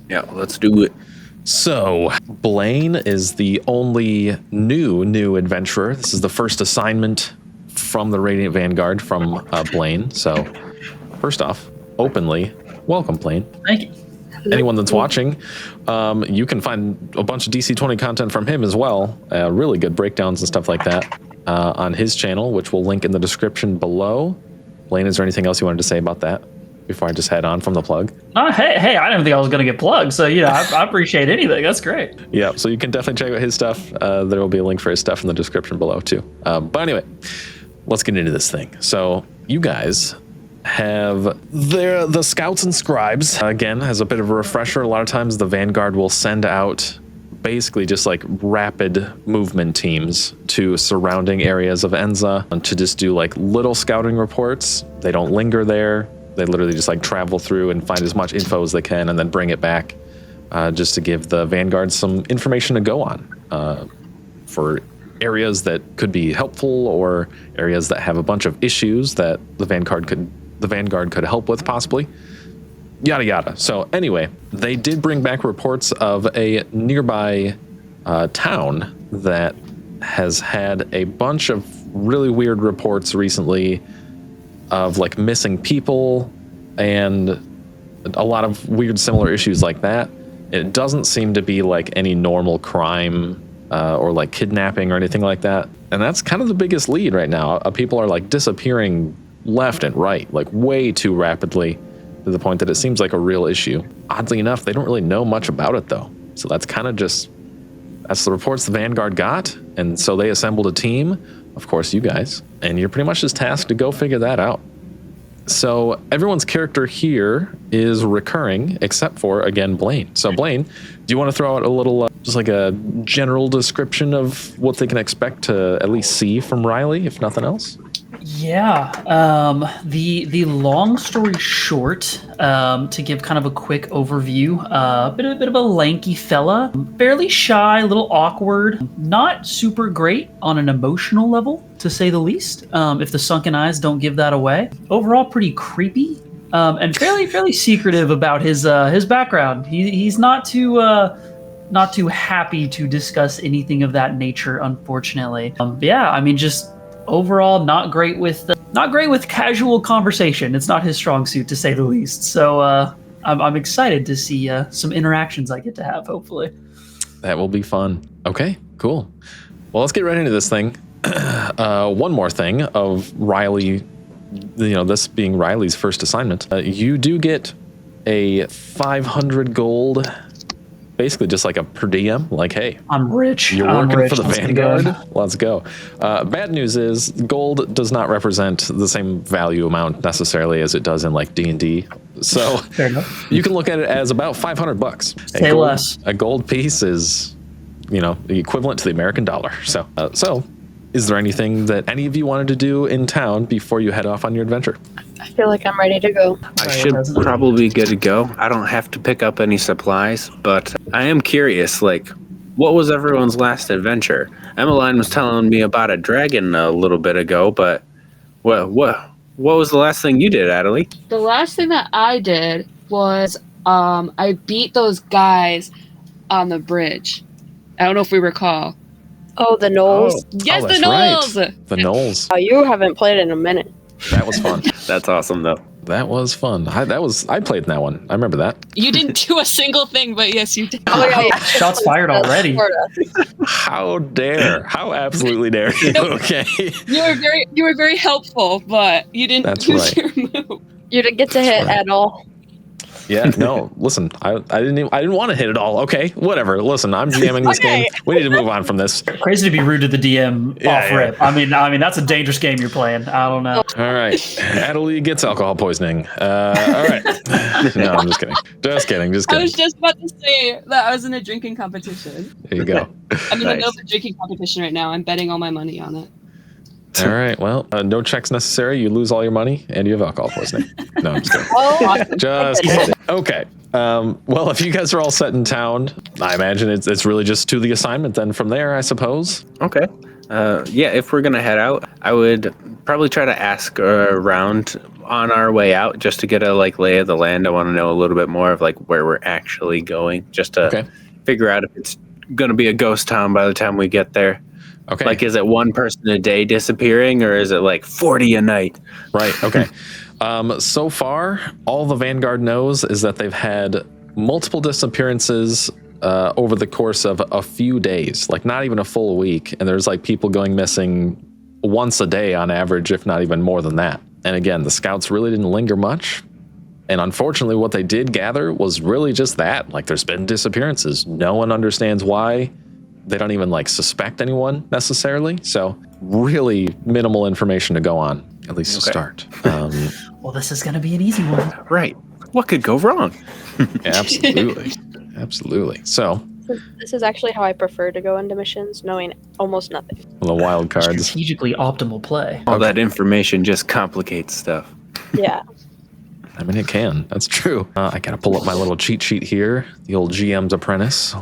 Yeah, let's do it. So, Blaine is the only new adventurer. This is the first assignment from the Radiant Vanguard from Blaine. So, first off, openly, welcome, Blaine. Thank you. Anyone that's watching, you can find a bunch of DC20 content from him as well. Really good breakdowns and stuff like that on his channel, which we'll link in the description below. Blaine, is there anything else you wanted to say about that before I just head on from the plug? Hey, I didn't think I was going to get plugged. So, I appreciate anything. That's great. Yeah, so you can definitely check out his stuff. There will be a link for his stuff in the description below, too. But anyway, let's get into this thing. So, you guys have the scouts and scribes. Again, as a bit of a refresher, a lot of times the Vanguard will send out basically just like rapid movement teams to surrounding areas of Enza to just do like little scouting reports. They don't linger there. They literally just like travel through and find as much info as they can and then bring it back just to give the Vanguard some information to go on for areas that could be helpful or areas that have a bunch of issues that the Vanguard could help with possibly. Yada yada. So anyway, they did bring back reports of a nearby town that has had a bunch of really weird reports recently of like missing people and a lot of weird similar issues like that. It doesn't seem to be like any normal crime or like kidnapping or anything like that. And that's kind of the biggest lead right now. People are like disappearing left and right, like way too rapidly, to the point that it seems like a real issue. Oddly enough, they don't really know much about it though. So that's kind of that's the reports the Vanguard got. And so they assembled a team, of course you guys, and you're pretty much just tasked to go figure that out. So everyone's character here is recurring, except for, again, Blaine. So Blaine, do you want to throw out a little, just like a general description of what they can expect to at least see from Riley, if nothing else? Yeah. The long story short, to give kind of a quick overview, a bit of a lanky fella, fairly shy, a little awkward, not super great on an emotional level, to say the least. If the sunken eyes don't give that away. Overall, pretty creepy, and fairly secretive about his background. He's not too happy to discuss anything of that nature, unfortunately. Yeah, I mean, just overall not great with casual conversation. It's not his strong suit, to say the least. So I'm excited to see some interactions I get to have, hopefully. That will be fun. Okay, cool. Well, let's get right into this thing. One more thing of Riley, this being Riley's first assignment. You do get a 500 gold, basically just like a per diem, like, hey, I'm rich. You're working for the Vanguard. Let's go. Bad news is gold does not represent the same value amount necessarily as it does in like D&D. So you can look at it as about $500. Say less. A gold piece is, the equivalent to the American dollar. So is there anything that any of you wanted to do in town before you head off on your adventure? I feel like I'm ready to go. I should probably be good to go. I don't have to pick up any supplies, but I am curious, like, what was everyone's last adventure? Emmeline was telling me about a dragon a little bit ago, but what was the last thing you did, Adelie? The last thing that I did was I beat those guys on the bridge. I don't know if we recall. Oh, the Knolls? Yes, the Knolls. Knolls! The Knolls. Oh, you haven't played in a minute. That was fun. That's awesome, though. That was fun. I played in that one. I remember that. You didn't do a single thing, but yes, you did. Oh, yeah. Shots fired already. How dare? How absolutely dare you? Okay. You were very helpful, but you didn't use your move. You didn't get to hit at all. Yeah, no, listen, I didn't want to hit it all. Okay, whatever. Listen, I'm GMing this game. We need to move on from this. Crazy to be rude to the DM off rip. I mean, that's a dangerous game you're playing. I don't know. All right. Adelie gets alcohol poisoning. All right. No, I'm just kidding. Just kidding. I was just about to say that I was in a drinking competition. There you go. I'm in another drinking competition right now. I'm betting all my money on it. All right. Well, no checks necessary. You lose all your money and you have alcohol poisoning. No, I'm just kidding. Awesome. Just kidding. Okay. Well, if you guys are all set in town, I imagine it's really just to the assignment then from there, I suppose. Okay. Yeah, if we're going to head out, I would probably try to ask around on our way out, just to get a lay of the land, I want to know a little bit more of where we're actually going, just to figure out if it's going to be a ghost town by the time we get there. Okay. Is it one person a day disappearing, or is it 40 a night? Right. Okay. So far, all the Vanguard knows is that they've had multiple disappearances over the course of a few days, not even a full week. And there's people going missing once a day on average, if not even more than that. And again, the scouts really didn't linger much. And unfortunately, what they did gather was really just that. There's been disappearances. No one understands why. They don't even suspect anyone necessarily. So really minimal information to go on, at least to start. Well, this is going to be an easy one. Right. What could go wrong? Absolutely. Absolutely. So This is actually how I prefer to go into missions, knowing almost nothing. the wild cards. Strategically optimal play. All that information just complicates stuff. Yeah. I mean, it can. That's true. I got to pull up my little cheat sheet here. The old GM's apprentice.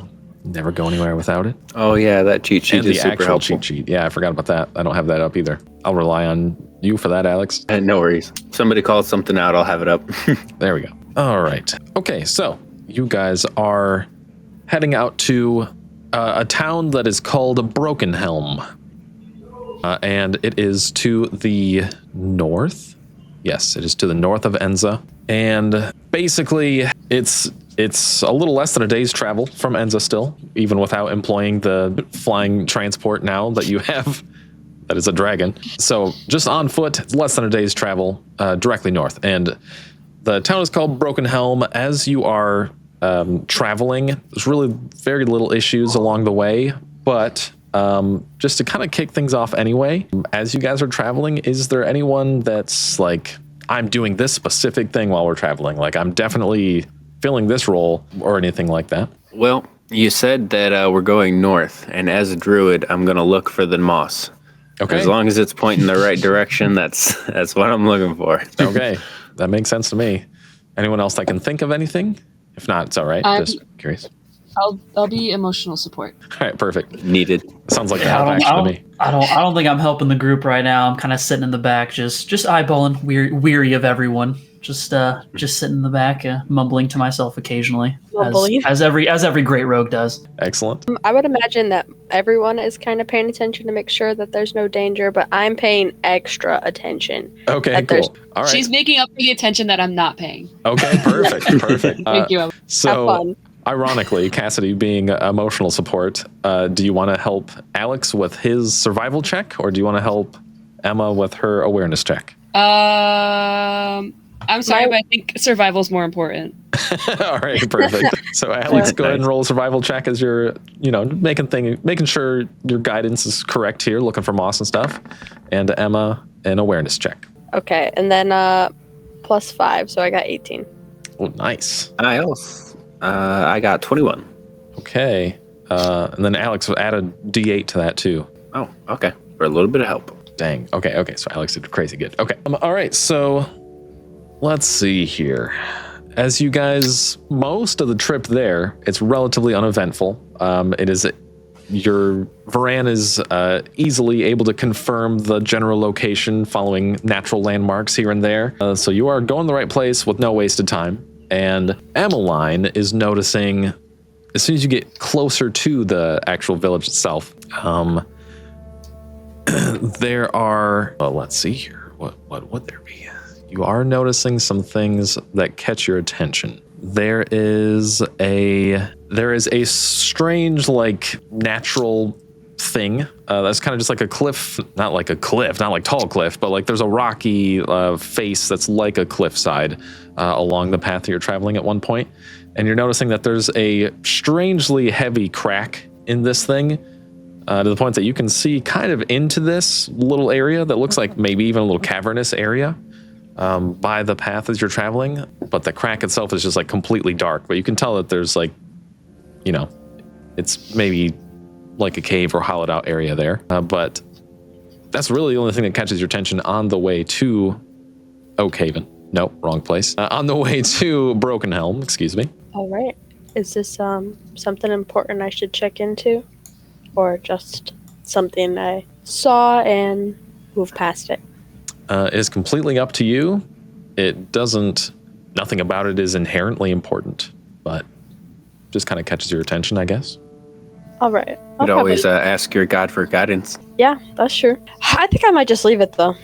Never go anywhere without it. Oh, yeah, that cheat sheet And is the super actual helpful. cheat sheet. Yeah, I forgot about that. I don't have that up either. I'll rely on you for that, Alex. No worries. Somebody calls something out, I'll have it up. There we go. All right. Okay, so you guys are heading out to a town that is called BrokenHelm. And it is to the north. Yes, it is to the north of Enza. And basically, it's a little less than a day's travel from Enza still, even without employing the flying transport now that you have. That is a dragon. So just on foot, it's less than a day's travel directly north. And the town is called BrokenHelm. As you are traveling, there's really very little issues along the way. But just to kind of kick things off anyway, as you guys are traveling, is there anyone that's I'm doing this specific thing while we're traveling? I'm definitely filling this role or anything like that? Well, you said that we're going north, and as a druid, I'm going to look for the moss. Okay. As long as it's pointing the right direction, that's what I'm looking for. Okay. That makes sense to me. Anyone else that can think of anything? If not, it's all right. Just curious. I'll be emotional support. All right, perfect. Needed. Sounds like a Yeah, help action to me. I don't think I'm helping the group right now. I'm kind of sitting in the back, just eyeballing, weary of everyone. Just sitting in the back, mumbling to myself occasionally, as every great rogue does. Excellent. I would imagine that everyone is kind of paying attention to make sure that there's no danger, but I'm paying extra attention. Okay, that there's- cool. All right. She's making up for the attention that I'm not paying. Okay, perfect. Perfect. Thank you. So, Have fun. ironically, Cassidy being emotional support, do you want to help Alex with his survival check, or do you want to help Emma with her awareness check? I'm sorry, but I think survival's more important. All right, perfect. So Alex, go ahead and roll a survival check as you're, making sure your guidance is correct here, looking for moss and stuff. And Emma, an awareness check. Okay, and then +5, so I got 18. Oh, nice. I got 21. Okay. And then Alex will add a D8 to that too. Oh, okay. For a little bit of help. Dang. Okay. So Alex did crazy good. Okay. All right. So let's see here. As you guys, most of the trip there, it's relatively uneventful. Your Varan is easily able to confirm the general location following natural landmarks here and there. So you are going the right place with no wasted time. And Emmeline is noticing, as soon as you get closer to the actual village itself, there are, well, let's see here. What would there be? You are noticing some things that catch your attention. There is a strange, natural thing that's kind of just like a cliff, not like tall cliff, but there's a rocky face that's like a cliffside along the path that you're traveling at one point. And you're noticing that there's a strangely heavy crack in this thing to the point that you can see kind of into this little area that looks like maybe even a little cavernous area by the path as you're traveling. But the crack itself is just completely dark, but you can tell that there's it's maybe like a cave or hollowed out area there. But that's really the only thing that catches your attention on the way to Oakhaven. Nope, wrong place. On the way to BrokenHelm, excuse me. All right. Is this something important I should check into? Or just something I saw and moved past it? Is completely up to you. nothing about it is inherently important, but just kind of catches your attention, I guess. All right. You'd always ask your god for guidance. Yeah, that's true. I think I might just leave it, though.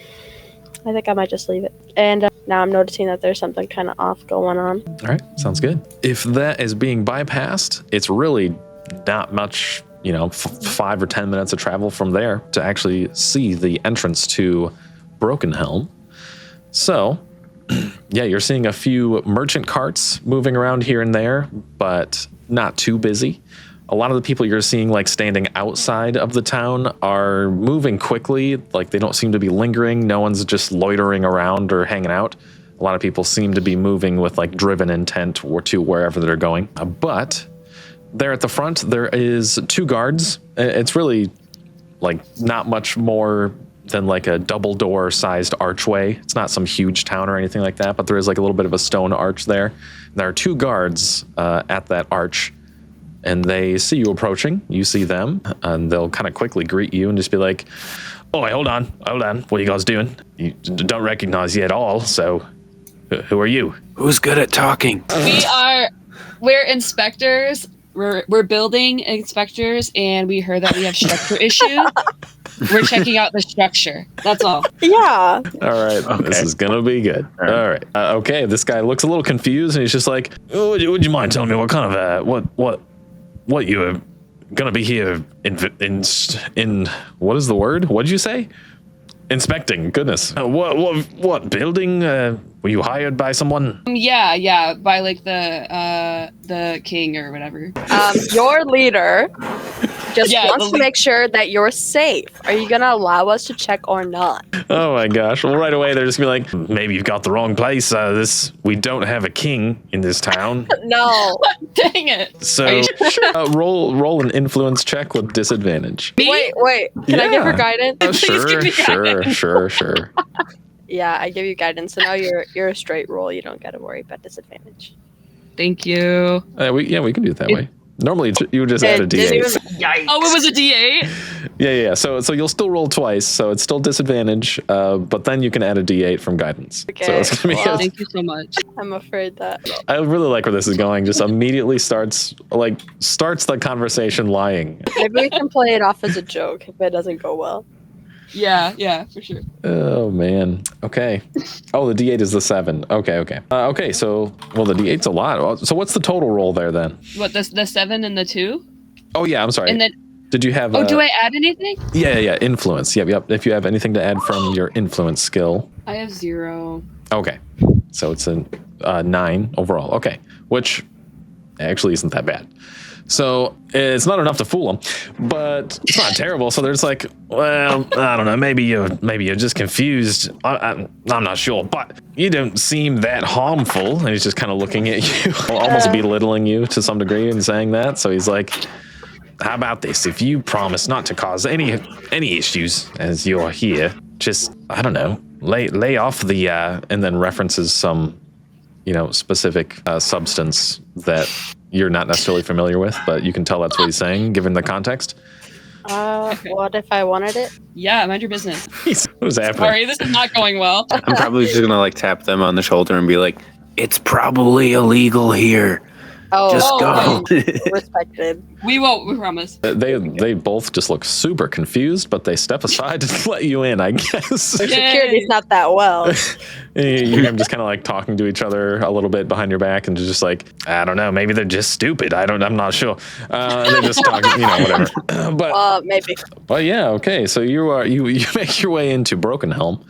And now I'm noticing that there's something kind of off going on. All right, sounds good. If that is being bypassed, it's really not much, 5 or 10 minutes of travel from there to actually see the entrance to BrokenHelm. So, yeah, you're seeing a few merchant carts moving around here and there, but not too busy. A lot of the people you're seeing like standing outside of the town are moving quickly. Like they don't seem to be lingering. No one's just loitering around or hanging out. A lot of people seem to be moving with like driven intent or to wherever they're going. But there at the front, there is 2 guards. It's really like not much more than like a double door sized archway. It's not some huge town or anything like that, but there is like a little bit of a stone arch there. There are 2 guards at that arch. And they see you approaching, you see them, and they'll kind of quickly greet you and just be like, "Oh, hold on. What are you guys doing? You don't recognize you at all, so who are you?" Who's good at talking? We're inspectors. We're building inspectors, and we heard that we have structure issues. We're checking out the structure. That's all. Yeah. All right, okay. This is gonna be good. All right. Okay, this guy looks a little confused, and he's just like, "Would you mind telling me what kind of what you are gonna be here in what is the word? What'd you say? Inspecting. Goodness. What building? Were you hired by someone?" Yeah, by like the king or whatever. Your leader just wants to make sure that you're safe. Are you gonna allow us to check or not? Oh my gosh. Well, right away they're just gonna be like, "Maybe you've got the wrong place. We don't have a king in this town." No. Dang it. So roll an influence check with disadvantage. Me? Wait. Can I give her guidance? Please give me guidance. Sure. Yeah, I give you guidance. So now you're a straight roll. You don't got to worry about disadvantage. Thank you. We can do it that way. Normally you would just add a D8. Yikes. Oh, it was a D8? Yeah. So you'll still roll twice, so it's still disadvantage, but then you can add a D8 from guidance. Okay. So it's gonna be Thank you so much. I'm afraid that. I really like where this is going. Just immediately starts the conversation lying. Maybe we can play it off as a joke if it doesn't go well. Yeah, for sure. Oh man. Okay. Oh, the D8 is the 7. Okay. Okay. So the D8's a lot. So what's the total roll there then? What, the 7 and the 2? Oh yeah. I'm sorry. And then. Did you have? Do I add anything? Yeah. Influence. Yep. If you have anything to add from your influence skill. I have 0. Okay. So it's a 9 overall. Okay. Which actually isn't that bad. So it's not enough to fool them, but it's not terrible. So they're just like, "Well, I don't know. Maybe you're just confused. I'm not sure, but you don't seem that harmful." And he's just kind of looking at you, almost belittling you to some degree and saying that. So he's like, "How about this? If you promise not to cause any issues as you're here, just, I don't know, lay off the," and then references some, specific substance that you're not necessarily familiar with, but you can tell that's what he's saying, given the context. What if I wanted it? Yeah, mind your business. What's happening? Sorry, this is not going well. I'm probably just gonna tap them on the shoulder and be like, "It's probably illegal here. Just go." Respected. We won't, we promise. They both just look super confused, but they step aside to let you in, I guess. Their security's not that well. You're just kind of talking to each other a little bit behind your back and just like, "I don't know, maybe they're just stupid. I'm not sure." And they're just talking, whatever. But maybe. Well, yeah, okay. So you make your way into BrokenHelm.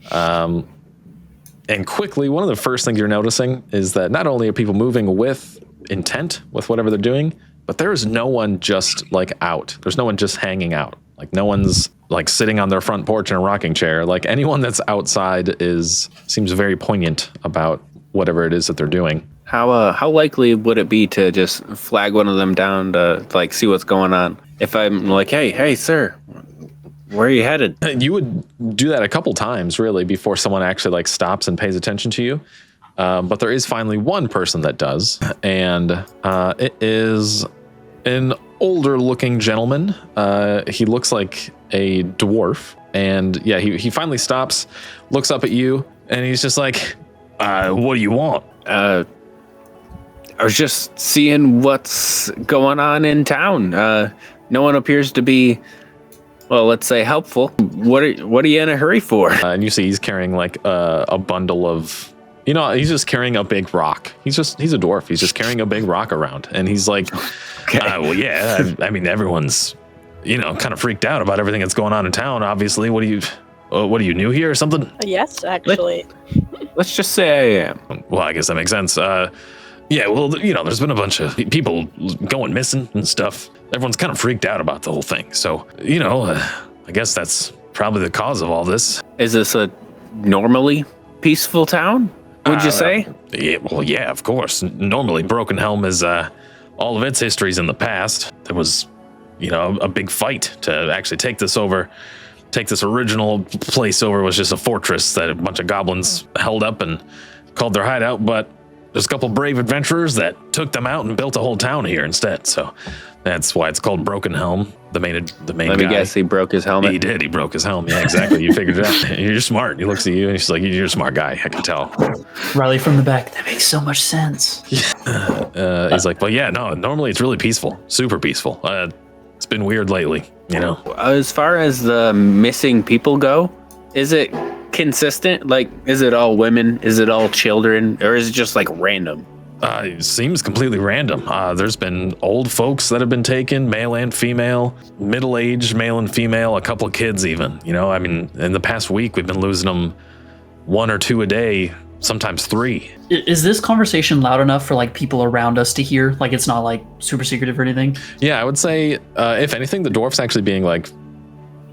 And quickly, one of the first things you're noticing is that not only are people moving with intent with whatever they're doing, but there's no one just out. There's no one just hanging out. No one's sitting on their front porch in a rocking chair. Anyone that's outside seems very poignant about whatever it is that they're doing. How likely would it be to just flag one of them down to see what's going on? If I'm like, hey, sir, where are you headed? You would do that a couple times, really, before someone actually stops and pays attention to you. But there is finally one person that does, and it is an older-looking gentleman. He looks like a dwarf, and yeah, he finally stops, looks up at you, and he's just like, What do you want? I was just seeing what's going on in town. No one appears to be, well, let's say helpful. What are you in a hurry for? And you see he's carrying like a bundle of, he's just carrying a big rock. He's a dwarf. He's just carrying a big rock around. And he's like, Okay. well, yeah, I mean, everyone's, kind of freaked out about everything that's going on in town. Obviously, what are you new here or something? Yes, actually. Let's just say I am. Well, I guess that makes sense. Yeah, well, there's been a bunch of people going missing and stuff. Everyone's kind of freaked out about the whole thing. So, I guess that's probably the cause of all this. Is this a normally peaceful town, would you say? Yeah, well, yeah, of course. Normally, BrokenHelm is all of its histories in the past. There was, a big fight to actually take this over. Take this original place over. It was just a fortress that a bunch of goblins held up and called their hideout, but there's a couple brave adventurers that took them out and built a whole town here instead. So that's why it's called BrokenHelm. The main Let guy. me guess, he broke his helmet. He did. He broke his helm. Yeah, exactly. You figured it out. You're smart. He looks at you and he's like, "You're a smart guy. I can tell." Riley from the back. That makes so much sense. He's like, "Well, yeah, no. Normally it's really peaceful, super peaceful. It's been weird lately, As far as the missing people go, is it consistent? Like, is it all women? Is it all children? Or is it just like random? It seems completely random. There's been old folks that have been taken, male and female, middle-aged male and female, a couple of kids even. I mean, in the past week, we've been losing them 1 or 2 a day, sometimes 3. Is this conversation loud enough for like people around us to hear? Like it's not like super secretive or anything? Yeah, I would say, if anything, the dwarf's actually being like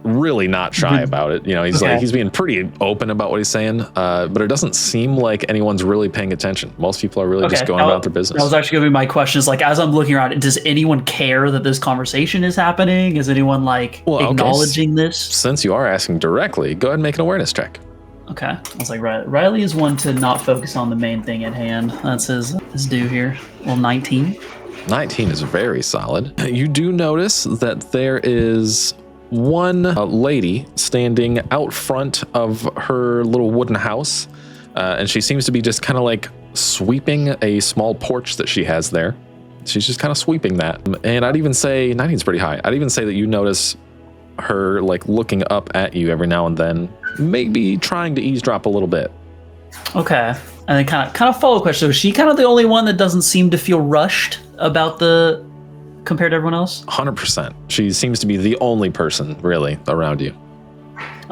really not shy about it. He's being pretty open about what he's saying, but it doesn't seem like anyone's really paying attention. Most people are really just going about their business. That was actually going to be my question. Is like, as I'm looking around, does anyone care that this conversation is happening? Is anyone acknowledging this? Since you are asking directly, go ahead and make an awareness check. Okay. I was like, Riley is one to not focus on the main thing at hand. That's his due here. Well, 19. 19 is very solid. You do notice that there is one lady standing out front of her little wooden house, and she seems to be just kind of like sweeping a small porch that she has there. She's just kind of sweeping that. And I'd even say 19's pretty high. I'd even say that you notice her like looking up at you every now and then, maybe trying to eavesdrop a little bit. Okay. And then kind of follow question. So is she kind of the only one that doesn't seem to feel rushed about compared to everyone else? 100%. She seems to be the only person really around you.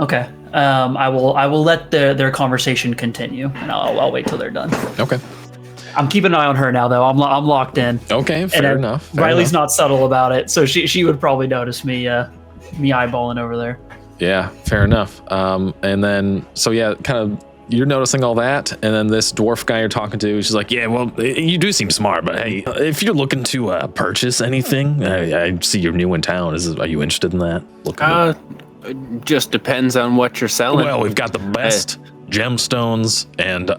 Okay. I will let their conversation continue, and I'll wait till they're done. Okay. I'm keeping an eye on her now, though. I'm locked in. Okay, fair enough. Riley's not subtle about it, so she would probably notice me eyeballing over there. Yeah, fair enough. And then, so yeah, kind of, you're noticing all that, and then this dwarf guy you're talking to, she's like, "Yeah, well, you do seem smart, but hey, if you're looking to purchase anything, I see you're new in town. Are you interested in that?" It just depends on what you're selling. Well, we've got the best gemstones, and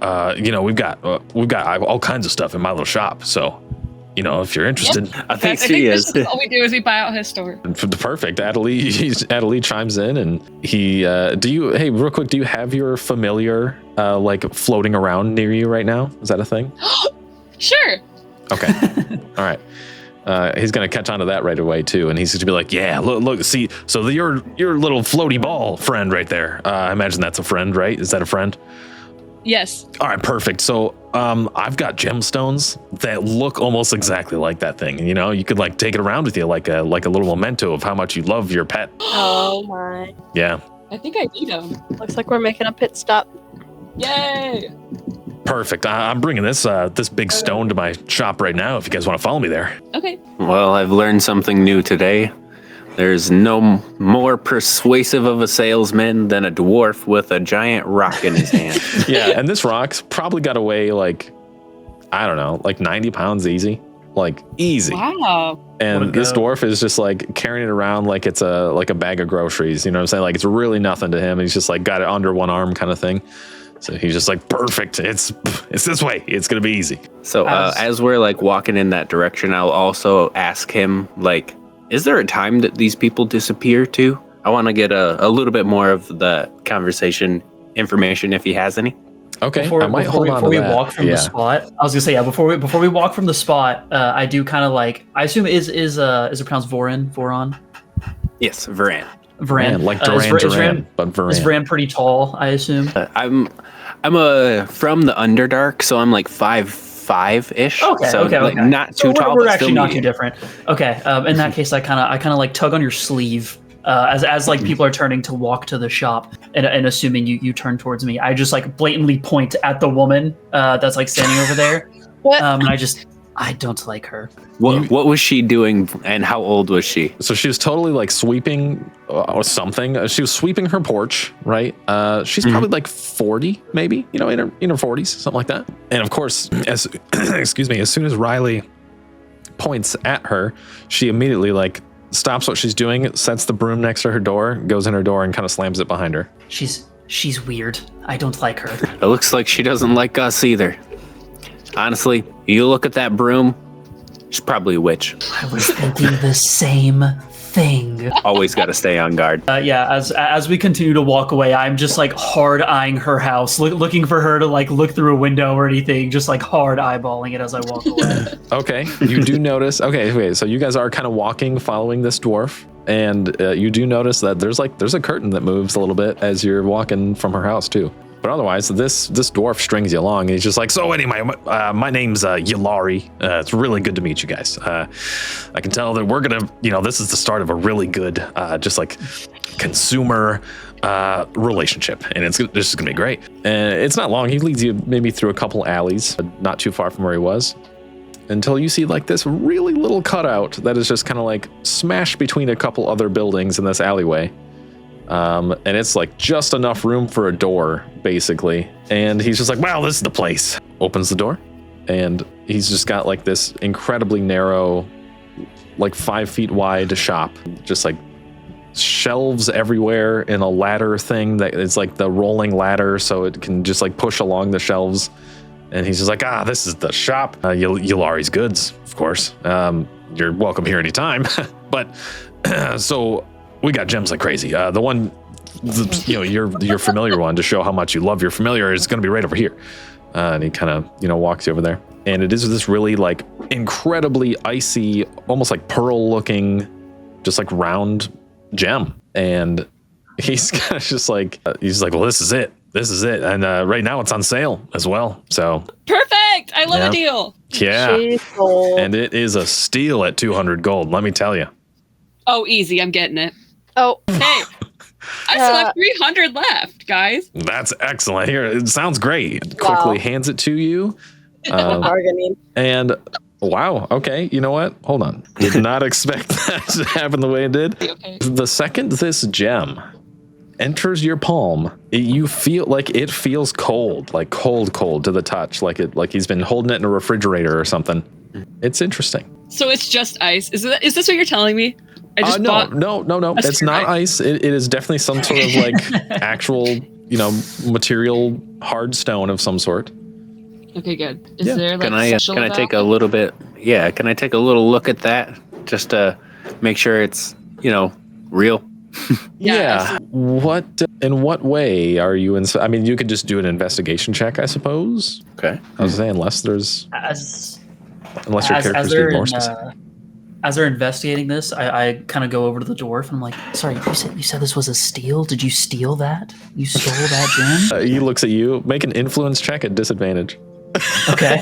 we've got all kinds of stuff in my little shop. So, if you're interested, I think she is. All we do is we buy out his store. Perfect. Adelie chimes in, and he, hey, real quick, do you have your familiar like floating around near you right now? Is that a thing? Sure. Okay. All right. He's gonna catch on to that right away too, and he's gonna be like, "Yeah, look, see, so your little floaty ball friend right there. I imagine that's a friend, right? Is that a friend?" Yes. All right, perfect. So, I've got gemstones that look almost exactly like that thing. You could like take it around with you, like a little memento of how much you love your pet. Oh my. Yeah. I think I need them. Looks like we're making a pit stop. Yay. Perfect. I'm bringing this big stone to my shop right now. If you guys want to follow me there. Okay. Well, I've learned something new today. There's no more persuasive of a salesman than a dwarf with a giant rock in his hand. Yeah, and this rock's probably got to weigh like, I don't know, like 90 pounds easy. Like easy. Wow. And this dwarf is just like carrying it around like it's a bag of groceries. You know what I'm saying? Like it's really nothing to him. He's just like got it under one arm kind of thing. So he's just like, perfect. It's this way. It's going to be easy. So as we're like walking in that direction, I'll also ask him, like, is there a time that these people disappear too? I want to get a little bit more of the conversation information if he has any. Okay, Before, I might before, hold on before to we that. walk from the spot, I was gonna say before we walk from the spot, I do kind of like. I assume is it pronounced Voron? Yes, Varan. Man, like Duran, but Varan. Is Varan pretty tall? I assume. I'm from the Underdark, so I'm like 5'5" ish. Okay, so okay. not too tall. We're but actually still not too medium. different. Okay. In that case, I kind of like tug on your sleeve as like people are turning to walk to the shop, and assuming you turn towards me, I just like blatantly point at the woman that's like standing over there. What? And I don't like her. What was she doing, and how old was she? So she was totally like sweeping or something. She was sweeping her porch, right? She's probably like 40, maybe, in her 40s, something like that. And of course, as as soon as Riley points at her, she immediately like stops what she's doing, sets the broom next to her door, goes in her door, and kind of slams it behind her. She's weird. I don't like her. It looks like she doesn't like us either. Honestly, you look at that broom, she's probably a witch. I was thinking the same thing. Always got to stay on guard. Yeah, as we continue to walk away, I'm just like hard eyeing her house, looking for her to like look through a window or anything, just like hard eyeballing it as I walk away. Okay, you do notice. Okay, wait. So you guys are kind of walking, following this dwarf, and you do notice that there's a curtain that moves a little bit as you're walking from her house too. But otherwise, this dwarf strings you along, and he's just like, so anyway, my name's Yalari. It's really good to meet you guys. I can tell that we're gonna, this is the start of a really good, just like consumer relationship, and this is gonna be great. And it's not long. He leads you maybe through a couple alleys, not too far from where he was, until you see like this really little cutout that is just kind of like smashed between a couple other buildings in this alleyway. And it's like just enough room for a door, basically. And he's just like, wow, this is the place. Opens the door, and he's just got like this incredibly narrow, like 5 feet wide shop, just like shelves everywhere and a ladder thing that is like the rolling ladder, so it can just like push along the shelves. And he's just like, this is the shop. Yulari's Goods, of course. You're welcome here anytime. But so we got gems like crazy. The one, your familiar one, to show how much you love your familiar, is going to be right over here. And he kind of, walks you over there. And it is this really like incredibly icy, almost like pearl looking, just like round gem. And he's kind of just like, well, this is it. This is it. And right now it's on sale as well. So Perfect. I love a deal. Yeah. She's sold. And it is a steal at 200 gold, let me tell you. Oh, easy. I'm getting it. Oh, Hey, I still have 300 left, guys. That's excellent. Here, it sounds great. Wow. Quickly hands it to you. bargaining. And wow, okay, you know what? Hold on. Did not expect that to happen the way it did. Okay. The second this gem enters your palm, you feel like it feels cold, like cold to the touch, like he's been holding it in a refrigerator or something. It's interesting. So it's just ice. Is this what you're telling me? I just bought no. It's not ice. It is definitely some sort of like actual, material hard stone of some sort. Okay, good. Is there like Can I special take about a little bit? Yeah, can I take a little look at that just to make sure it's real? Yeah. What in what way are you I mean, you could just do an investigation check, I suppose. Okay. I was saying unless your character's being more specific. As they're investigating this, I kind of go over to the dwarf and I'm like, sorry, you said this was a steal? Did you steal that? You stole that gem? He looks at you. Make an influence check at disadvantage. Okay.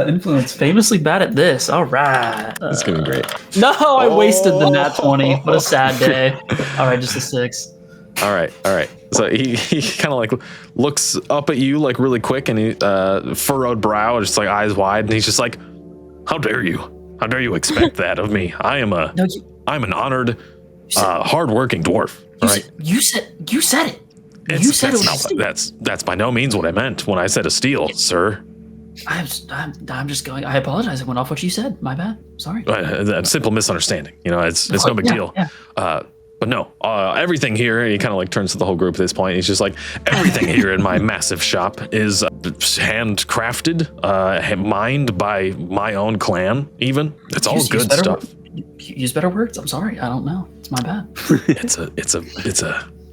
Influence. Famously bad at this. All right. It's gonna be great. No, I wasted the nat 20. What a sad day. All right, just a 6. All right. So he kind of like looks up at you like really quick, and he furrowed brow, just like eyes wide, and he's just like, "How dare you? How dare you expect that of me? I'm an honored, hardworking dwarf, right?" You said it. You said it was a steal. That's by no means what I meant when I said a steal, sir. I'm just going. I apologize. I went off what you said. My bad. Sorry. A simple misunderstanding. It's no big deal. Yeah. But no, everything here, and he kind of like turns to the whole group at this point. He's just like, everything here in my massive shop is handcrafted, mined by my own clan, even. It's all good stuff. Use better words. I'm sorry. I don't know. It's my bad.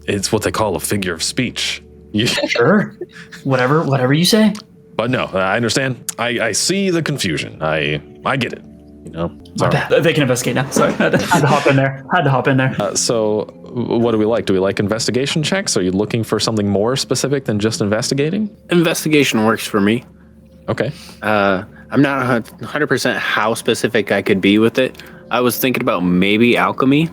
It's what they call a figure of speech. Sure. Whatever you say. But no, I understand. I see the confusion. I get it. You know. My bad. They can investigate now. Sorry, had to hop in there. So, what do we like? Do we like investigation checks? Are you looking for something more specific than just investigating? Investigation works for me. Okay. I'm not 100% how specific I could be with it. I was thinking about maybe alchemy,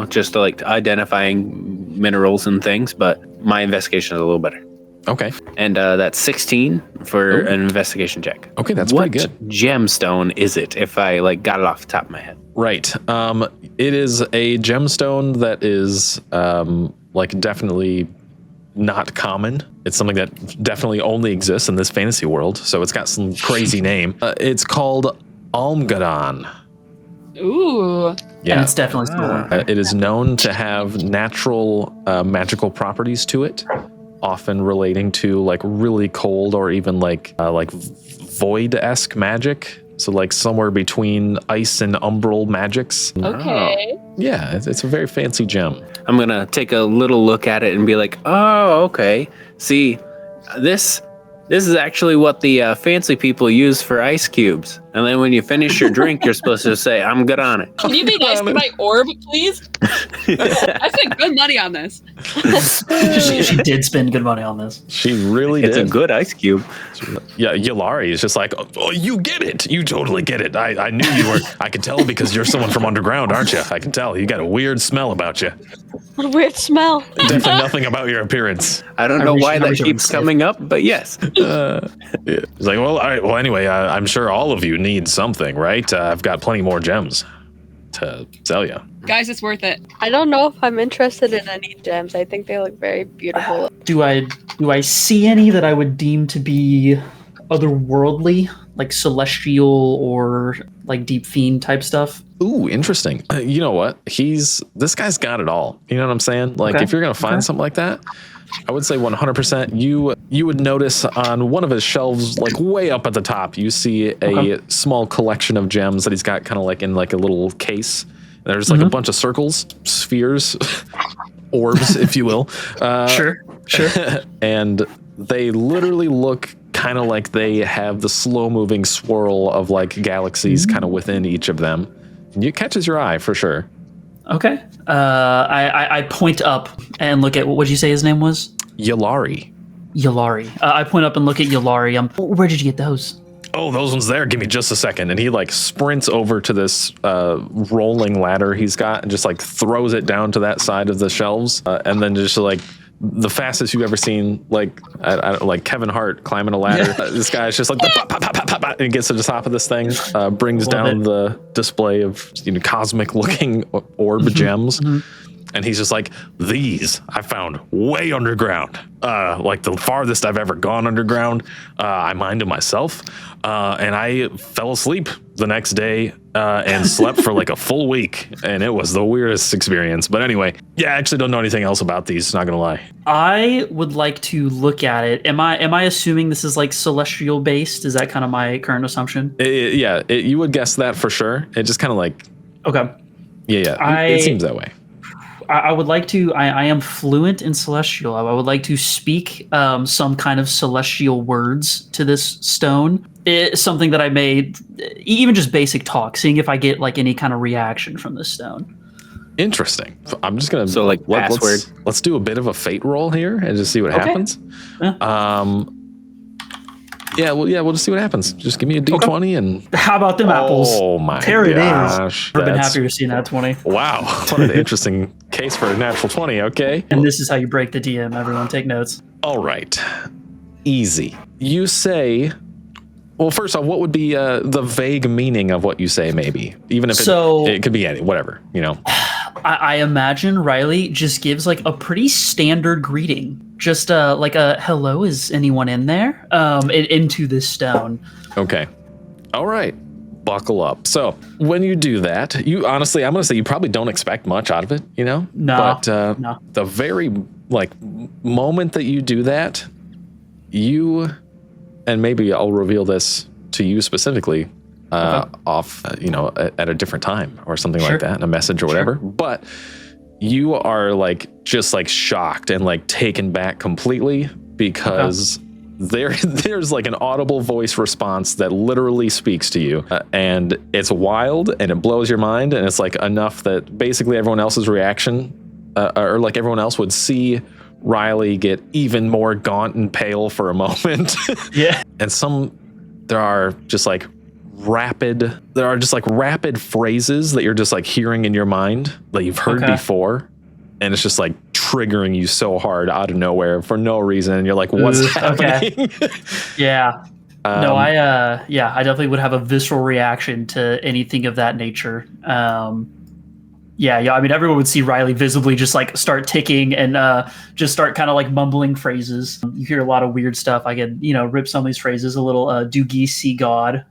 just to, like, identifying minerals and things, but my investigation is a little better. Okay. And that's 16 for an investigation check. Okay, that's what pretty good. Gemstone is it, if I got it off the top of my head? Right. It is a gemstone that is definitely not common. It's something that definitely only exists in this fantasy world. So it's got some crazy name. It's called Almgadon. Ooh. Yeah. And it's definitely stolen. It is known to have natural magical properties to it, often relating to like really cold or even like void-esque magic. So like somewhere between ice and umbral magics. Okay. Yeah, it's a very fancy gem. I'm going to take a little look at it and be like, oh, okay. See, this is actually what the fancy people use for ice cubes. And then when you finish your drink, you're supposed to say, I'm good on it. Can you be nice to my orb, please? I spent good money on this. she did spend good money on this. She really It's did. a good ice cube. Yeah, Yalari is just like, oh, you get it. You totally get it. I knew you were. I can tell because you're someone from underground, aren't you? I can tell. You got a weird smell about you. What a weird smell. Definitely nothing about your appearance. I don't know why that keeps coming up, but yes. Yeah. He's like, well, all right. Well, anyway, I'm sure all of you need something, right? I've got plenty more gems to sell you. Guys, it's worth it. I don't know if I'm interested in any gems. I think they look very beautiful. Do I see any that I would deem to be otherworldly, like celestial or like deep fiend type stuff? Ooh, interesting. You know what? This guy's got it all. You know what I'm saying? Like, if you're gonna find something like that, I would say 100%. You would notice on one of his shelves, like way up at the top, you see a small collection of gems that he's got kind of like in like a little case. There's like a bunch of circles, spheres, orbs, if you will. Sure. And they literally look kind of like they have the slow-moving swirl of like galaxies kind of within each of them. And it catches your eye for sure. Okay. I point up and look at, what would you say his name was? Yalari. Yalari. I point up and look at Yalari. Where did you get those? Oh, those ones there. Give me just a second. And he like sprints over to this rolling ladder he's got and just like throws it down to that side of the shelves. And then just like the fastest you've ever seen, like like Kevin Hart climbing a ladder. This guy's just like pop, pop, pop, pop, pop, pop, and gets to the top of this thing, brings down the display of cosmic looking orb gems. And he's just like, these I found way underground, like the farthest I've ever gone underground. I mined them myself, and I fell asleep the next day and slept for like a full week, and it was the weirdest experience. But anyway, yeah, I actually don't know anything else about these, not gonna lie. I would like to look at it. Am I assuming this is like celestial based? Is that kind of my current assumption? You would guess that for sure. It just kind of like, okay. It seems that way. I would like to. I am fluent in celestial. I would like to speak some kind of celestial words to this stone. It's something that I made, even just basic talk, seeing if I get like any kind of reaction from this stone. Interesting. I'm just gonna let's do a bit of a fate roll here and just see what happens. We'll just see what happens. Just give me a D20 and how about them apples? Oh my there gosh. I've been happier to see that 20. Wow. What an interesting case for a natural 20, okay? And this is how you break the DM, everyone. Take notes. All right. Easy. You say, well, first off, what would be the vague meaning of what you say, maybe? Even if it could be any, whatever, you know? I imagine Riley just gives like a pretty standard greeting. Just like a hello, is anyone in there? Into this stone. Okay. All right. Buckle up. So when you do that, you honestly, I'm going to say you probably don't expect much out of it, you know? No. But the very like moment that you do that, and maybe I'll reveal this to you specifically off, at a different time or something like that in a message or whatever. But you are like just like shocked and like taken back completely because there's like an audible voice response that literally speaks to you, and it's wild and it blows your mind, and it's like enough that basically everyone else's reaction, or like everyone else would see Riley get even more gaunt and pale for a moment. Yeah. And there are just like rapid phrases that you're just like hearing in your mind that you've heard before, and it's just like triggering you so hard out of nowhere for no reason, and you're like, what's happening? Yeah. No, I definitely would have a visceral reaction to anything of that nature. Yeah. I mean, everyone would see Riley visibly just like start ticking and just start kind of like mumbling phrases. You hear a lot of weird stuff. I could, rip some of these phrases, a little do geese see God,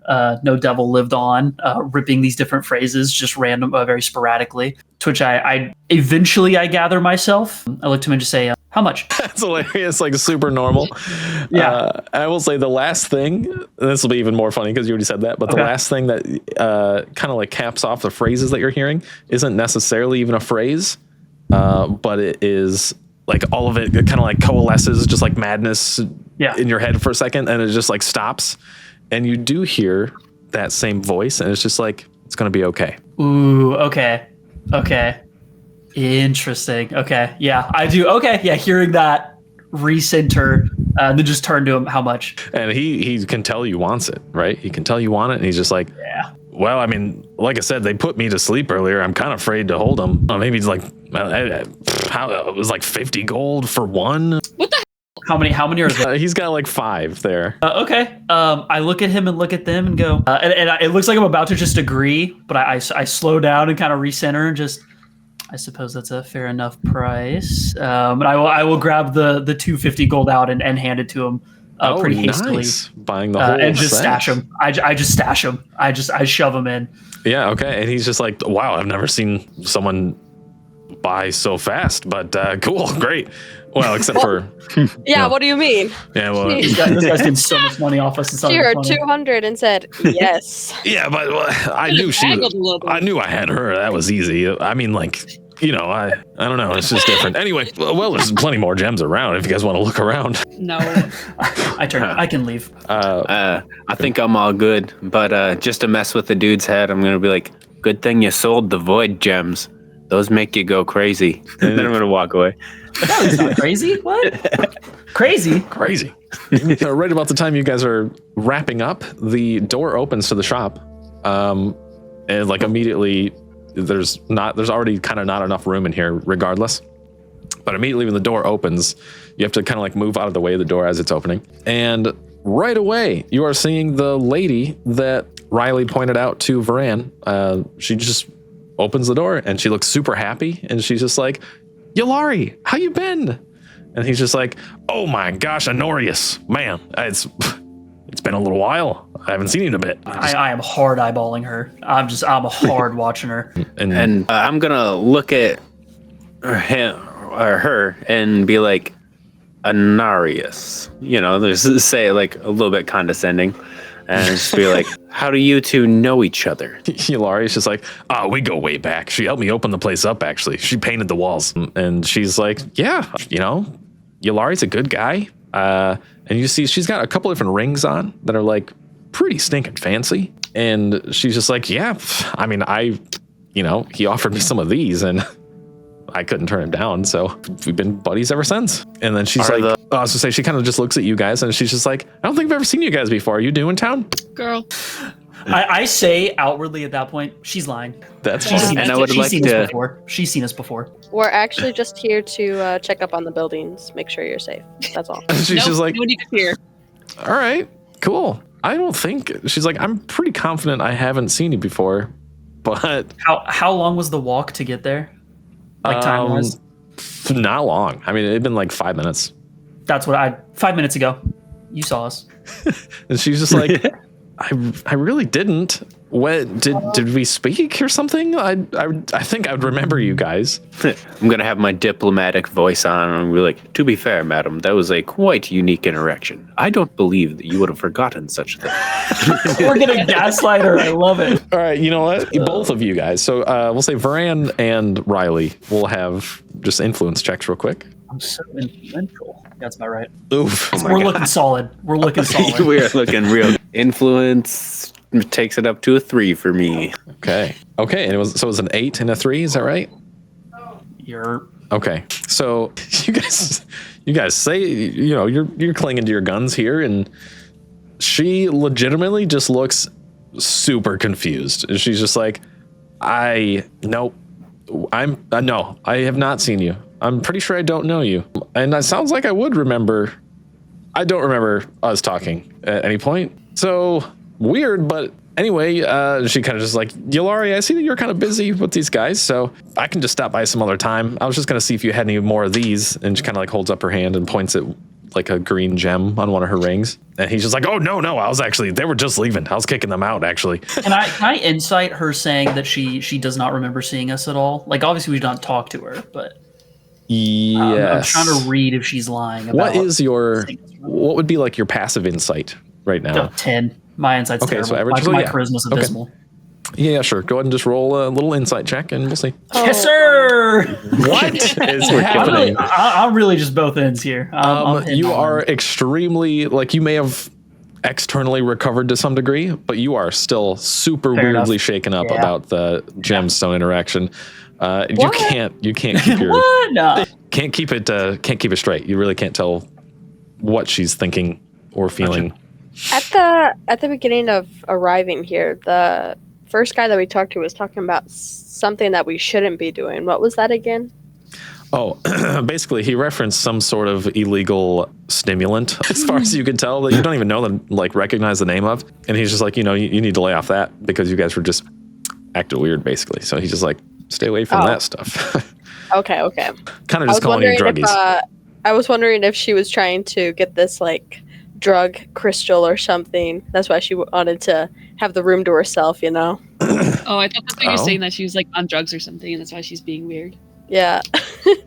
no devil lived on, ripping these different phrases just random, very sporadically. To which I eventually gather myself. I look to him and just say, how much? That's hilarious, like super normal. Yeah. I will say the last thing, this will be even more funny because you already said that, but the last thing that kind of like caps off the phrases that you're hearing isn't necessarily even a phrase, but it is like all of it kind of like coalesces, just like madness in your head for a second, and it just like stops, and you do hear that same voice, and it's just like, it's going to be okay. Ooh, okay. Interesting. Okay. Yeah, I do. Okay. Yeah. Hearing that, recenter, and then just turn to him. How much? And he can tell you wants it, right? He can tell you want it, and he's just like, yeah. Well, I mean, like I said, they put me to sleep earlier. I'm kind of afraid to hold him. Maybe it's like, it was like 50 gold for one. What the? How many are there? He's got like 5 there. Okay. I look at him and look at them and go, and it looks like I'm about to just agree, but I slow down and kind of recenter and just, I suppose that's a fair enough price. And I will grab the 250 gold out and hand it to him pretty hastily. Nice. Buying the whole and just set. stash him. I just stash him. I shove him in. Yeah. Okay. And he's just like, wow, I've never seen someone buy so fast, but cool. Great. Well, except for Yeah, what do you mean? Yeah, well, This guy's getting so much money off us. It's She heard 200 and said yes. yeah, but I knew I knew I had her. That was easy. I mean, like, I don't know. It's just different. Anyway, well, there's plenty more gems around if you guys want to look around. No. I can leave. I think I'm all good, but just to mess with the dude's head, I'm gonna be like, good thing you sold the void gems. Those make you go crazy. And then I'm gonna walk away. That was not crazy. What? Crazy. Right about the time you guys are wrapping up, the door opens to the shop, and like immediately there's already kind of not enough room in here regardless, but immediately when the door opens, you have to kind of like move out of the way of the door as it's opening, and right away you are seeing the lady that Riley pointed out to Varan. She just opens the door and she looks super happy, and she's just like, Yolari, how you been? And he's just like, oh my gosh, Honorius, man, it's been a little while. I haven't seen you in a bit. I am hard eyeballing her. I'm hard watching her. And I'm gonna look at her and be like, Honorius. There's say like a little bit condescending, and just be like, how do you two know each other? Yolari's just like, we go way back. She helped me open the place up, actually. She painted the walls. And she's like, yeah, Yolari's a good guy. And you see she's got a couple different rings on that are like pretty stinking fancy. And she's just like, yeah, I mean, he offered me some of these and I couldn't turn him down. So we've been buddies ever since. And then she's she kind of just looks at you guys and she's just like, I don't think I've ever seen you guys before. Are you new in town? Girl. I say outwardly at that point, she's lying. That's She's fine. seen And us, I would she's like seen to- us before. She's seen us before. We're actually just here to check up on the buildings, make sure you're safe. That's all. She's just like, no need to fear. all right, cool. I don't think, she's like, I'm pretty confident I haven't seen you before, but How long was the walk to get there? Like time wise? not long. I mean, it'd been like 5 minutes. That's what 5 minutes ago. You saw us. And she's just like, I really didn't. What did we speak or something? I think I would remember you guys. I'm gonna have my diplomatic voice on and be like, to be fair, madam, that was a quite unique interaction. I don't believe that you would have forgotten such a thing. We're gonna gaslight her. I love it. All right, you know what? Both of you guys. So we'll say Varan and Riley will have just influence checks real quick. I'm so influential. That's about right. Oof. We're looking solid. We're looking solid. We are looking real. Influence takes it up to a 3 for me. Okay. And it was an 8 and a 3. Is that right? You're Okay. So you guys say you're clinging to your guns here, and she legitimately just looks super confused. She's just like, I have not seen you. I'm pretty sure I don't know you. And that sounds like I would remember. I don't remember us talking at any point. So weird, but anyway, she kind of just like, Yulari, I see that you're kind of busy with these guys, so I can just stop by some other time. I was just going to see if you had any more of these. And she kind of like holds up her hand and points at like a green gem on one of her rings. And he's just like, oh, no, they were just leaving. I was kicking them out, actually. Can I insight her saying that she does not remember seeing us at all? Like, obviously we don't talk to her, but yes. I'm trying to read if she's lying about what would be like your passive insight right now? 10. My insight's terrible. So average, my charisma's abysmal. Yeah, sure. Go ahead and just roll a little insight check and we'll see. Yes, sir! What is happening? I'm really just both ends here. You are extremely, like, you may have externally recovered to some degree, but you are still super weirdly shaken up about the gemstone interaction. You can't keep your can't keep it straight. You really can't tell what she's thinking or feeling. At the beginning of arriving here, the first guy that we talked to was talking about something that we shouldn't be doing. What was that again? Oh, basically, he referenced some sort of illegal stimulant, as far as you can tell, that you don't even know recognize the name of. And he's just like, you need to lay off that because you guys were just acting weird, basically. So he's just like, stay away from that stuff. Okay. Kind of just calling you druggies. I was wondering if she was trying to get this drug crystal or something. That's why she wanted to have the room to herself, Oh, I thought that's what you're saying, that she was on drugs or something, and that's why she's being weird. Yeah.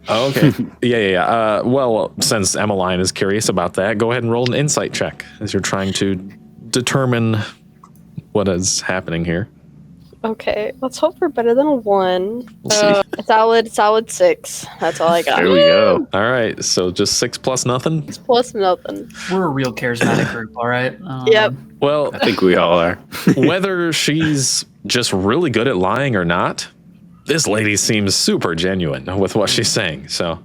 Oh, okay. Yeah. Well, since Emmeline is curious about that, go ahead and roll an insight check as you're trying to determine what is happening here. Okay, let's hope for better than a 1. Solid 6. That's all I got. There we go. All right, so just 6 plus nothing? 6 plus nothing. We're a real charismatic group, all right? Yep. Well, I think we all are. Whether she's just really good at lying or not, this lady seems super genuine with what she's saying, so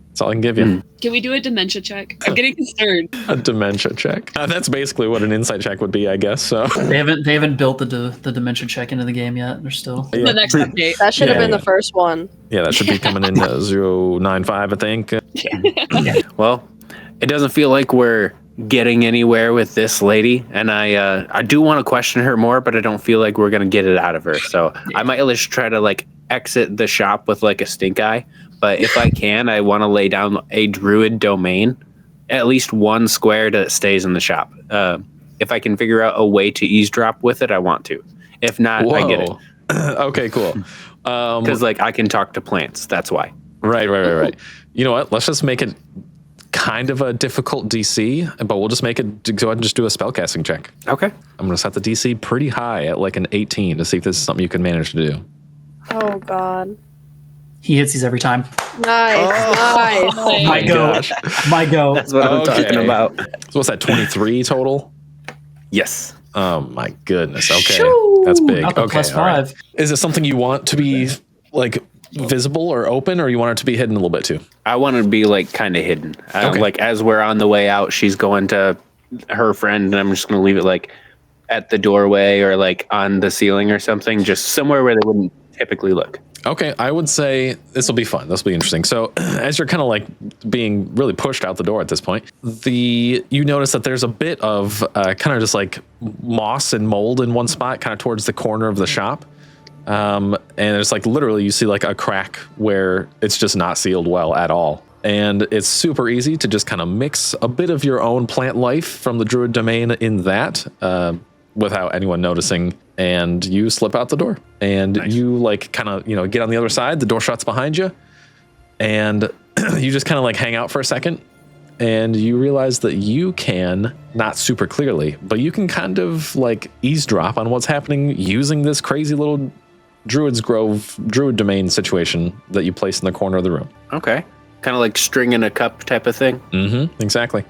that's all I can give you. Can we do a dementia check? I'm getting concerned. A dementia check. That's basically what an insight check would be, I guess. So they haven't built the dementia check into the game yet. They're still yeah. The next update. That should have been the first one. Yeah, that should be coming in 095, I think. Well, it doesn't feel like we're getting anywhere with this lady, and I do want to question her more, but I don't feel like we're gonna get it out of her. So I might at least try to exit the shop with a stink eye. But if I can, I want to lay down a druid domain, at least one square that stays in the shop. If I can figure out a way to eavesdrop with it, I want to. If not, I get it. Okay, cool. Because I can talk to plants. That's why. Right. You know what? Let's just make it kind of a difficult DC, but we'll just make it go ahead and just do a spellcasting check. Okay. I'm going to set the DC pretty high at an 18 to see if this is something you can manage to do. Oh, God. He hits these every time. Nice. My go. That's what I'm talking about. So what's that, 23 total? Yes. Oh my goodness. Okay. Shoo! That's big. Not the Okay. +5. Right. Is it something you want to be visible or open, or you want it to be hidden a little bit too? I want to be kind of hidden. Okay. As we're on the way out, she's going to her friend, and I'm just going to leave it at the doorway or on the ceiling or something, just somewhere where they wouldn't typically look. Okay, I would say this will be fun. This will be interesting. So, as you're kind of being really pushed out the door at this point, you notice that there's a bit of kind of just moss and mold in one spot, kind of towards the corner of the shop. And there's literally you see a crack where it's just not sealed well at all. And it's super easy to just kind of mix a bit of your own plant life from the druid domain in that without anyone noticing. And you slip out the door, and nice. You kind of get on the other side. The door shuts behind you, and you just kind of hang out for a second, and you realize that you can, not super clearly, but you can kind of eavesdrop on what's happening using this crazy little Druid's Grove, Druid Domain situation that you place in the corner of the room. Okay. Kind of like string in a cup type of thing. Mm-hmm. Exactly.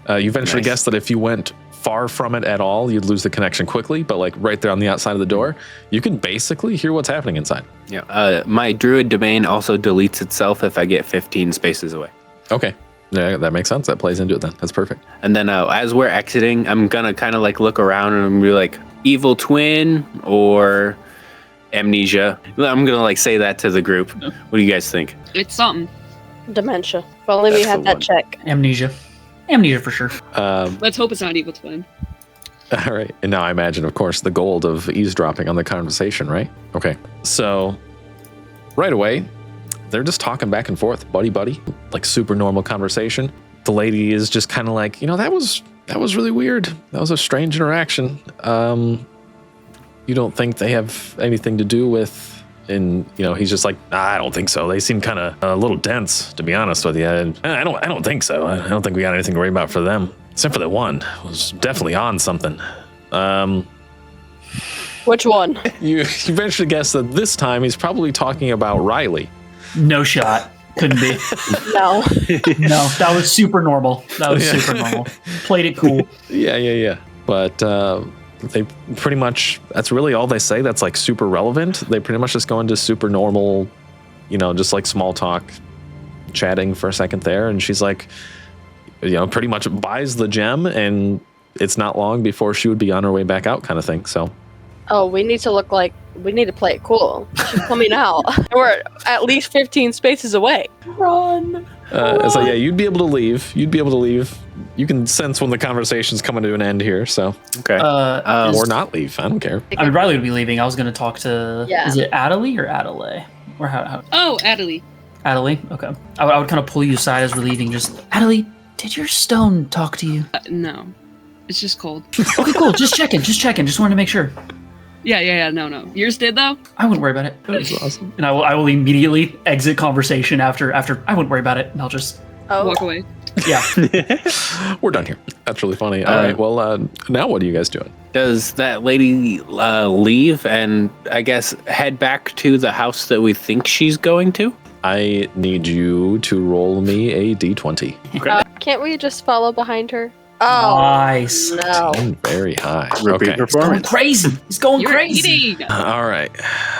You venture to Nice. guess that if you went far from it at all, you'd lose the connection quickly. But like right there on the outside of the door, you can basically hear what's happening inside. Yeah. My druid domain also deletes itself if I get 15 spaces away. Okay. Yeah, that makes sense. That plays into it then. That's perfect. And then as we're exiting, I'm gonna kind of like look around and be like, evil twin or amnesia. I'm gonna like say that to the group. What do you guys think? It's something. Dementia. If only we That's had the that one. check. Amnesia. Amnesia for sure. Let's hope it's not evil twin. All right. And now I imagine, of course, the gold of eavesdropping on the conversation, right? Okay. So right away, they're just talking back and forth, buddy, like super normal conversation. The lady is just kind of like, that was really weird. That was a strange interaction. You don't think they have anything to do with, and he's just like, I don't think so. They seem kind of a little dense, to be honest with you. And I don't think so. I don't think we got anything to worry about for them, except for the one was definitely on something. Which one? You venture to guess that this time he's probably talking about Riley. No shot. Couldn't be. No. No, that was super normal. That was super normal. Played it cool. Yeah. But they pretty much, that's really all they say that's like super relevant. They pretty much just go into super normal, just like small talk, chatting for a second there. And she's like, pretty much buys the gem, and it's not long before she would be on her way back out kind of thing. So. Oh, we need to play it cool. She's coming out. We're at least 15 spaces away. Run. So yeah, you'd be able to leave. You can sense when the conversation's coming to an end here. So Okay. or not leave. I don't care. I would rather be leaving. I was going to talk to. Yeah. Is it Adelie or Adelaide? Or how? Oh, Adelie. Adelie. Okay. I would kind of pull you aside as we're leaving. Just Adelie, did your stone talk to you? No. It's just cold. Okay, cool. Just checking. Just wanted to make sure. Yeah. No. Yours did, though? I wouldn't worry about it. That's awesome. And I will immediately exit conversation after I wouldn't worry about it, and I'll just Walk away. yeah. We're done here. That's really funny. All right. Well, now what are you guys doing? Does that lady leave and I guess head back to the house that we think she's going to? I need you to roll me a d20. Okay. Can't we just follow behind her? Oh, Nice. no. Very high. Repeat Okay. Going performance. crazy. He's going You're crazy. eating. All right.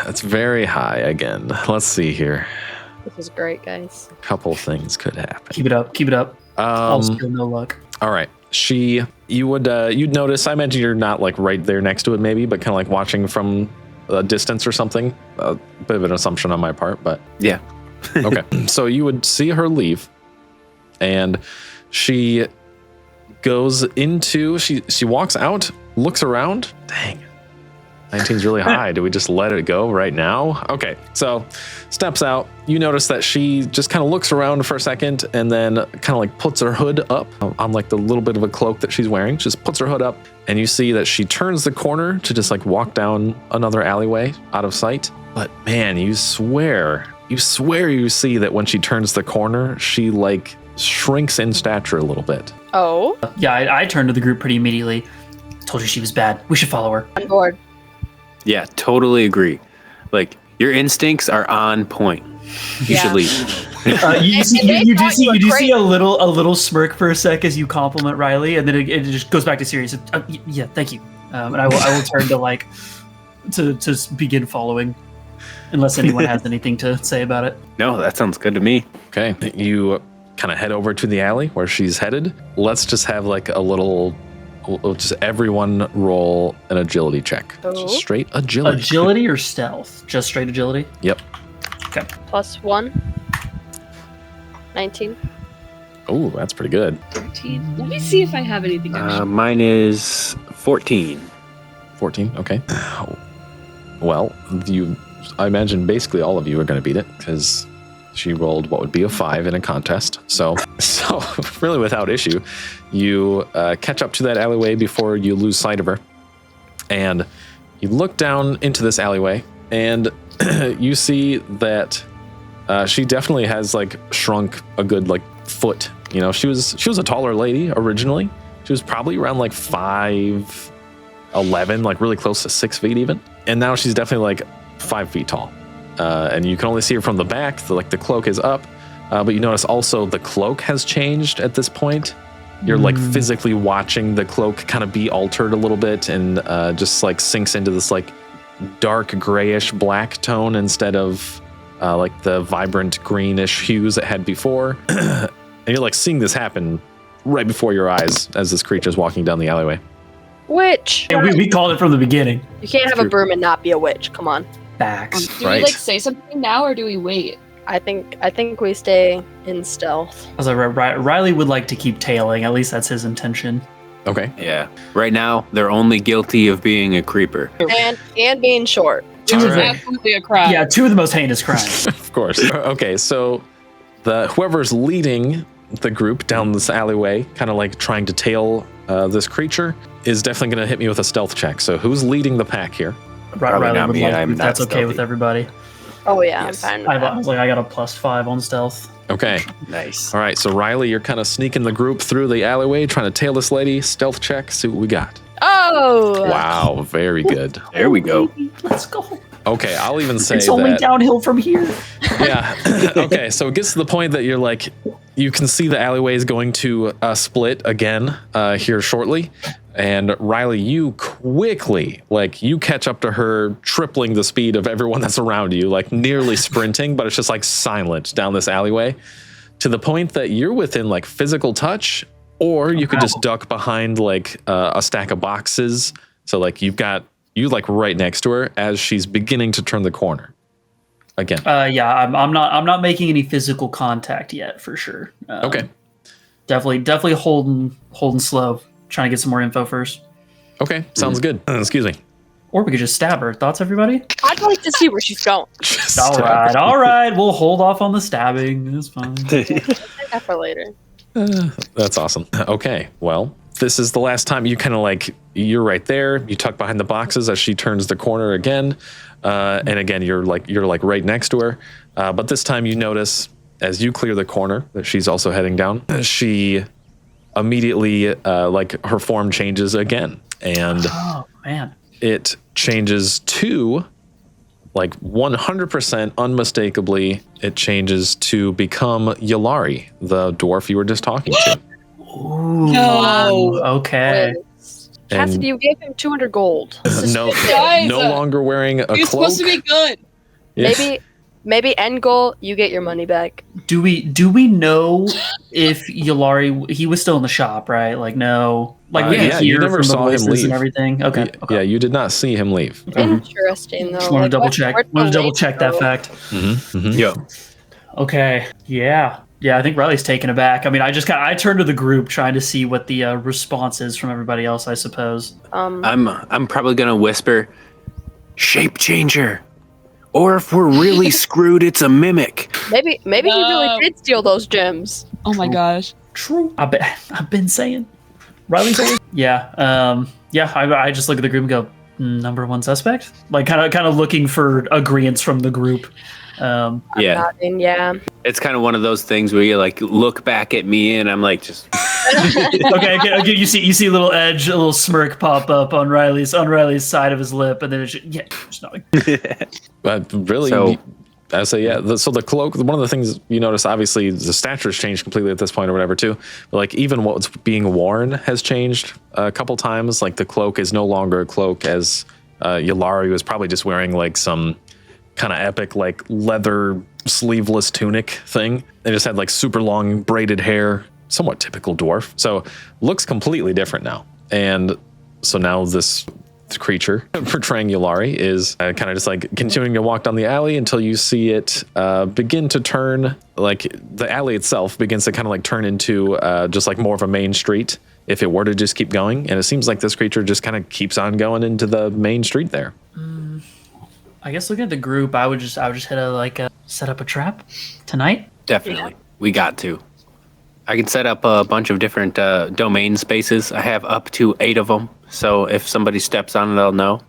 That's very high again. Let's see here. This is great, guys. A couple things could happen. Keep it up. All skill, no luck. All right. You'd notice, I imagine you're not like right there next to it maybe, but kind of like watching from a distance or something. A bit of an assumption on my part, but Yeah. okay. So you would see her leave, and she goes into, she walks out, looks around. Dang. 19's really high. Do we just let it go right now? Okay. So steps out. You notice that she just kind of looks around for a second and then kind of like puts her hood up on like the little bit of a cloak that she's wearing. Just puts her hood up, and you see that she turns the corner to just like walk down another alleyway out of sight. But man, you swear you see that when she turns the corner, she like shrinks in stature a little bit. Oh, Yeah, I turned to the group pretty immediately. Told you she was bad. We should follow her. on board. Yeah, totally agree. Like your instincts are on point. You Yeah. should leave. You they do thought see you were a little smirk for a sec as you compliment Riley, and then it just goes back to serious. Yeah, thank you. And I will turn to like to begin following, unless anyone has anything to say about it. No, that sounds good to me. Okay. You kind of head over to the alley where she's headed. Let's just have like a little, just everyone roll an agility check. Oh. Just straight agility. Agility or stealth? Just straight agility. Yep. Okay. +1. 19. Oh, that's pretty good. 13. Let me see if I have anything extra. Mine is 14. 14. Okay. Well, I imagine basically all of you are going to beat it because she rolled what would be a 5 in a contest. So really without issue, you catch up to that alleyway before you lose sight of her. And you look down into this alleyway and you see that she definitely has like shrunk a good like foot. You know, she was a taller lady originally. She was probably around like 5'11", like really close to 6 feet even. And now she's definitely like 5 feet tall. And you can only see her from the back. The cloak is up. But you notice also the cloak has changed at this point. You're like physically watching the cloak kind of be altered a little bit and just like sinks into this like dark grayish black tone instead of like the vibrant greenish hues it had before. And you're like seeing this happen right before your eyes as this creature is walking down the alleyway. Witch. Yeah, we called it from the beginning. You can't have a broom and not be a witch. Come on. Facts. Do we like say something now or do we wait? I think we stay in stealth. I was like, Riley would like to keep tailing. At least that's his intention. Okay. Yeah. Right now, they're only guilty of being a creeper. And being short. Which is absolutely a crime. Yeah, 2 of the most heinous crimes. Of course. Okay, so whoever's leading the group down this alleyway, kind of like trying to tail this creature, is definitely going to hit me with a stealth check. So who's leading the pack here? Riley not would me, like, I'm if not that's okay stealthy. with everybody. Oh yeah, Yes. I'm fine with I that. was like, I got a +5 on stealth. Okay. Nice. All right, so Riley, you're kind of sneaking the group through the alleyway, trying to tail this lady. Stealth check, see what we got. Oh! Wow, very good. There we go. Baby, let's go. Okay, I'll even say It's only that. downhill from here. Yeah. Okay, so it gets to the point that you're like, you can see the alleyway is going to split again here shortly. And Riley, you quickly, like, you catch up to her, tripling the speed of everyone that's around you, like nearly sprinting, but it's just like silent down this alleyway to the point that you're within like physical touch, or you could just duck behind like a stack of boxes. So like you like right next to her as she's beginning to turn the corner again. Yeah, I'm not making any physical contact yet for sure. Okay. Definitely holding slow. Trying to get some more info first. Okay, sounds good. Excuse me. Or we could just stab her. Thoughts, everybody? I'd like to see where she's going. All right. We'll hold off on the stabbing. It's fine. Take that for later. That's awesome. Okay, well, this is the last time you kind of like, you're right there. You tuck behind the boxes as she turns the corner again. And again, you're like right next to her. But this time you notice as you clear the corner that she's also heading down. She immediately, like her form changes again. And Oh, man. it changes to like 100% unmistakably, it changes to become Yalari, the dwarf you were just talking to. Ooh, No. Okay. And Cassidy, you gave him 200 gold. no Guys, longer wearing a You're cloak. supposed to be good. Yeah. Maybe end goal, you get your money back. Do we know if Yalari, he was still in the shop, right? Like, no. Like, we yeah, could you hear never from the saw him voices leave. and everything. Okay. Yeah, you did not see him leave. Interesting, though. Just want to double check. Want to double check that fact. Yo. Okay. Yeah. Yeah, I think Riley's taken aback. I mean, I turned to the group trying to see what the response is from everybody else, I suppose. I'm probably gonna whisper, shape changer. Or if we're really screwed, it's a mimic. Maybe he really No. did steal those gems. Oh my gosh. True. I've been saying. Riley's always. Yeah. Yeah. I just look at the group and go, number one suspect. Like kind of looking for agreements from the group. Yeah. Nodding, yeah. It's kind of one of those things where you like look back at me and I'm like just Okay. You see a little edge, a little smirk pop up on Riley's side of his lip, and then it's just not. But really, So- I say, yeah. So the cloak, one of the things you notice, obviously, the stature's changed completely at this point or whatever, too. But like even what's being worn has changed a couple times. Like the cloak is no longer a cloak, as Yalari was probably just wearing like some kind of epic like leather sleeveless tunic thing. They just had like super long braided hair, somewhat typical dwarf. So looks completely different now. And so now this creature portraying Yalari is kind of just like continuing to walk down the alley until you see it begin to turn, like the alley itself begins to kind of like turn into just like more of a main street if it were to just keep going. And it seems like this creature just kind of keeps on going into the main street there. I guess looking at the group, I would just hit set up a trap tonight. definitely. We got to. I can set up a bunch of different domain spaces. I have up to 8 of them. So if somebody steps on it, they'll know.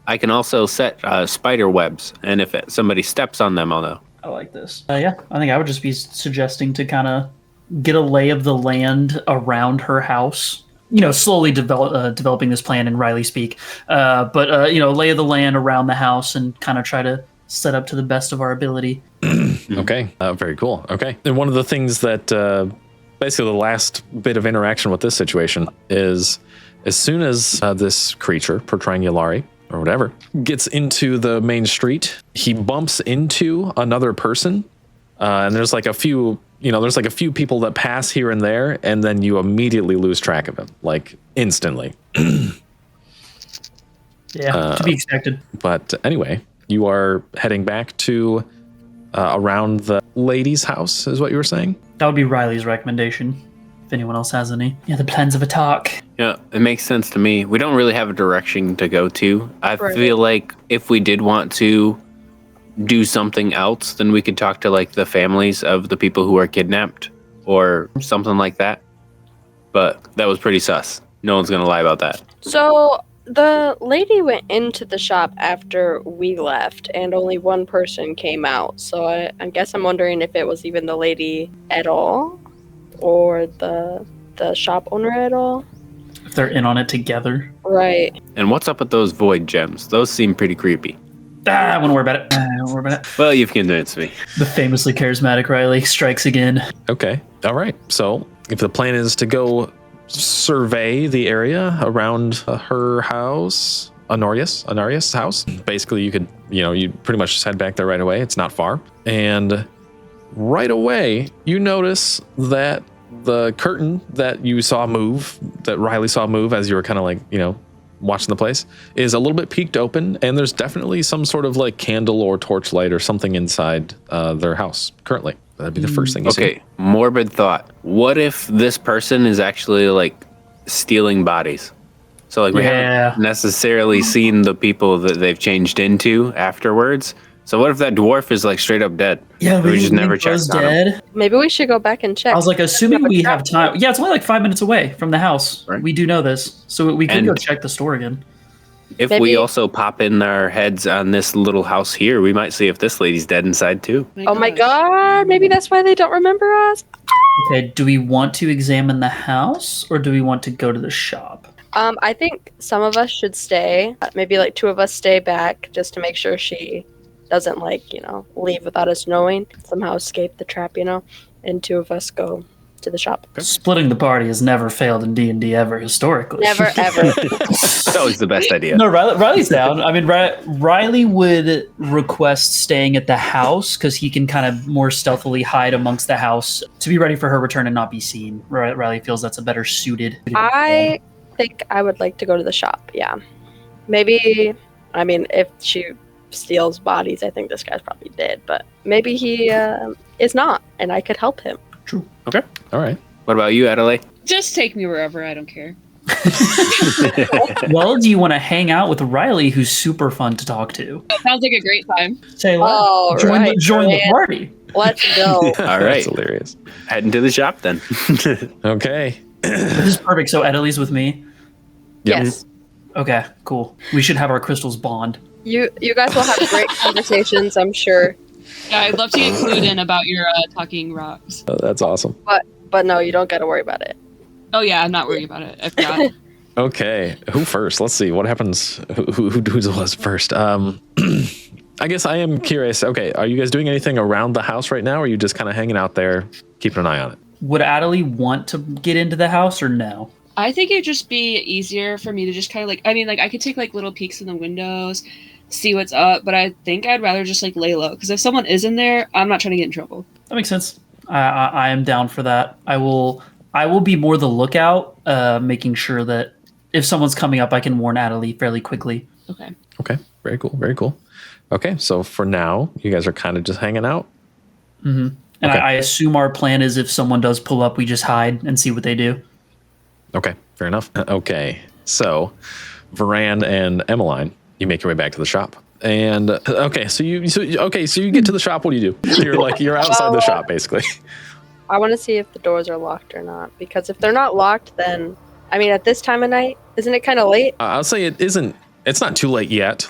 I can also set spider webs. And if somebody steps on them, I'll know. I like this. Yeah, I think I would just be suggesting to kind of get a lay of the land around her house. slowly developing this plan in Riley speak. But lay of the land around the house and kind of try to set up to the best of our ability. Okay, very cool. Okay, and one of the things that basically the last bit of interaction with this situation is as soon as this creature, per triangulari or whatever, gets into the main street, he bumps into another person, and there's like a few people that pass here and there, and then you immediately lose track of him, like instantly. Yeah, to be expected. But anyway, you are heading back to around the lady's house, is what you were saying? That would be Riley's recommendation, if anyone else has any. Yeah, the plans of attack. Yeah, it makes sense to me. We don't really have a direction to go to. I Right. feel like if we did want to do something else, then we could talk to like the families of the people who are kidnapped or something like that. But that was pretty sus. No one's going to lie about that. So the lady went into the shop after we left, and only one person came out. So I guess I'm wondering if it was even the lady at all, or the shop owner at all. If they're in on it together. Right. And what's up with those void gems? Those seem pretty creepy. I won't worry about it. Well, you've convinced me. The famously charismatic Riley strikes again. Okay, all right. So if the plan is to go survey the area around her house, Honorius' house, basically you could, you pretty much just head back there right away. It's not far. And right away, you notice that the curtain that you saw move, that Riley saw move as you were kind of like, watching the place, is a little bit peeked open, and there's definitely some sort of like candle or torchlight or something inside their house currently. That'd be the first thing you see. Okay, morbid thought. What if this person is actually like stealing bodies? So like we haven't necessarily seen the people that they've changed into afterwards. So what if that dwarf is like straight up dead? Yeah, we just never checked on him. dead. Maybe we should go back and check. I was like, assuming we have time. Yeah, it's only like 5 minutes away from the house. Right. We do know this, so we can And- go check the store again. If Maybe- we also pop in our heads on this little house here, we might see if this lady's dead inside too. Oh my god, maybe that's why they don't remember us. Okay, do we want to examine the house or do we want to go to the shop? I think some of us should stay. Maybe like 2 of us stay back just to make sure she doesn't leave without us knowing. Somehow escape the trap, and 2 of us go to the shop. Splitting the party has never failed in D&D ever historically. Never ever. It's always the best idea. No, Riley's down. I mean, Riley would request staying at the house because he can kind of more stealthily hide amongst the house to be ready for her return and not be seen. Riley feels that's a better suited. I think I would like to go to the shop, yeah. Maybe, if she steals bodies, I think this guy's probably dead, but maybe he is not, and I could help him. True. Okay. All right. What about you, Adelaide? Just take me wherever. I don't care. Well, do you want to hang out with Riley, who's super fun to talk to? Sounds like a great time. Say what? Oh, join right, the man. party. Let's go. All right. That's hilarious. Heading to the shop then. Okay. This is perfect. So Adelie's with me. Yep. Yes. Okay, cool. We should have our crystals bond. You guys will have great conversations, I'm sure. Yeah, I'd love to get clued in about your talking rocks. Oh, that's awesome. But no, you don't got to worry about it. Oh yeah, I'm not worried about it. I forgot. Okay, who first? Let's see what happens. Who was first? I guess I am curious. Okay, are you guys doing anything around the house right now, or are you just kind of hanging out there, keeping an eye on it? Would Adelie want to get into the house or no? I think it'd just be easier for me to just kind of I could take like little peeks in the windows, see what's up, but I think I'd rather just like lay low, because if someone is in there, I'm not trying to get in trouble. That makes sense. I am down for that. I will be more the lookout, making sure that if someone's coming up, I can warn Adelie fairly quickly. Okay. Okay, very cool, very cool. Okay, so for now, you guys are kind of just hanging out. Mm-hmm. And Okay. I assume our plan is if someone does pull up, we just hide and see what they do. Okay, fair enough. Okay, so Varan and Emmeline, you make your way back to the shop. And so you get to the shop. What do you do? You're outside the shop basically. I want to see if the doors are locked or not, because if they're not locked, then at this time of night, isn't it kind of late? I'll say it isn't. It's not too late yet.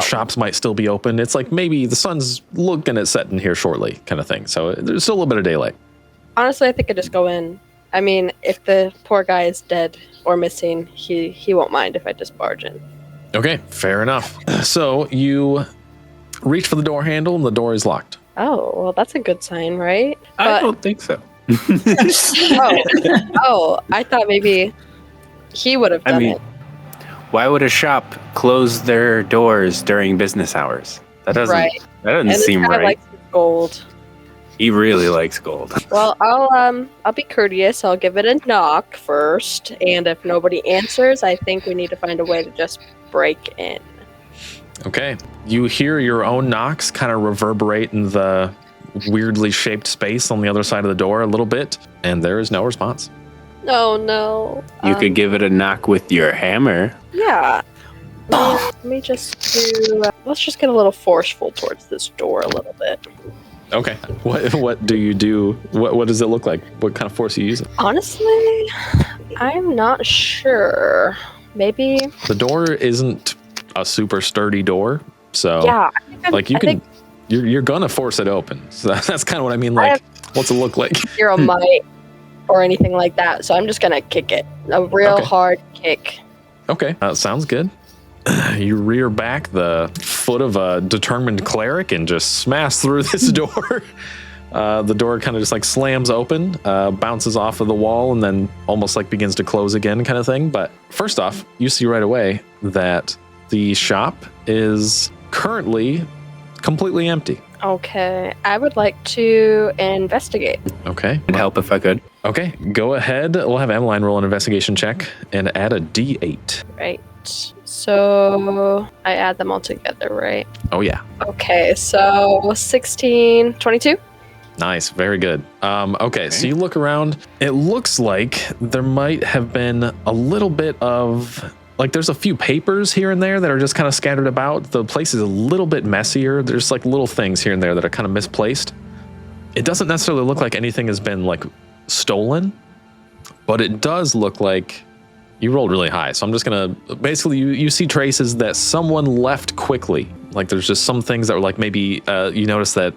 Shops might still be open. It's like maybe the sun's looking at setting here shortly, kind of thing. So there's still a little bit of daylight. Honestly, I think I just go in I mean, if the poor guy is dead or missing, he won't mind if I just barge in. Okay, fair enough. So you reach for the door handle and the door is locked. Oh, well, that's a good sign, right? I don't think so. I thought maybe he would have done it. Why would a shop close their doors during business hours? That doesn't. Right. That doesn't And seem this guy right. likes his gold. He really likes gold. Well, I'll be courteous. I'll give it a knock first, and if nobody answers, I think we need to find a way to just break in. Okay. You hear your own knocks kind of reverberate in the weirdly shaped space on the other side of the door a little bit, and there is no response. Oh no. You could give it a knock with your hammer. Yeah. Let me just do. Let's just get a little forceful towards this door a little bit. Okay. What do you do? What does it look like? What kind of force are you using? Honestly, I'm not sure. Maybe. The door isn't a super sturdy door, so Yeah. you're gonna force it open. So that's kind of what I mean. Like, what's it look like? Zero might or anything like that. So I'm just gonna kick it. A real Okay. hard kick. Okay, sounds good. You rear back the foot of a determined cleric and just smash through this door. The door kind of just like slams open, bounces off of the wall, and then almost like begins to close again, kind of thing. But first off, you see right away that the shop is currently completely empty. Okay. I would like to investigate. Okay. I'd help if I could. Okay, go ahead. We'll have Emmeline roll an investigation check and add a D8. Right. So I add them all together, right? Oh, yeah. Okay. So 16, 22. Nice. Very good. Okay, so you look around. It looks like there might have been a little bit of... Like, there's a few papers here and there that are just kind of scattered about. The place is a little bit messier. There's, like, little things here and there that are kind of misplaced. It doesn't necessarily look like anything has been, like, stolen, but it does look like you rolled really high. So I'm just going to... Basically, you see traces that someone left quickly. Like, there's just some things that were, like, maybe you notice that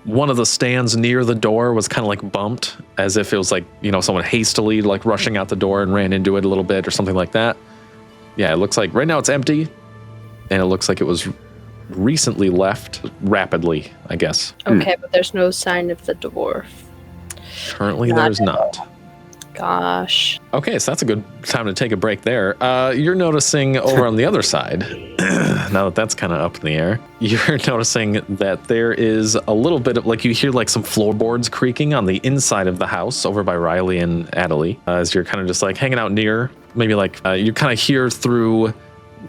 one of the stands near the door was kind of like bumped, as if it was like, you know, someone hastily like rushing out the door and ran into it a little bit or something like that. Yeah, it looks like right now it's empty, and it looks like it was recently left rapidly, I guess. Okay, but there's no sign of the dwarf. Currently, Not there's at not. Gosh. Okay, so that's a good time to take a break there. You're noticing over on the other side, now that that's kind of up in the air, you're noticing that there is a little bit of, like, you hear like some floorboards creaking on the inside of the house over by Riley and Adelie, as you're kind of just like hanging out near, maybe like you kind of hear through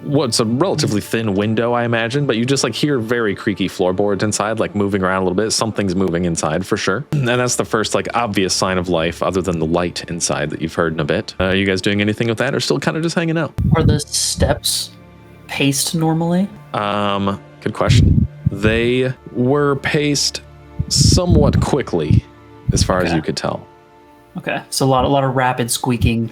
what's a relatively thin window, I imagine, but you just like hear very creaky floorboards inside, like moving around a little bit. Something's moving inside for sure. And that's the first like obvious sign of life other than the light inside that you've heard in a bit. Are you guys doing anything with that or still kind of just hanging out? Are the steps paced normally? Good question. They were paced somewhat quickly as far as you could tell. Okay, so a lot of rapid squeaking.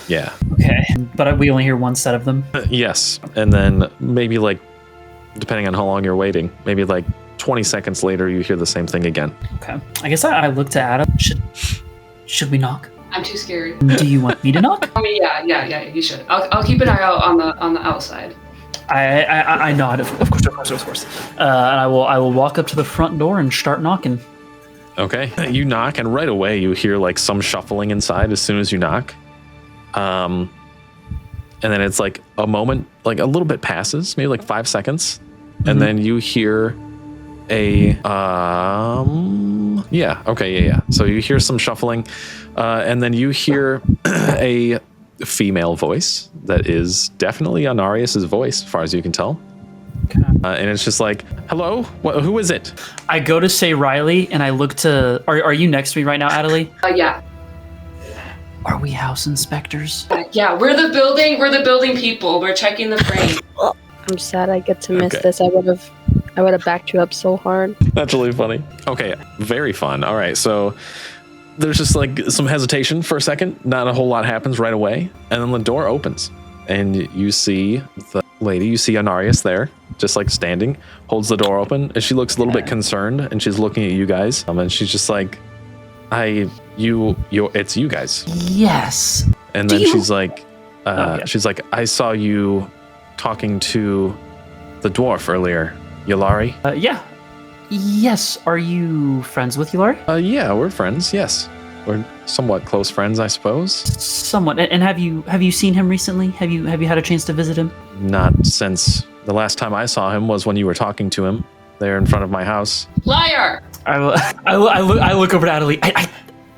Yeah. Okay, but we only hear one set of them. Yes. And then maybe like, depending on how long you're waiting, maybe like 20 seconds later, you hear the same thing again. Okay, I guess I look to Adam. Should we knock? I'm too scared. Do you want me to knock? I mean, yeah, you should. I'll keep an eye out on the outside. I nod. Of course. And I will walk up to the front door and start knocking. Okay. You knock, and right away you hear like some shuffling inside as soon as you knock. And then it's like a moment, like a little bit passes, maybe like 5 seconds. And then you hear a, yeah. So you hear some shuffling, and then you hear a female voice that is definitely Anarius's voice, as far as you can tell. Okay. And it's just like, hello, who is it? I go to say Riley, and I look to. Are you next to me right now, Adelie? Yeah. Are we house inspectors? Yeah, we're the building people. We're checking the frame. I'm sad I get to miss Okay. this. I would have backed you up so hard. That's really funny. Okay, very fun. All right, so there's just like some hesitation for a second. Not a whole lot happens right away, and then the door opens, and you see the lady. You see Anarius there, just like standing, holds the door open, and she looks a little bit concerned, and she's looking at you guys, and she's just like, I it's you guys. Yes. And Do then you- she's like, yeah. she's like, I saw you talking to the dwarf earlier, Yulari. Yeah. Yes. Are you friends with Yulari? Yeah, we're friends. Yes, we're somewhat close friends, I suppose. Somewhat. And have you seen him recently? Have you had a chance to visit him? Not since the last time I saw him was when you were talking to him there in front of my house. Liar! I look over to Adelie.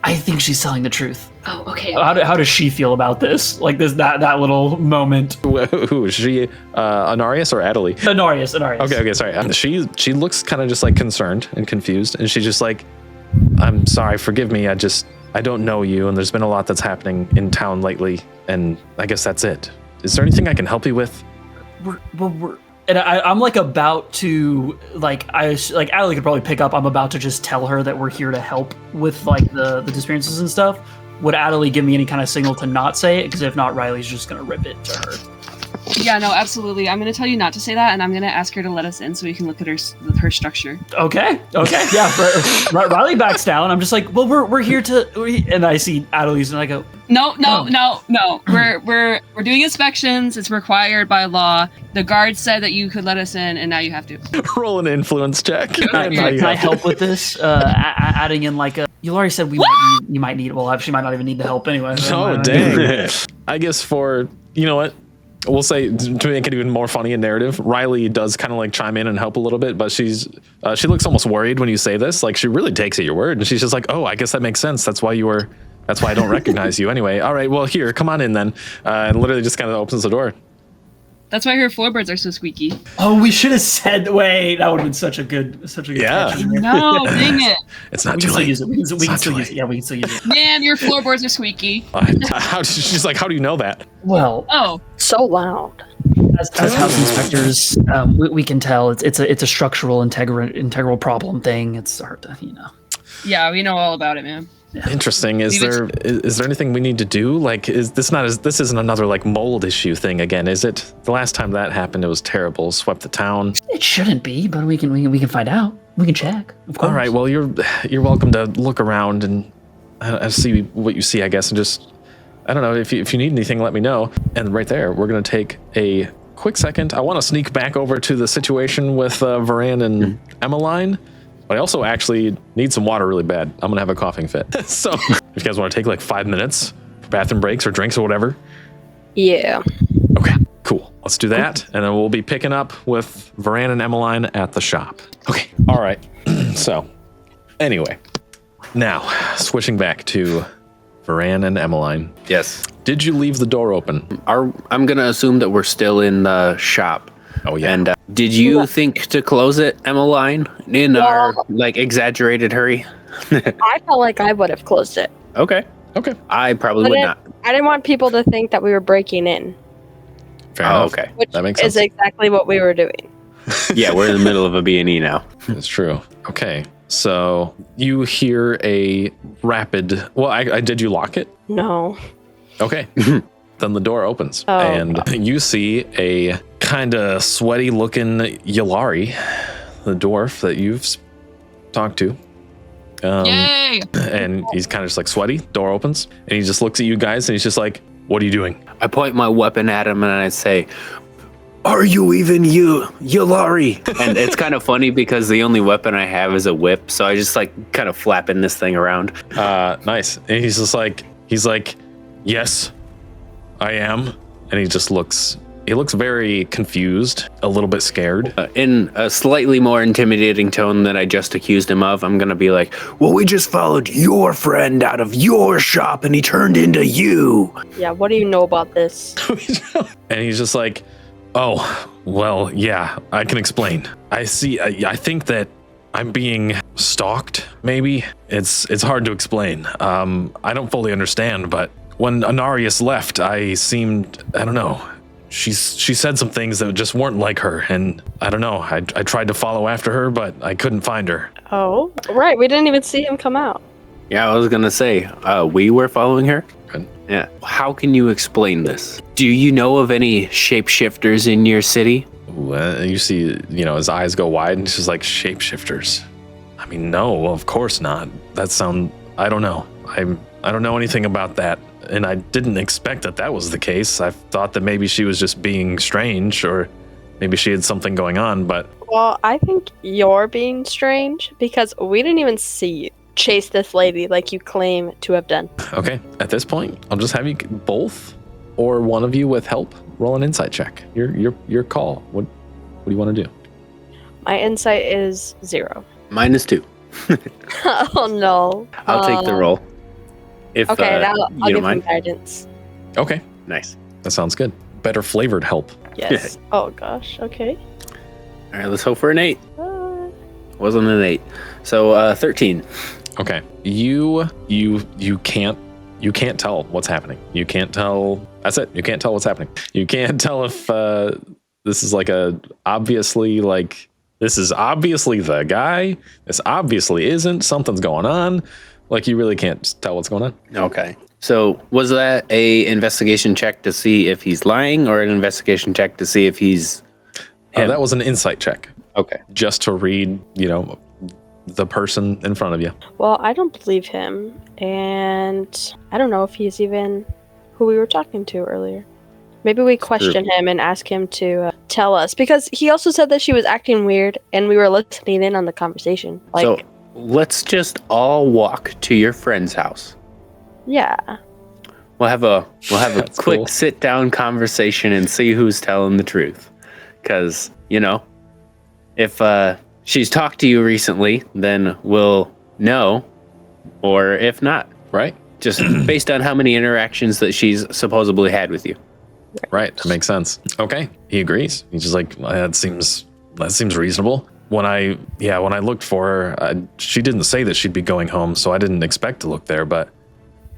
I think she's telling the truth. Oh, okay. How does she feel about this? Like that little moment. Who is she? Anarius or Adelie? Anarius. Okay, sorry. She looks kind of just like concerned and confused, and she's just like, I'm sorry, forgive me. I don't know you, and there's been a lot that's happening in town lately, and I guess that's it. Is there anything I can help you with? And I'm like about to Adelie could probably pick up. I'm about to just tell her that we're here to help with like the disappearances and stuff. Would Adelie give me any kind of signal to not say it? Because if not, Riley's just gonna rip it to her. Yeah, no, absolutely. I'm going to tell you not to say that, and I'm going to ask her to let us in so we can look at her structure. Okay, yeah. Riley backs down. I'm just like, well, we're here to, and I see Adelie's, and I go, No. We're doing inspections. It's required by law. The guard said that you could let us in, and now you have to. Roll an influence check. Can I help with this? Adding in like a. You already said you might need. Well, she might not even need the help anyway. Oh dang! I guess for you know what. We'll say to make it even more funny in narrative, Riley does kind of like chime in and help a little bit, but she looks almost worried when you say this. Like she really takes it your word, and she's just like, "Oh, I guess that makes sense. That's why I don't recognize you anyway. All right, well here, come on in then," and literally just kind of opens the door. That's why her floorboards are so squeaky. Oh, we should have said. Wait, that would have been such a good. Yeah. catch. No, dang it. It's not We too can still late. use it. We can not still too use it. Yeah, we can still use it. Man, your floorboards are squeaky. She's like, how do you know that? Well, Oh, So loud. as house inspectors, we can tell it's a structural integral problem thing. It's hard to yeah, we know all about it, man. Interesting. Is there anything we need to do? Like, this isn't another like mold issue thing again, is it? The last time that happened, it was terrible. Swept the town. It shouldn't be, but we can find out. We can check. Of course. All right. Well, you're welcome to look around and see what you see, I guess, and just I don't know if you need anything, let me know. And right there, we're gonna take a quick second. I want to sneak back over to the situation with Varan and Emmeline. But I also actually need some water really bad. I'm gonna have a coughing fit. So if you guys want to take like 5 minutes for bathroom breaks or drinks or whatever. Yeah. Okay, cool. Let's do that. And then we'll be picking up with Varan and Emmeline at the shop. Okay, all right. So anyway, now switching back to Varan and Emmeline. Yes. Did you leave the door open? I'm gonna assume that we're still in the shop. Oh yeah. And did you think to close it, Emmeline, in our like exaggerated hurry? I felt like I would have closed it. Okay. I probably would not. I didn't want people to think that we were breaking in, Fair enough. Okay. which That makes is sense. exactly what we were doing. Yeah, we're in the middle of a B&E now. That's true. Okay. So you hear a rapid. Well, I did you lock it? No. Okay. Then the door opens, Oh. and you see a kind of sweaty looking Yulari, the dwarf that you've talked to. Yay! And he's kind of just like sweaty. Door opens, and he just looks at you guys, and he's just like, "What are you doing?" I point my weapon at him and I say, "Are you even Yulari?" And it's kind of funny because the only weapon I have is a whip, so I just like kind of flapping this thing around. Nice. And he's just like, "Yes, I am." And he just looks. He looks very confused, a little bit scared. In a slightly more intimidating tone than I just accused him of, I'm gonna be like, "Well, we just followed your friend out of your shop and he turned into you." Yeah, what do you know about this? And he's just like, "Oh, well, yeah, I can explain. I see. I think that I'm being stalked. Maybe it's hard to explain. I don't fully understand, but when Anarius left, I don't know. She said some things that just weren't like her, and I don't know. I tried to follow after her, but I couldn't find her." Oh, right. We didn't even see him come out. Yeah, I was gonna say, we were following her. Good. Yeah. How can you explain this? Do you know of any shapeshifters in your city? You see, his eyes go wide, and he's just like, "Shapeshifters? I mean, no, of course not. I don't know. I don't know anything about that, and I didn't expect that was the case. I thought that maybe she was just being strange, or maybe she had something going on, but... Well, I think you're being strange, because we didn't even see you chase this lady like you claim to have done. Okay, at this point, I'll just have you both, or one of you with help, roll an insight check. Your call. What do you want to do? My insight is 0. Mine is 2. Oh no. I'll take the roll. If Okay, I'll you give don't him mind. guidance. Okay, Nice. that sounds good. Better flavored help. Yes. Oh gosh, okay. All right, let's hope for an 8. Uh, Wasn't an 8. So 13. Okay, you can't tell what's happening. You can't tell. That's it. You can't tell what's happening. You can't tell if this is like this is obviously the guy. This obviously isn't. Something's going on. Like, you really can't tell what's going on. Okay. So was that a investigation check to see if he's lying, or an investigation check to see if he's him? That was an insight check, Okay. just to read, the person in front of you. well, I don't believe him, and I don't know if he's even who we were talking to earlier. Maybe we question him and ask him to tell us, because he also said that she was acting weird, and we were listening in on the conversation. So let's just all walk to your friend's house. Yeah. We'll have a That's quick cool. sit down conversation and see who's telling the truth. Because if she's talked to you recently, then we'll know, or if not, Right? just based on how many interactions that she's supposedly had with you. Right. That makes sense. Okay. He agrees. He's just like, that seems reasonable. When I looked for her, she didn't say that she'd be going home, so I didn't expect to look there, but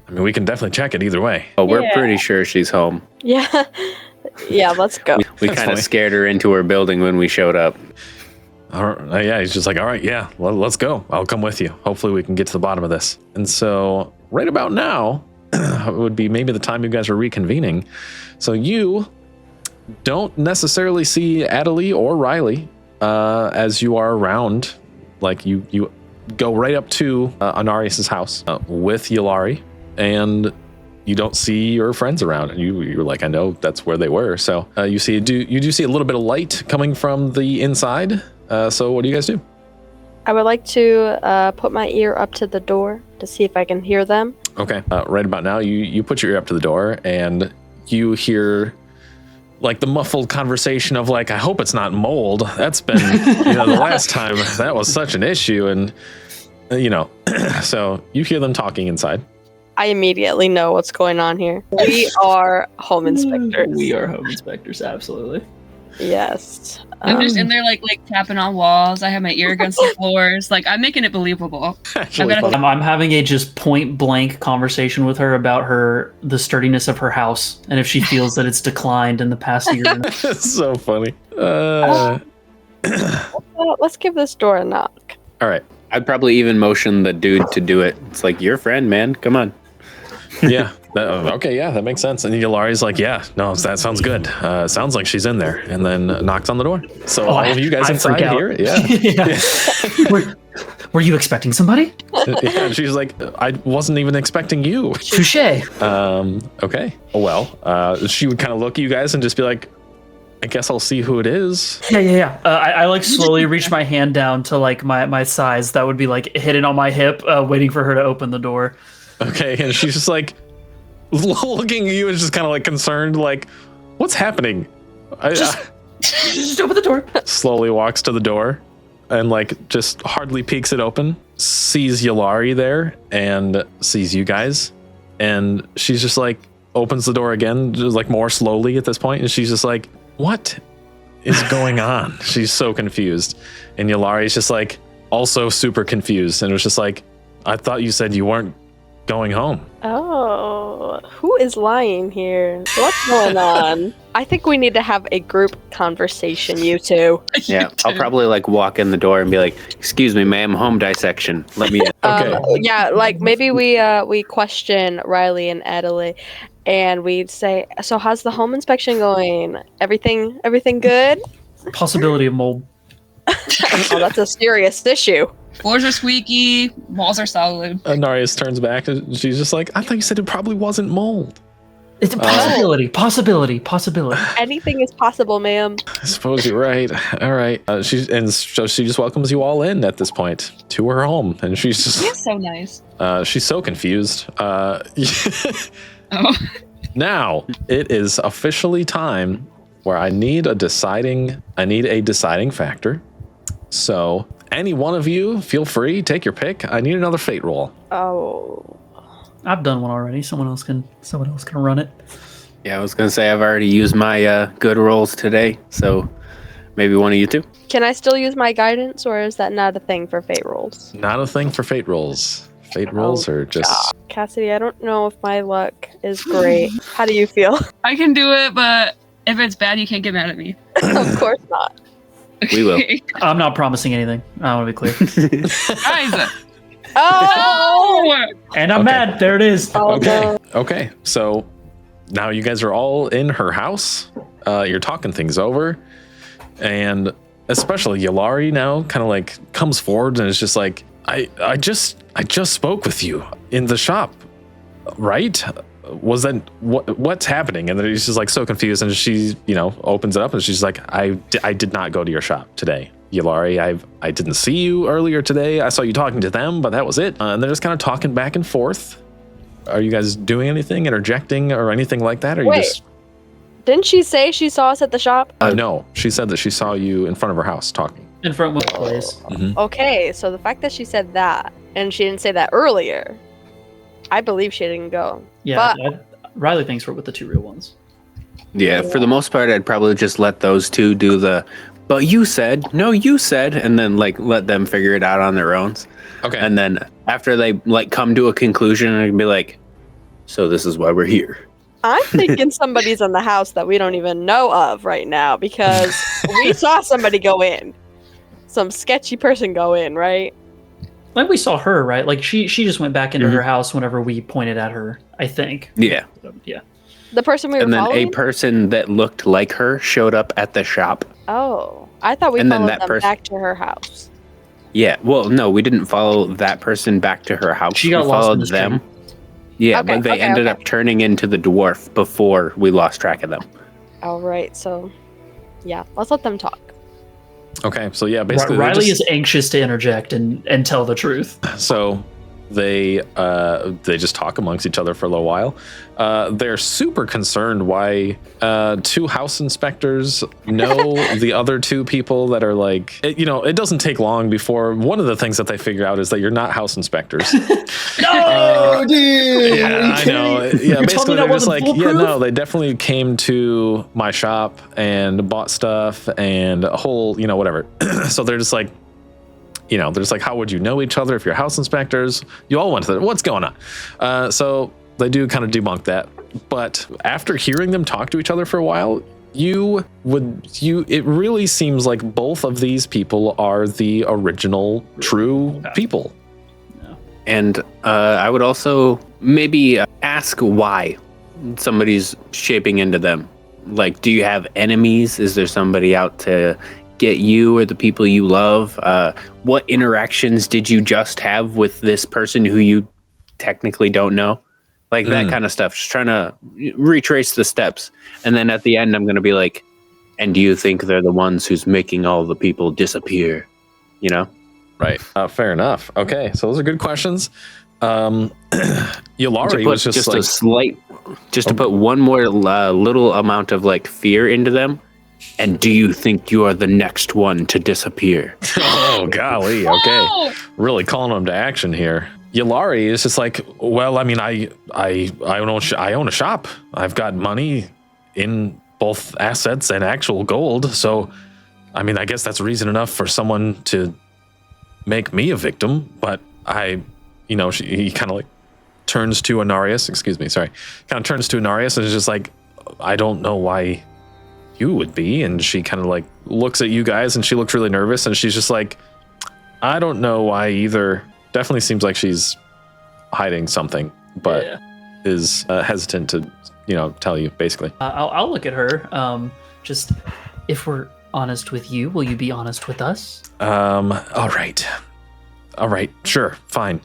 I mean, we can definitely check it either way. Oh, we're Yeah. pretty sure she's home. Yeah. Yeah, let's go. We That's kind of funny. scared her into her building when we showed up. All right, yeah, he's just like, all right, yeah, let's go. I'll come with you. Hopefully we can get to the bottom of this. And so right about now would be maybe the time you guys are reconvening. So you don't necessarily see Adelie or Riley as you are around. Like, you go right up to Anarius's house with Yulari, and you don't see your friends around, and you're like, I know that's where they were. So you do see a little bit of light coming from the inside. So what do you guys do? I would like to put my ear up to the door to see if I can hear them. Okay. Right about now, you put your ear up to the door, and you hear like the muffled conversation of like, I hope it's not mold. That's been the last time that was such an issue, and so you hear them talking inside. I immediately know what's going on here. We are home inspectors. We are home inspectors, absolutely. Yes. I'm just in there like tapping on walls. I have my ear against the floors. Like, I'm making it believable. Actually, I'm gonna- I'm having a just point blank conversation with her about the sturdiness of her house, and if she feels that it's declined in the past year. it's so funny. Well, let's give this door a knock. All right. I'd probably even motion the dude to do it. It's like, your friend, man. Come on. Yeah. Okay. Yeah, that makes sense. And Yulari's like, yeah, no, that sounds good. Sounds like she's in there, and then knocks on the door. So all of you guys I inside freak out. hear it. Yeah. Were you expecting somebody? Yeah. And she's like, I wasn't even expecting you. Touche. Okay. Well, she would kind of look at you guys and just be like, I guess I'll see who it is. Yeah. I like slowly reach my hand down to like my size. That would be like hidden on my hip, waiting for her to open the door. Okay. And she's just like looking at you and just kind of like concerned, like, what's happening? Just open the door. Slowly walks to the door and like just hardly peeks it open, sees Yulari there and sees you guys. And she's just like opens the door again, just like more slowly at this point. And she's just like, what is going on? She's so confused. And Yulari's just like also super confused. And it was just like, I thought you said you weren't going home. Oh, who is lying here? What's going on? I think we need to have a group conversation, you two. Yeah, I'll probably like walk in the door and be like, excuse me, ma'am, home dissection. Let me in. Okay. Yeah, like maybe we question Riley and Adelie, and we'd say, so how's the home inspection going? Everything good? Possibility of mold. Oh, that's a serious issue. Floors are squeaky, walls are solid. Narius turns back and she's just like, I thought you said it probably wasn't mold. It's a possibility. Anything is possible, ma'am. I suppose you're right. All right. So she just welcomes you all in at this point to her home, and she's just He's so nice. she's so confused. Oh. Now it is officially time where I need a deciding factor. So any one of you, feel free, take your pick. I need another fate roll. Oh. I've done one already. Someone else can run it. Yeah, I was gonna say I've already used my good rolls today, so maybe one of you two. Can I still use my guidance, or is that not a thing for fate rolls? Not a thing for fate rolls. Fate rolls are just Cassidy, I don't know if my luck is great. How do you feel? I can do it, but if it's bad, you can't get mad at me. Of course not. We will. I'm not promising anything. I want to be clear. Guys. Oh! And I'm Okay. mad. There it is. Oh, okay. no. Okay. So now you guys are all in her house. You're talking things over, and especially Yalari now kind of like comes forward and is just like, I just spoke with you in the shop, right? Was that what's happening? And then he's just like so confused, and she opens it up and she's like, I did not go to your shop today, Yalari. I didn't see you earlier today. I saw you talking to them, but that was it. And they're just kind of talking back and forth. Are you guys doing anything, interjecting or anything like that? Or Wait. you just Didn't she say she saw us at the shop? no, she said that she saw you in front of her house talking. In front of the place. Okay, so the fact that she said that, and she didn't say that earlier, I believe she didn't go. Yeah, Riley thinks we're with the two real ones. Yeah, for the most part, I'd probably just let those two do the, but you said, no, you said, and then like let them figure it out on their own. Okay. And then after they like come to a conclusion, I'd be like, so this is why we're here. I'm thinking somebody's in the house that we don't even know of right now, because we saw somebody go in. Some sketchy person go in, right? Like we saw her, right? Like she just went back into her house whenever we pointed at her, I think. Yeah. Yeah. The person we were And then following? a person that looked like her showed up at the shop. Oh, I thought we And then followed that them person- back to her house. Yeah. Well, no, we didn't follow that person back to her house. She got we lost in followed the street. them. Yeah, Okay, but they okay, ended okay. up turning into the dwarf before we lost track of them. All right, so yeah, let's let them talk. Okay. So yeah, basically they're Riley just- is anxious to interject and tell the truth. So they just talk amongst each other for a little while. They're super concerned why two house inspectors know the other two people that are like, it doesn't take long before one of the things that they figure out is that you're not house inspectors. No, dude! Yeah, I know. Yeah, You're telling me basically that they're just wasn't like, yeah, foolproof? no, they definitely came to my shop and bought stuff and a whole, whatever. So they're just like, they're just like, how would you know each other if you're house inspectors? You all went to what's going on? So they do kind of debunk that. But after hearing them talk to each other for a while, it really seems like both of these people are the original true people. And I would also maybe ask why somebody's shaping into them. Like, do you have enemies? Is there somebody out to get you or the people you love? What interactions did you just have with this person who you technically don't know? Like that kind of stuff. Just trying to retrace the steps. And then at the end, I'm going to be like, and do you think they're the ones who's making all the people disappear? Right. Fair enough. Okay. So those are good questions. Yalari To was put just like, to put one more little amount of like fear into them. And do you think you are the next one to disappear? oh, golly. Okay. Oh! Really calling them to action here. Yalari is just like, well, I mean, I own a shop. I've got money in both assets and actual gold. So, I mean, I guess that's reason enough for someone to make me a victim. But he kind of like turns to Anarius. Kind of turns to Anarius and is just like, I don't know why you would be. And she kind of like looks at you guys and she looks really nervous and she's just like, I don't know why either. Definitely seems like she's hiding something, but is hesitant to, tell you basically. I'll look at her. Just if we're honest with you, will you be honest with us? All right. All right, sure, fine.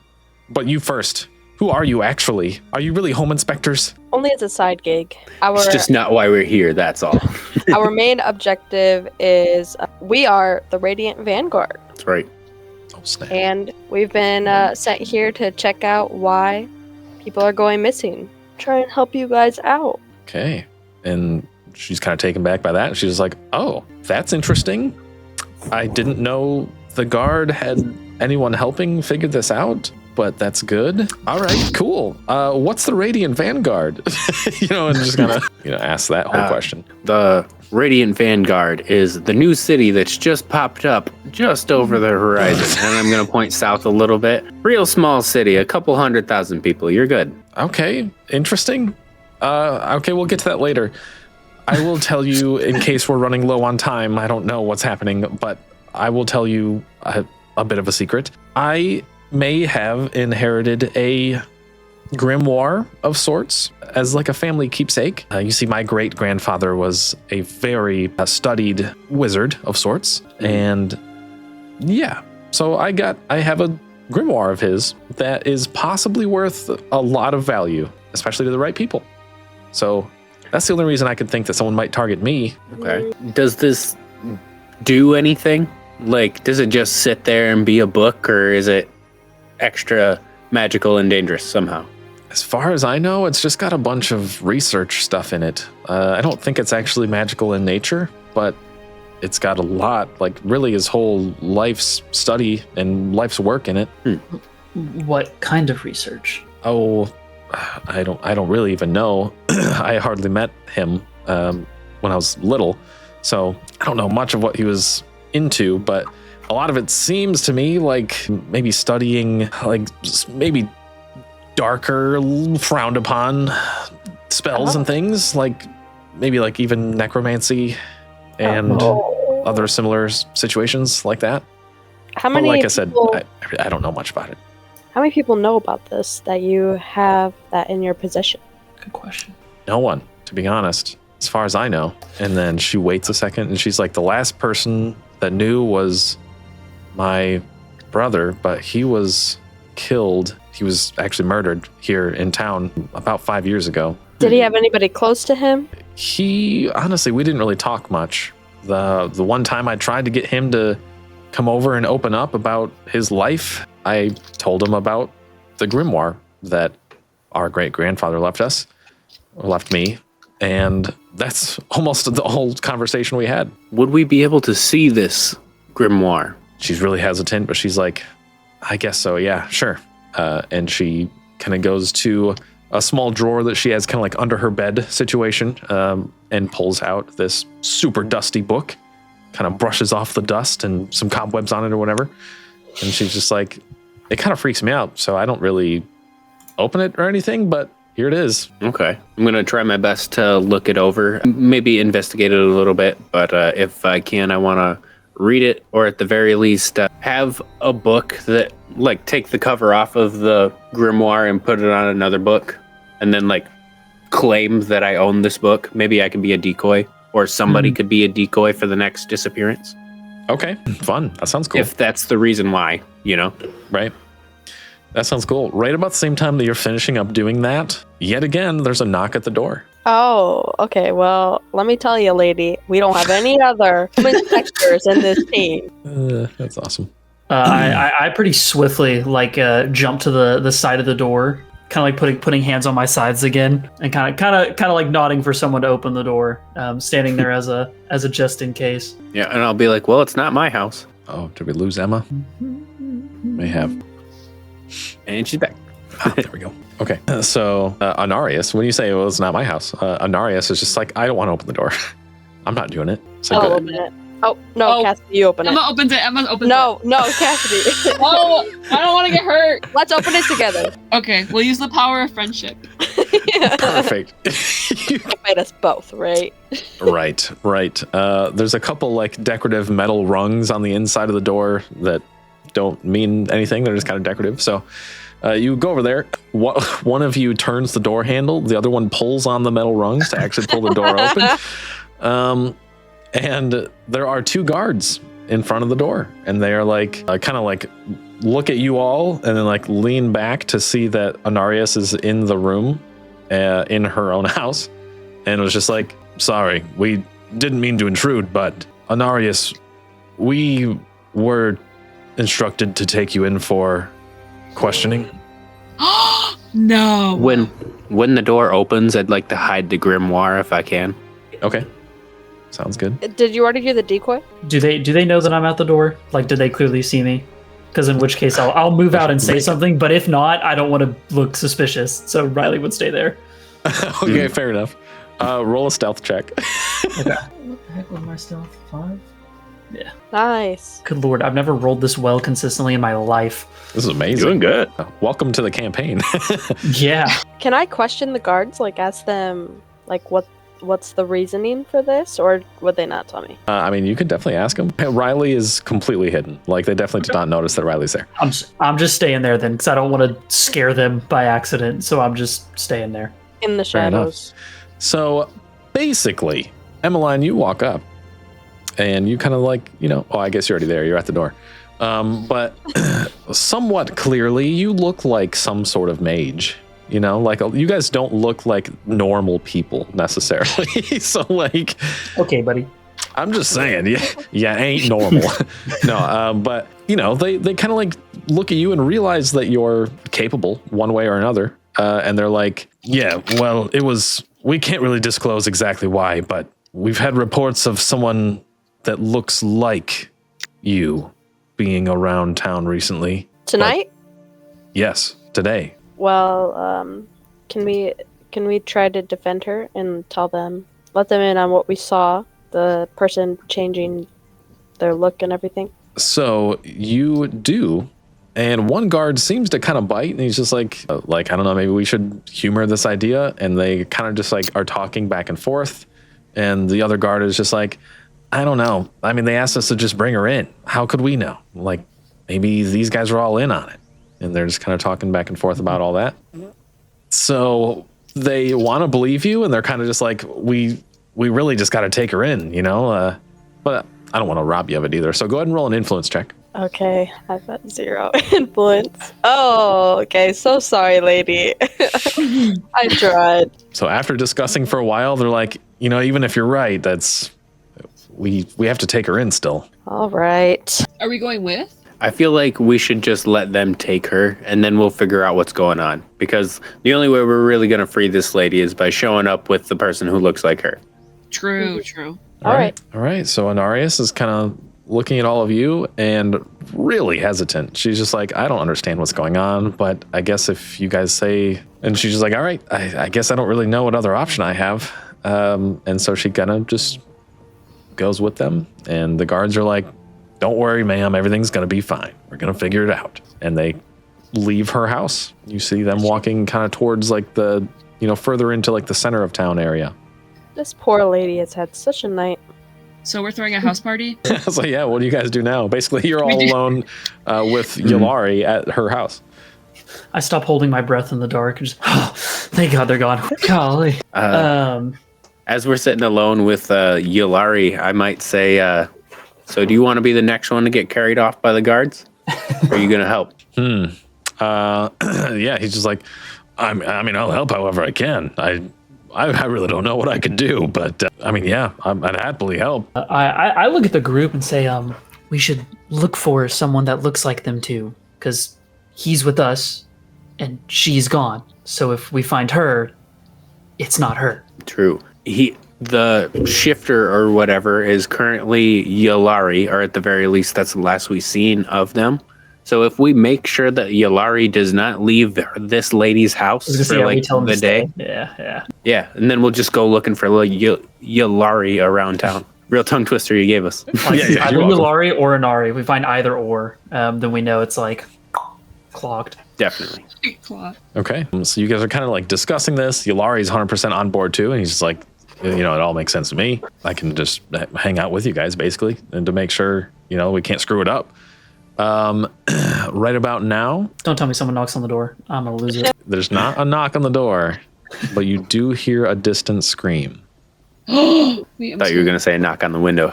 But you first. Who are you actually? Are you really home inspectors? Only as a side gig. It's just not why we're here, that's all. Our main objective is we are the Radiant Vanguard. That's right. Oh, snap. And we've been sent here to check out why people are going missing. Try and help you guys out. Okay. And she's kind of taken back by that. She's like, oh, that's interesting. I didn't know the guard had anyone helping figure this out, but that's good. All right, cool. What's the Radiant Vanguard? And just kind of, ask that whole question. The Radiant Vanguard is the new city that's just popped up just over the horizon. And I'm going to point south a little bit. Real small city, a couple 100,000 people. You're good. Okay, interesting. Okay, we'll get to that later. I will tell you, in case we're running low on time, I don't know what's happening, but I will tell you a bit of a secret. I may have inherited a grimoire of sorts as like a family keepsake. You see, my great-grandfather was a very studied wizard of sorts. And yeah, so I have a grimoire of his that is possibly worth a lot of value, especially to the right people. So that's the only reason I could think that someone might target me. Okay. Does this do anything? Like, does it just sit there and be a book, or is it extra magical and dangerous somehow? As far as I know, it's just got a bunch of research stuff in it. I don't think it's actually magical in nature, but it's got a lot, like really his whole life's study and life's work in it. What kind of research? Oh, I don't really even know. I hardly met him when I was little, so I don't know much of what he was into, but a lot of it seems to me like maybe studying like maybe darker, frowned upon spells and things, like maybe like even necromancy and other similar situations like that. How many? But like people, I said, I don't know much about it. How many people know about this, that you have that in your possession? Good question. No one, to be honest, as far as I know. And then she waits a second and she's like, the last person that knew was my brother, but he was killed. He was actually murdered here in town about 5 years ago. Did he have anybody close to him? He, honestly, we didn't really talk much. The one time I tried to get him to come over and open up about his life, I told him about the grimoire that our great-grandfather left me, and that's almost the whole conversation we had. Would we be able to see this grimoire? She's really hesitant, but she's like, I guess so, yeah, sure. And she kind of goes to a small drawer that she has kind of like under her bed situation, and pulls out this super dusty book, kind of brushes off the dust and some cobwebs on it or whatever. And she's just like, it kind of freaks me out, so I don't really open it or anything, but here it is. Okay. I'm going to try my best to look it over, maybe investigate it a little bit, but if I can, I want to read it, or at the very least, have a book that, like, take the cover off of the grimoire and put it on another book, and then, like, claim that I own this book. Maybe I could be a decoy, or somebody could be a decoy for the next disappearance. Okay, fun. That sounds cool. If that's the reason why, Right. That sounds cool. Right about the same time that you're finishing up doing that, yet again, there's a knock at the door. Oh, okay. Well, let me tell you, lady, we don't have any other inspectors in this team. That's awesome. I pretty swiftly jump to the side of the door, kind of like putting hands on my sides again, and kind of like nodding for someone to open the door, standing there as a just in case. Yeah, and I'll be like, well, it's not my house. Oh, did we lose Emma? May have. And she's back. There we go. Okay. So Anarius, when you say, well, it's not my house, Anarius is just like, I don't want to open the door. I'm not doing it. So I'll open it. Oh, no, Cassidy, you open it. Emma opens it. Emma opens it. No, Cassidy. Oh, I don't want to get hurt. Let's open it together. Okay, we'll use the power of friendship. perfect. You made us both, right? Right. There's a couple like decorative metal rungs on the inside of the door that don't mean anything. They're just kind of decorative. So you go over there. One of you turns the door handle. The other one pulls on the metal rungs to actually pull the door open. And there are two guards in front of the door, and they are like kind of like look at you all and then like lean back to see that Anarias is in the room in her own house. And it was just like, sorry, we didn't mean to intrude, but Anarias, we were instructed to take you in for questioning. No. When the door opens, I'd like to hide the grimoire if I can. Okay. Sounds good. Did you already do the decoy? Do they know that I'm at the door? Like, do they clearly see me? Because in which case I'll move out and say something. But if not, I don't want to look suspicious. So Riley would stay there. Okay, fair enough. Roll a stealth check. Okay. What the heck was my stealth? 5? Yeah. Nice. Good lord, I've never rolled this well consistently in my life. This is amazing. Doing good. Welcome to the campaign. Yeah. Can I question the guards? Like, ask them, like, what's the reasoning for this, or would they not tell me? I mean, you could definitely ask him. Riley is completely hidden. Like, they definitely did not notice that Riley's there. I'm just staying there then, because I don't want to scare them by accident. So I'm just staying there. In the Fair enough. shadows. So basically, Emmeline, you walk up and you kind of like, I guess you're already there. You're at the door. But somewhat clearly, you look like some sort of mage. Like you guys don't look like normal people necessarily. So like, Okay, buddy. I'm just saying, yeah, ain't normal. No, but they kind of like look at you and realize that you're capable one way or another. And they're like, yeah, well, we can't really disclose exactly why, but we've had reports of someone that looks like you being around town recently. Tonight? Yes, today. Well, can we try to defend her and let them in on what we saw, the person changing their look and everything? So you do, and one guard seems to kind of bite, and he's just like, I don't know, maybe we should humor this idea, and they kind of just like are talking back and forth, and the other guard is just like, I don't know. I mean, they asked us to just bring her in. How could we know? Like, maybe these guys are all in on it. And they're just kind of talking back and forth about all that. So they want to believe you, and they're kind of just like, we really just got to take her in, but I don't want to rob you of it either. So go ahead and roll an influence check. Okay, I've got 0 influence. Oh, okay. So sorry, lady. I tried. So after discussing for a while, they're like, even if you're right, we have to take her in still. All right. Are we going with? I feel like we should just let them take her, and then we'll figure out what's going on. Because the only way we're really going to free this lady is by showing up with the person who looks like her. True. All right. All right. So Anarias is kind of looking at all of you and really hesitant. She's just like, I don't understand what's going on, but I guess if you guys say, and she's just like, all right, I guess I don't really know what other option I have. And so she kind of just goes with them, and the guards are like, don't worry, ma'am, everything's going to be fine. We're going to figure it out. And they leave her house. You see them walking kind of towards like the, further into like the center of town area. This poor lady has had such a night. So we're throwing a house party? So yeah, what do you guys do now? Basically, you're all alone with Yalari at her house. I stop holding my breath in the dark and just, thank God they're gone. Golly. As we're sitting alone with Yulari, I might say, so do you want to be the next one to get carried off by the guards? Or are you going to help? Yeah, he's just like, I mean, I'll help however I can. I really don't know what I could do, but yeah, I'd happily help. I look at the group and say, we should look for someone that looks like them too, because he's with us and she's gone. So if we find her, it's not her. True. The shifter or whatever is currently Yalari, or at the very least, that's the last we've seen of them. So if we make sure that Yalari does not leave this lady's house for like the day, yeah, and then we'll just go looking for Yalari around town. Real tongue twister you gave us. Either Yalari or Inari. If we find either or, then we know it's like clogged. Definitely. Okay, so you guys are kind of like discussing this. Yalari's 100% on board too, and he's just like, it all makes sense to me. I can just hang out with you guys basically, and to make sure we can't screw it up. Right about now, don't tell me someone knocks on the door. I'm gonna lose it. There's not a knock on the door, but you do hear a distant scream. Thought you were gonna say a knock on the window.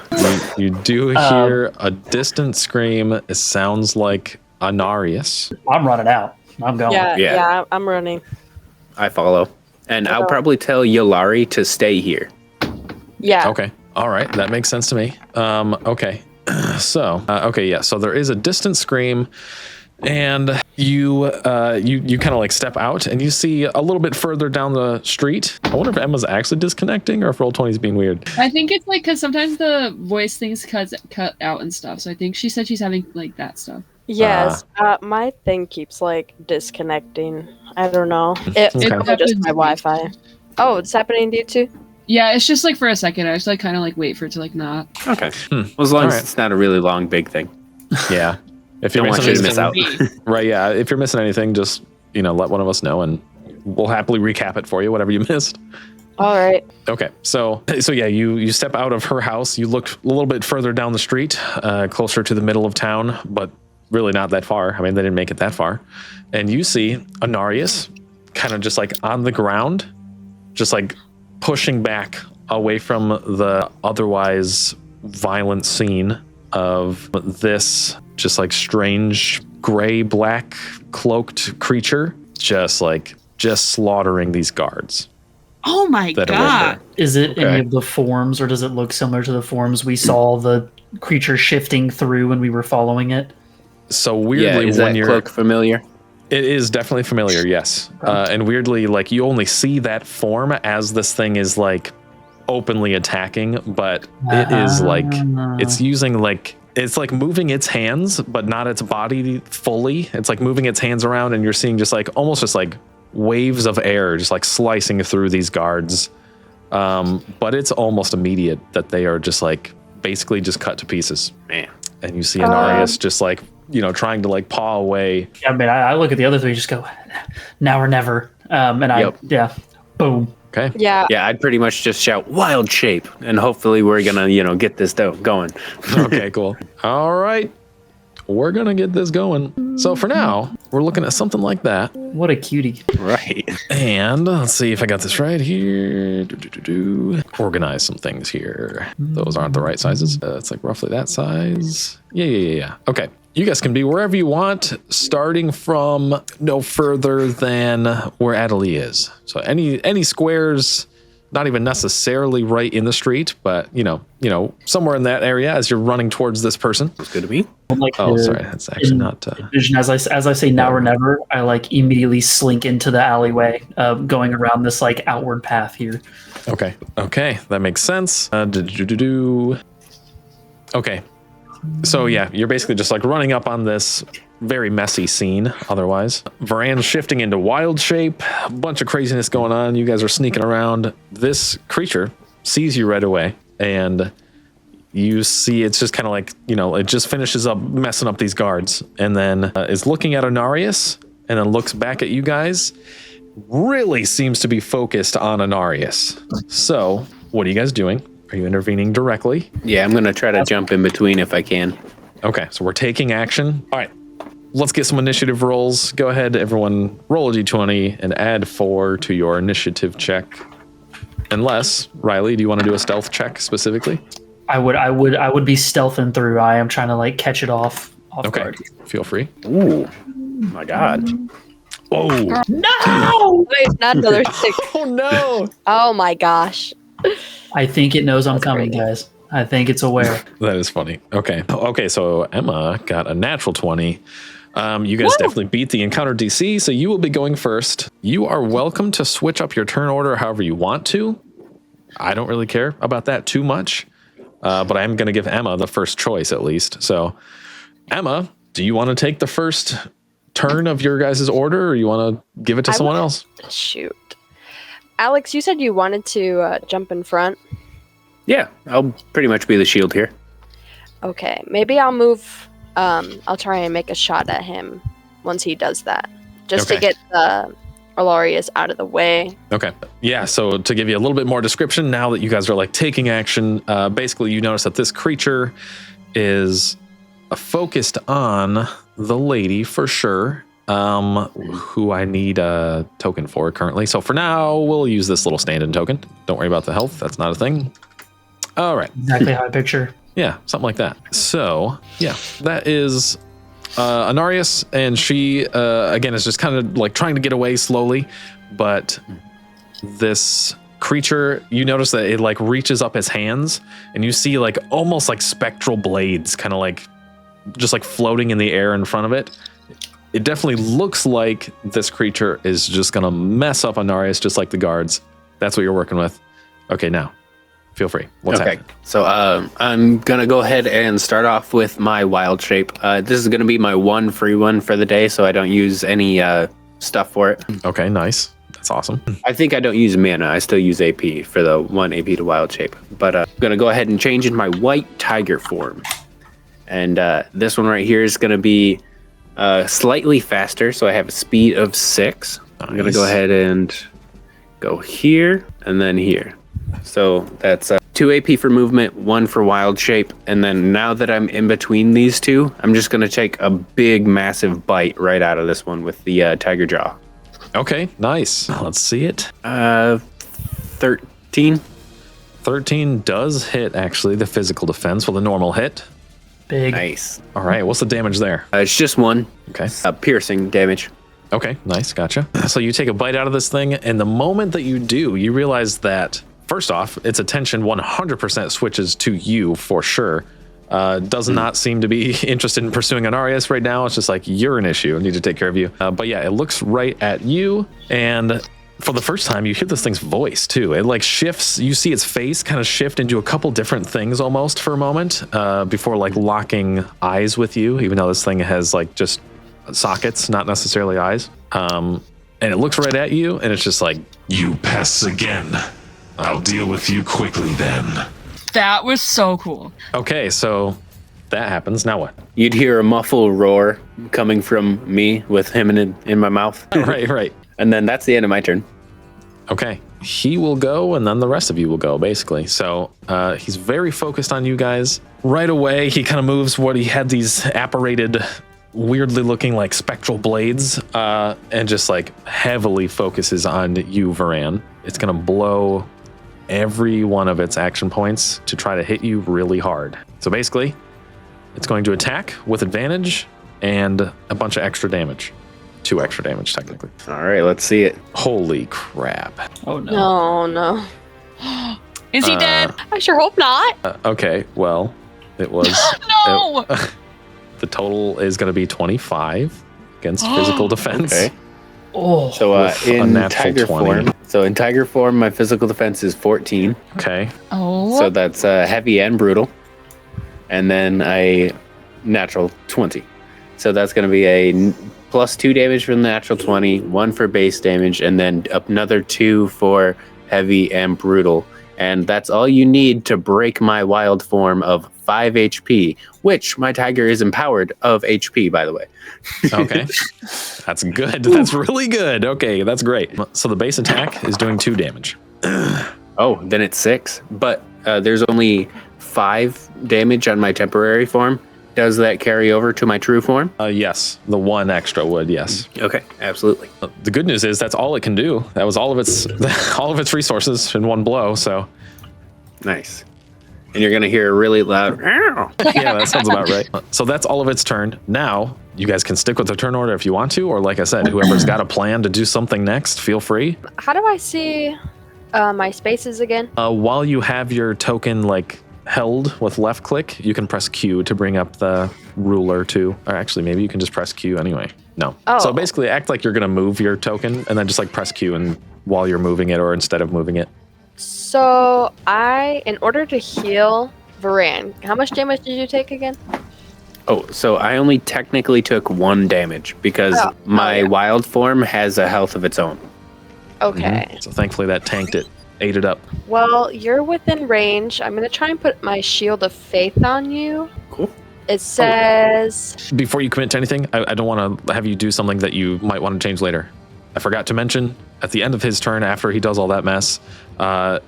You do hear a distant scream. It sounds like Anarius. I'm running out. I'm going. Yeah, I'm running. I follow. And I'll probably tell Yolari to stay here. Yeah. Okay. All right. That makes sense to me. Okay. So, So there is a distant scream, and you kind of like step out, and you see a little bit further down the street. I wonder if Emma's actually disconnecting or if Roll20 is being weird. I think it's like because sometimes the voice things cut out and stuff. So I think she said she's having like that stuff. Yes. My thing keeps like disconnecting. I don't know. It's Okay. probably just my Wi-Fi. Oh, it's happening to you too? Yeah, it's just like for a second. I just like kind of like wait for it to like not. Okay. Well, as long as Alright. it's not a really long, big thing. Yeah. If you're Don't want missing you to miss anything, out. right? Yeah. If you're missing anything, just let one of us know, and we'll happily recap it for you. Whatever you missed. All right. Okay, so yeah, you step out of her house. You look a little bit further down the street, closer to the middle of town, but really not that far. I mean, they didn't make it that far. And you see Anarius kind of just like on the ground, just like pushing back away from the otherwise violent scene of this just like strange gray black cloaked creature, just slaughtering these guards. Oh my That are god! with Is it Okay. any of the forms, or does it look similar to the forms we saw the creature shifting through when we were following it? So Yeah, weirdly, is when that you're cloak familiar? It is definitely familiar, yes. And weirdly, like you only see that form as this thing is like openly attacking, but it is like it's using like it's like moving its hands, but not its body fully. It's like moving its hands around, and you're seeing just like almost just like waves of air just like slicing through these guards. But it's almost immediate that they are just like basically just cut to pieces. Man. And you see Anarius just like trying to like paw away. I mean, I look at the other three, just go, now or never. Boom. Okay. Yeah. Yeah, I'd pretty much just shout wild shape, and hopefully we're gonna, get this going. Okay, cool. All right. We're going to get this going. So for now, we're looking at something like that. What a cutie. Right. And let's see if I got this right here. Organize some things here. Those aren't the right sizes. It's like roughly that size. Yeah. Okay. You guys can be wherever you want, starting from no further than where Adelie is. So any squares, not even necessarily right in the street, but somewhere in that area as you're running towards this person. It's good to me. Like Sorry, that's actually not. Vision, as I say now or never, I like immediately slink into the alleyway, going around this like outward path here. Okay, that makes sense. Okay, so yeah, you're basically just like running up on this very messy scene. Otherwise, Varan's shifting into wild shape. A bunch of craziness going on. You guys are sneaking around. This creature sees you right away, and you see it's just kind of like it just finishes up messing up these guards, and then is looking at Anarius, and then looks back at you guys. Really seems to be focused on Anarius. So, what are you guys doing? Are you intervening directly? Yeah, I'm gonna try to jump in between if I can. Okay, so we're taking action. All right, let's get some initiative rolls. Go ahead, everyone, roll a d20 and add 4 to your initiative check. Unless, Riley, do you want to do a stealth check specifically? I would be stealthing through. I am trying to like catch it off Okay, guard. feel free. Ooh, my God. Oh, No! Wait, not another 6. oh no! Oh my gosh. I think it knows I'm That's coming, great. guys. I think it's aware. That is funny. Okay, so Emma got a natural 20. You guys definitely beat the encounter DC, so you will be going first. You are welcome to switch up your turn order however you want to. I don't really care about that too much, but I'm going to give Emma the first choice at least. So, Emma, do you want to take the first turn of your guys' order, or you want to give it to someone else? Shoot. Alex, you said you wanted to jump in front. Yeah, I'll pretty much be the shield here. Okay, maybe I'll move. I'll try and make a shot at him once he does that, just to Okay. get the Alarius out of the way. Okay. Yeah, so to give you a little bit more description, now that you guys are like taking action, basically you notice that this creature is focused on the lady for sure, who I need a token for currently. So for now, we'll use this little stand-in token. Don't worry about the health. That's not a thing. All right. Exactly how I picture. Yeah, something like that. So, yeah, that is Anarius, and she again is just kind of like trying to get away slowly, but this creature, you notice that it like reaches up his hands, and you see like almost like spectral blades kind of like just like floating in the air in front of it. It definitely looks like this creature is just gonna mess up Anarius just like the guards. That's what you're working with. Okay, now feel free. What's happening? So I'm gonna go ahead and start off with my wild shape. This is gonna be my one free one for the day, so I don't use any stuff for it. Okay, nice. That's awesome. I think I don't use mana. I still use AP for the 1 AP to wild shape. But I'm gonna go ahead and change in my white tiger form, and this one right here is gonna be slightly faster. So I have a speed of 6. Nice. I'm gonna go ahead and go here and then here. So that's 2 AP for movement, 1 for wild shape. And then now that I'm in between these two, I'm just going to take a big, massive bite right out of this one with the tiger jaw. Okay, nice. Let's see it. 13. 13 does hit, actually, the physical defense with a normal hit. Big. Nice. All right, what's the damage there? It's just 1. Okay. Piercing damage. Okay, nice, gotcha. So you take a bite out of this thing, and the moment that you do, you realize that, first off, its attention 100% switches to you for sure. Does not seem to be interested in pursuing Anarius right now. It's just like, you're an issue. I need to take care of you. But yeah, it looks right at you, and for the first time, you hear this thing's voice too. It like shifts, you see its face kind of shift into a couple different things almost for a moment before like locking eyes with you, even though this thing has like just sockets, not necessarily eyes. And it looks right at you, and it's just like, You pests again. I'll deal with you quickly then. That was so cool. okay, so that happens. Now what? You'd hear a muffled roar coming from me with him in my mouth. Right. And then that's the end of my turn. Okay. He will go, and then the rest of you will go, basically. So he's very focused on you guys. Right away, he kind of moves what he had these apparated, weirdly looking like spectral blades, and just like heavily focuses on you, Varan. It's going to blow every one of its action points to try to hit you really hard. So basically, it's going to attack with advantage and a bunch of extra damage. 2 extra damage, technically. All right, let's see it. Holy crap. Oh no. No. Is he dead? I sure hope not. Okay, well, it was... No! The total is going to be 25 against physical defense. Okay. Oh. So With a in natural tiger 20. form, in tiger form, my physical defense is 14. Okay. Oh. So that's heavy and brutal, and then a natural 20. So that's going to be a plus 2 damage from the natural 20, 1 for base damage, and then another 2 for heavy and brutal. And that's all you need to break my wild form of 5 HP, which my tiger is empowered of HP, by the way. Okay. That's good. That's really good. Okay, that's great. So the base attack is doing 2 damage. Oh, then it's 6. But there's only 5 damage on my temporary form. Does that carry over to my true form? Yes, the 1 extra would, yes. Okay, absolutely. The good news is that's all it can do. That was all of its resources in one blow, so... Nice. And you're going to hear a really loud... Yeah, that sounds about right. So that's all of its turn. Now, you guys can stick with the turn order if you want to, or like I said, whoever's got a plan to do something next, feel free. How do I see my spaces again? While you have your token like held with left click, you can press Q to bring up the ruler too. Or actually, maybe you can just press Q anyway. No. Oh. So basically, act like you're going to move your token, and then just like press Q and while you're moving it, or instead of moving it. So in order to heal Varan, how much damage did you take again? Oh, so I only technically took 1 damage because my wild form has a health of its own. Okay. So thankfully that tanked it, ate it up. Well, you're within range. I'm going to try and put my shield of faith on you. Cool. It says... Before you commit to anything, I don't want to have you do something that you might want to change later. I forgot to mention, at the end of his turn, after he does all that mess,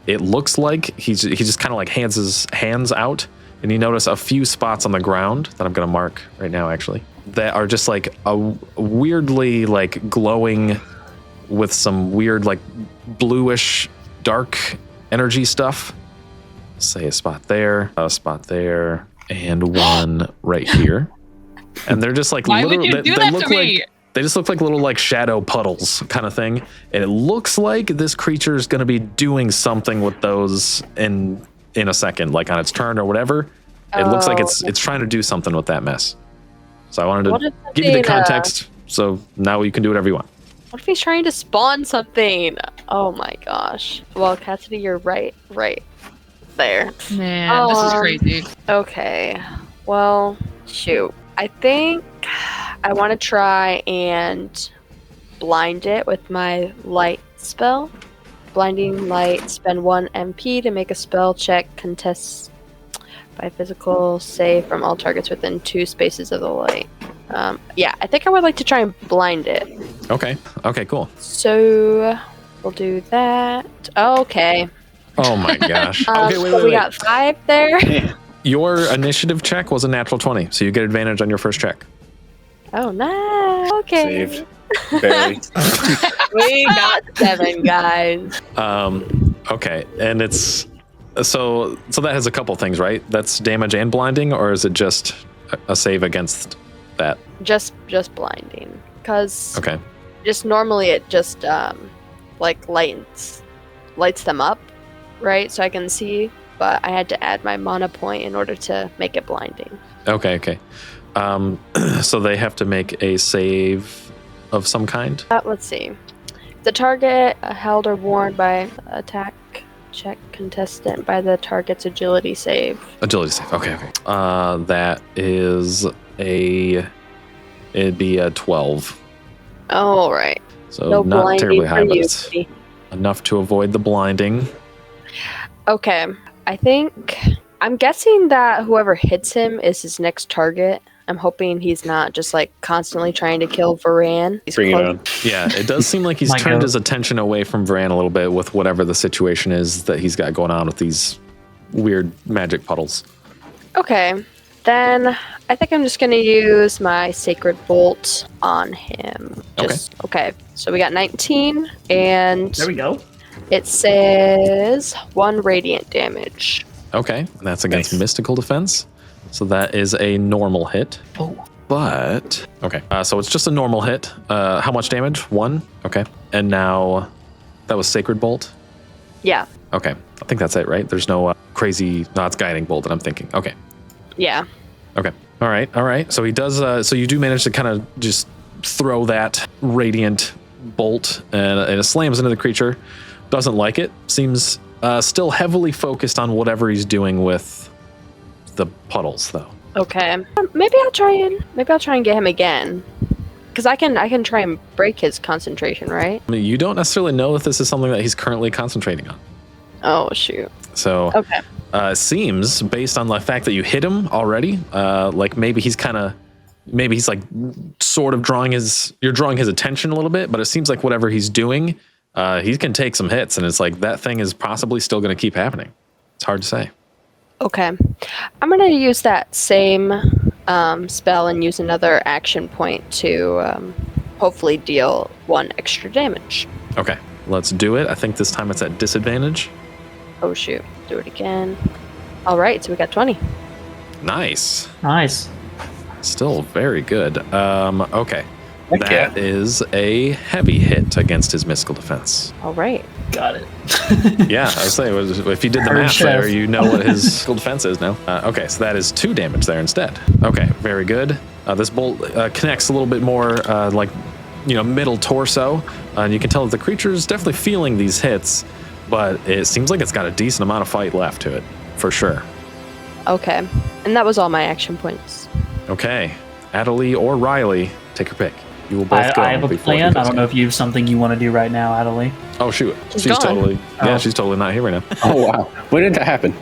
it looks like he just kind of like hands his hands out, and you notice a few spots on the ground that I'm going to mark right now, actually, that are just like a weirdly like glowing with some weird like bluish dark energy stuff. Say a spot there, and 1 right here. and they're just like Why would literally you do they that look to me? like they just look like little like shadow puddles kind of thing, and it looks like this creature is going to be doing something with those in a second, like on its turn or whatever. It looks like it's trying to do something with that mess. So I wanted to give you the context, so now you can do whatever you want. What if he's trying to spawn something? Oh my gosh. Well, Cassidy, you're right there. Man, this is crazy. Okay. Well, shoot. I think I want to try and blind it with my light spell. Blinding light, spend 1 MP to make a spell check contest by physical save from all targets within 2 spaces of the light. Yeah, I think I would like to try and blind it. Okay, cool. So we'll do that. Okay. Oh my gosh. Okay, so we got 5 there. Your initiative check was a natural 20, so you get advantage on your first check. Oh, nice. Okay. Saved. Barely. We got 7, guys. Okay, and it's so that has a couple things, right? That's damage and blinding, or is it just a save against that? Just blinding, because Okay. just normally it just like lights them up, right? So I can see, but I had to add my mana point in order to make it blinding. Okay. So they have to make a save of some kind. Let's see. The target held or warned by attack check contestant by the target's agility save. Agility save. Okay. That is it'd be a 12. All right. So No not blinding terribly high, for but you, it's buddy. enough to avoid the blinding. Okay. I think I'm guessing that whoever hits him is his next target. I'm hoping he's not just like constantly trying to kill Varan. He's Bring it close- on. Yeah, it does seem like he's My turned goat. his attention away from Varan a little bit with whatever the situation is that he's got going on with these weird magic puddles. Okay. Then I think I'm just going to use my Sacred Bolt on him. Okay. So we got 19, and There we go. it says 1 radiant damage. Okay, and that's against Nice. mystical defense. So that is a normal hit. Oh, But, okay, so it's just a normal hit. How much damage? 1? Okay. And now, that was Sacred Bolt? Yeah. Okay, I think that's it, right? There's no crazy, no, it's Guiding Bolt that I'm thinking. Okay. Yeah. Okay. All right. So he does. So you do manage to kind of just throw that radiant bolt, and it slams into the creature. Doesn't like it. Seems still heavily focused on whatever he's doing with the puddles, though. Okay. Maybe I'll try and get him again. Because I can try and break his concentration, right? I mean, you don't necessarily know if this is something that he's currently concentrating on. Oh, shoot. So Okay. seems based on the fact that you hit him already, like maybe he's like sort of drawing his attention a little bit, but it seems like whatever he's doing, he can take some hits, and it's like that thing is possibly still going to keep happening. It's hard to say. Okay. I'm going to use that same spell and use another action point to hopefully deal 1 extra damage. Okay, let's do it. I think this time it's at disadvantage. Oh, shoot. Do it again. All right. So we got 20. Nice. nice. Still very good. Okay. Heck That is a heavy hit against his mystical defense. All right. Got it. Yeah, I was saying, if you did the Heard math chef. there, you know what his mystical defense is now. Okay, so that is 2 damage there instead. Okay, very good. This bolt connects a little bit more middle torso, and you can tell that the creature is definitely feeling these hits, but it seems like it's got a decent amount of fight left to it, for sure. Okay. And that was all my action points. Okay, Adelie or Riley, take your pick. You will both go. I have a before he plan. I goes don't know if you have something you want to do right now, Adelie. Oh shoot, She's she's gone. totally Oh. she's totally not here right now. Oh wow! When did that happen?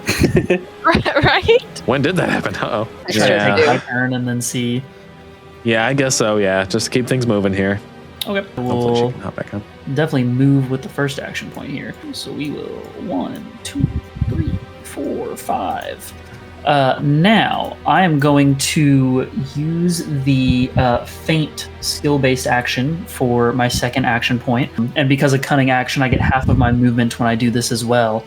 Right? When did that happen? Uh-oh. I should Yeah. do. My turn and then see. Yeah, I guess so. Yeah, just to keep things moving here. Okay. Hopefully she We'll can hop back on. definitely move with the first action point here. So we will 1, 2, 3, 4, 5. Now I am going to use the feint skill-based action for my second action point, and because of cunning action, I get half of my movement when I do this as well.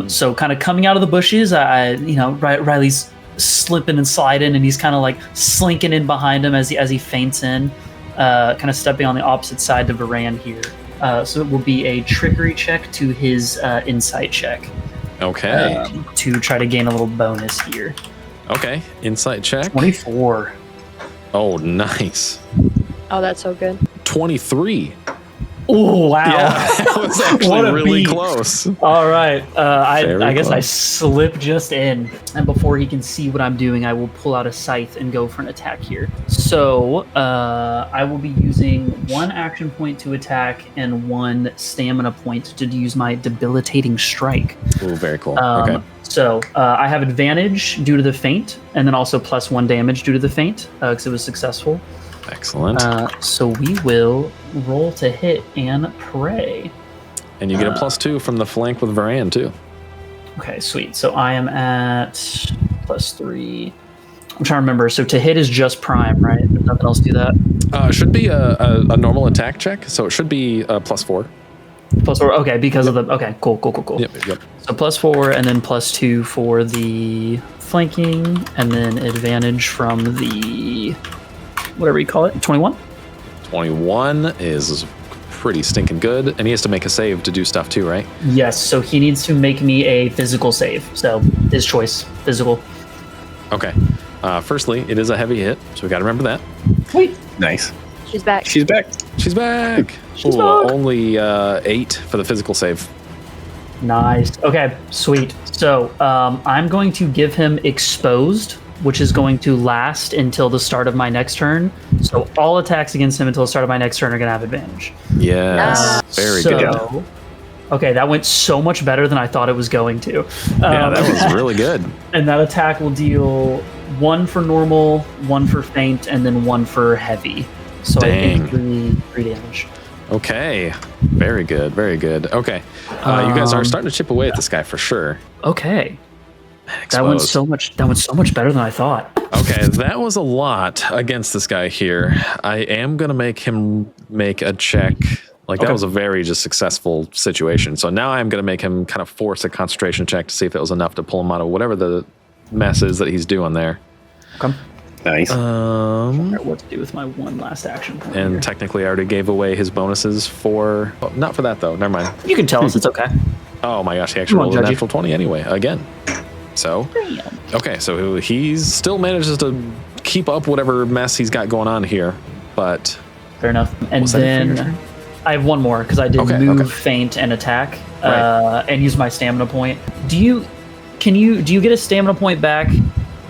So kind of coming out of the bushes, Riley's slipping and sliding, and he's kind of like slinking in behind him as he faints in, kind of stepping on the opposite side to Varan here. So it will be a trickery check to his insight check. Okay. To try to gain a little bonus here. Okay. Insight check. 24. Oh, nice. Oh, that's so good. 23. Oh, wow. Yeah, that was actually really close. All right. I guess I close. slip just in. And before he can see what I'm doing, I will pull out a scythe and go for an attack here. So I will be using 1 action point to attack and 1 stamina point to use my debilitating strike. Ooh, very cool. Okay. So I have advantage due to the feint, and then also +1 damage due to the feint, because it was successful. Excellent. So we will roll to hit and pray. And you get a +2 from the flank with Varan, too. Okay, sweet. So I am at +3. I'm trying to remember. So to hit is just prime, right? There's nothing else to do that? It should be a normal attack check, so it should be +4. +4, okay, because of the... Okay, cool. Yep. So +4 and then +2 for the flanking, and then advantage from the... whatever you call it, 21? 21 is pretty stinking good, and he has to make a save to do stuff too, right? Yes, so he needs to make me a physical save. So his choice, physical. Okay. Firstly, it is a heavy hit, so we got to remember that. Sweet. Nice. She's back. She's back. She's back. She's back. Only 8 for the physical save. Nice. Okay, sweet. So I'm going to give him exposed, which is going to last until the start of my next turn. So all attacks against him until the start of my next turn are going to have advantage. Yes. Very good. Okay, that went so much better than I thought it was going to. Yeah, that was really good. And that attack will deal 1 for normal, 1 for feint, and then 1 for heavy. So Dang. I think 3 damage. Okay. Very good. Very good. Okay. You guys are starting to chip away at this guy for sure. Okay. Exposed. That went so much better than I thought. Okay, that was a lot against this guy here. I am going to make him make a check. Like, that was a very just successful situation. So now I'm going to make him kind of force a concentration check to see if it was enough to pull him out of whatever the mess is that he's doing there. Okay. Nice. What to do with my 1 last action point And here. technically I already gave away his bonuses for... Oh, not for that, though. Never mind. You can tell us, it's okay. Oh, my gosh. He actually Won't rolled a judge you. natural 20 anyway. Again. So... Damn. Okay, so he still manages to keep up whatever mess he's got going on here, but... Fair enough. And Was that it for your then turn? I have 1 more because I did move, feint, and attack, and use my stamina point. Do you get a stamina point back?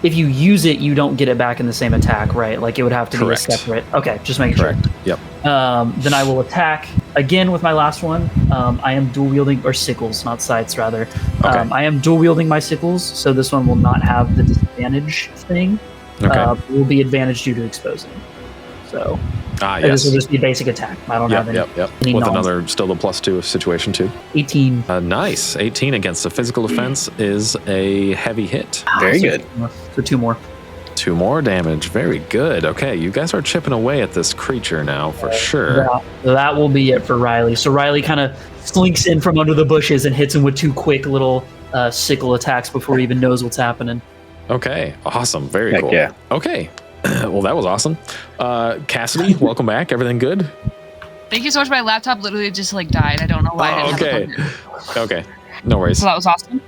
If you use it, you don't get it back in the same attack, right? Like it would have to be a separate. Okay, just making sure. Yep. Then I will attack again with my last one. I am dual wielding, or sickles, not scythes, rather. I am dual wielding my sickles, so this one will not have the disadvantage thing. Okay. It will be advantage due to exposing. So this will just be basic attack. I don't have any. any With nonsense. another still the +2 situation too. 18. Nice. 18 against the physical defense is a heavy hit. Very good. So 2 more. 2 more damage. Very good. Okay, you guys are chipping away at this creature now for sure. That will be it for Riley. So Riley kind of slinks in from under the bushes and hits him with 2 quick little sickle attacks before he even knows what's happening. Okay, awesome. Very Heck cool. yeah. Okay. Well, that was awesome. Cassidy, welcome back. Everything good? Thank you so much. My laptop literally just like died. I don't know why. I didn't have it plugged in. Okay. No worries. So that was awesome.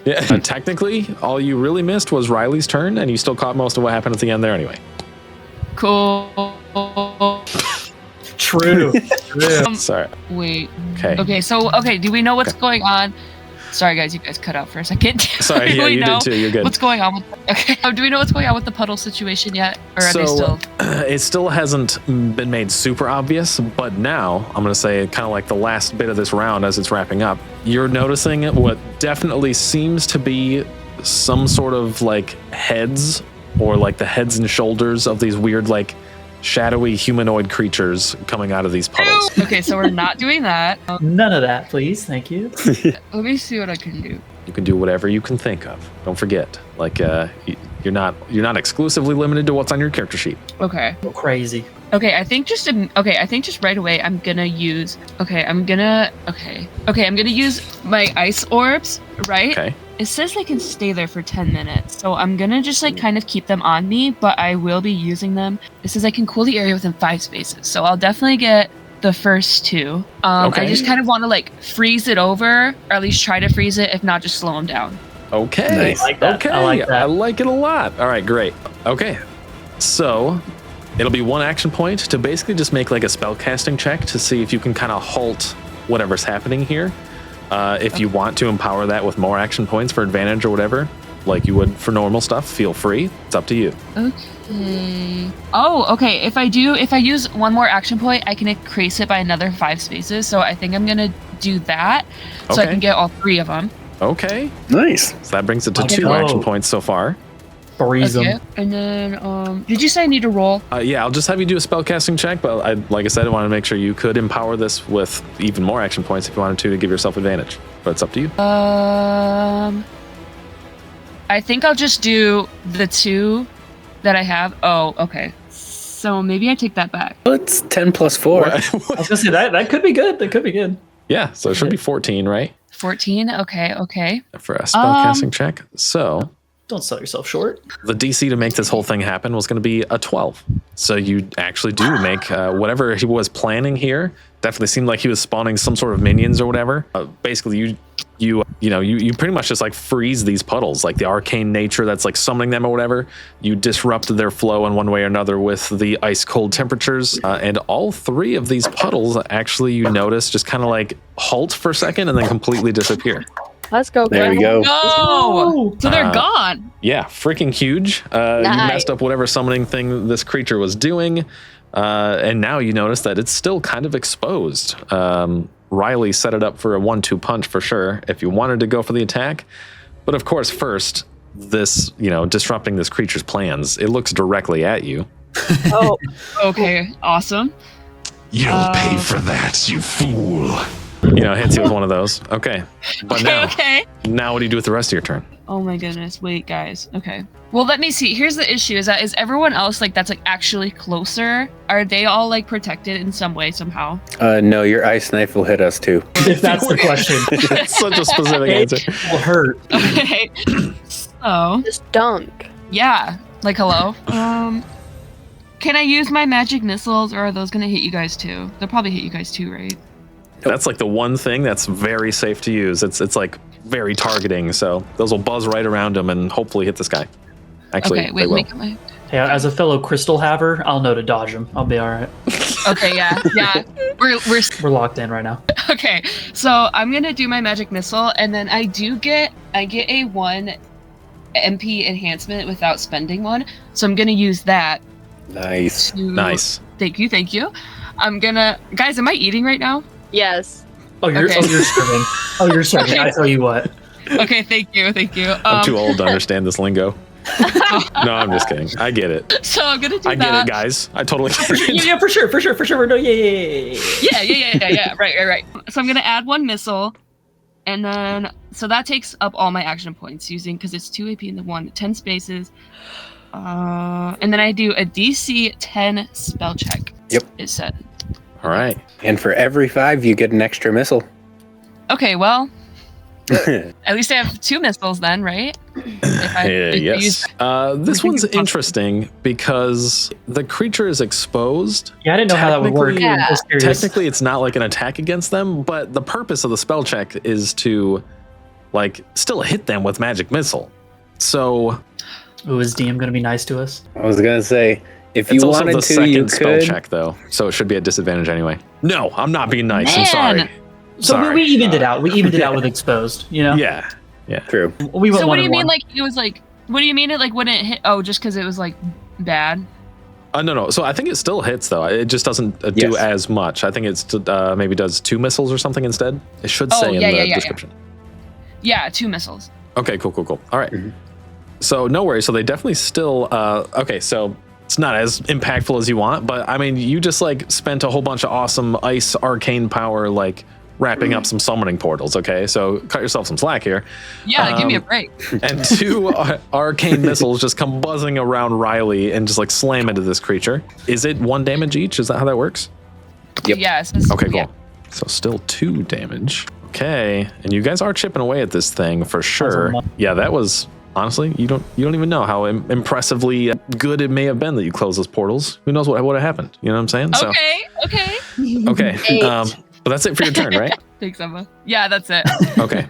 Yeah. Technically, all you really missed was Riley's turn, and you still caught most of what happened at the end there anyway. Cool. True. Sorry. Wait. Okay. Okay. So do we know what's going on? Sorry, guys. You guys cut out for a second. Sorry. Do Yeah, we you know did too. You're good. What's going on with? Okay. Do we know what's going on with the puddle situation yet, or are they still? It still hasn't been made super obvious, but now I'm going to say kind of like the last bit of this round as it's wrapping up, you're noticing what definitely seems to be some sort of like heads or like the heads and shoulders of these weird like shadowy humanoid creatures coming out of these puddles. Okay, so we're not doing that. None of that, please. Thank you. Let me see what I can do. You can do whatever you can think of. Don't forget, like you're not exclusively limited to what's on your character sheet. Okay. Go crazy. Okay, I think just right away I'm gonna use. I'm gonna use my ice orbs, right? Okay. It says they can stay there for 10 minutes, so I'm gonna just like kind of keep them on me, but I will be using them. It says I can cool the area within 5 spaces, so I'll definitely get the first 2. Okay. I just kind of want to like freeze it over, or at least try to freeze it, if not just slow them down. Okay. Nice. I like that. Okay. I like that. I like it a lot. All right, great. Okay. So it'll be 1 action point to basically just make like a spell casting check to see if you can kind of halt whatever's happening here. If you want to empower that with more action points for advantage or whatever, like you would for normal stuff, feel free. It's up to you. Okay. Oh, okay. If I use 1 more action point, I can increase it by another 5 spaces. So I think I'm gonna do that, so I Okay. can get all 3 of them. Okay. Nice. So that brings it to Okay. 2 action Oh. points so far. Freeze them. And then, did you say I need to roll? Yeah, I'll just have you do a spell casting check, but like I said, I want to make sure you could empower this with even more action points if you wanted to give yourself advantage. But it's up to you. I think I'll just do the 2 that I have. Oh, okay. So maybe I take that back. Well, it's 10 plus 4. I was gonna say that could be good. That could be good. Yeah, so it should be 14, right? 14. Okay. For a spell casting check. So Don't sell yourself short. the DC to make this whole thing happen was going to be a 12. So you actually do make whatever he was planning here. Definitely seemed like he was spawning some sort of minions or whatever. Basically, you pretty much just like freeze these puddles, like the arcane nature that's like summoning them or whatever. You disrupt their flow in one way or another with the ice cold temperatures, and all 3 of these puddles actually you notice just kind of like halt for a second and then completely disappear. Let's go. There we go. No! So they're gone. Yeah, freaking huge. You messed up whatever summoning thing this creature was doing, and now you notice that it's still kind of exposed. Riley set it up for a 1-2 punch for sure if you wanted to go for the attack. But of course, first, this, disrupting this creature's plans, it looks directly at you. Oh, Okay, awesome. You'll pay for that, you fool. Hits you with one of those. Okay. But now what do you do with the rest of your turn? Oh my goodness. Wait, guys. Okay. Well, let me see. Here's the issue is everyone else that's actually closer? Are they all protected in some way somehow? No, your ice knife will hit us too. If that's the question, That's such a specific answer. it will hurt. Okay. So, just dunk. yeah. Hello. Can I use my magic missiles, or are those going to hit you guys too? They'll probably hit you guys too, right? That's like the one thing that's very safe to use. It's like very targeting, so those will buzz right around him and hopefully hit this guy. Actually, Okay, they wait, will. make my... Hey, as a fellow crystal haver, I'll know to dodge him. I'll be all right. Okay, yeah. We're locked in right now. Okay, so I'm gonna do my magic missile, and then I get a 1 MP enhancement without spending 1, so I'm gonna use that. Nice. Nice. Thank you. I'm gonna, guys, am I eating right now? Yes. Oh, you're Okay. serving. Oh, you're serving. Okay. I tell you what. Okay, thank you. I'm too old to understand this lingo. No, I'm just kidding. I get it. So I'm gonna do I get it, guys. I totally get it. Yeah, for sure. No, yeah. Yeah. Right. So I'm gonna add 1 missile, and then so that takes up all my action points because it's 2 AP in the 10 spaces. And then I do a DC 10 spell check. Yep. It said. All right. And for every 5, you get an extra missile. Okay, well, at least I have 2 missiles then, right? If I Yes. use- This everything one's is possible. interesting because the creature is exposed. Yeah, I didn't know how that would work. Technically- I was curious. Technically, it's not like an attack against them, but the purpose of the spell check is to, still hit them with magic missile. So Ooh, is DM going to be nice to us? I was going to say, if you it's also wanted the to, second you spell could. check, though, so it should be at disadvantage anyway. No, I'm not being nice. I'm Man. sorry. So Sorry. we evened it out. We evened it out with exposed, Yeah. True. We went So what one do you and mean one. it was what do you mean it wouldn't hit? Oh, just because it was bad? No. So I think it still hits, though. It just doesn't do Yes. as much. I think it's maybe does 2 missiles or something instead. It should Oh, say yeah, in the yeah. description. Yeah, 2 missiles. Okay, cool. All right. Mhm. So no worries. So they definitely still. Okay, so it's not as impactful as you want, but I mean, you just spent a whole bunch of awesome ice arcane power, wrapping up some summoning portals. Okay, so cut yourself some slack here. Yeah, give me a break. And 2 arcane missiles just come buzzing around Riley and just slam into this creature. Is it 1 damage each? Is that how that works? Yep. Yeah. It says, Okay, cool. yeah. So still 2 damage. Okay, and you guys are chipping away at this thing for sure. Yeah, that was honestly, you don't even know how impressively good it may have been that you closed those portals. Who knows what would have happened? You know what I'm saying? Okay. But that's it for your turn, right? Thanks, Emma. Yeah, that's it. Okay.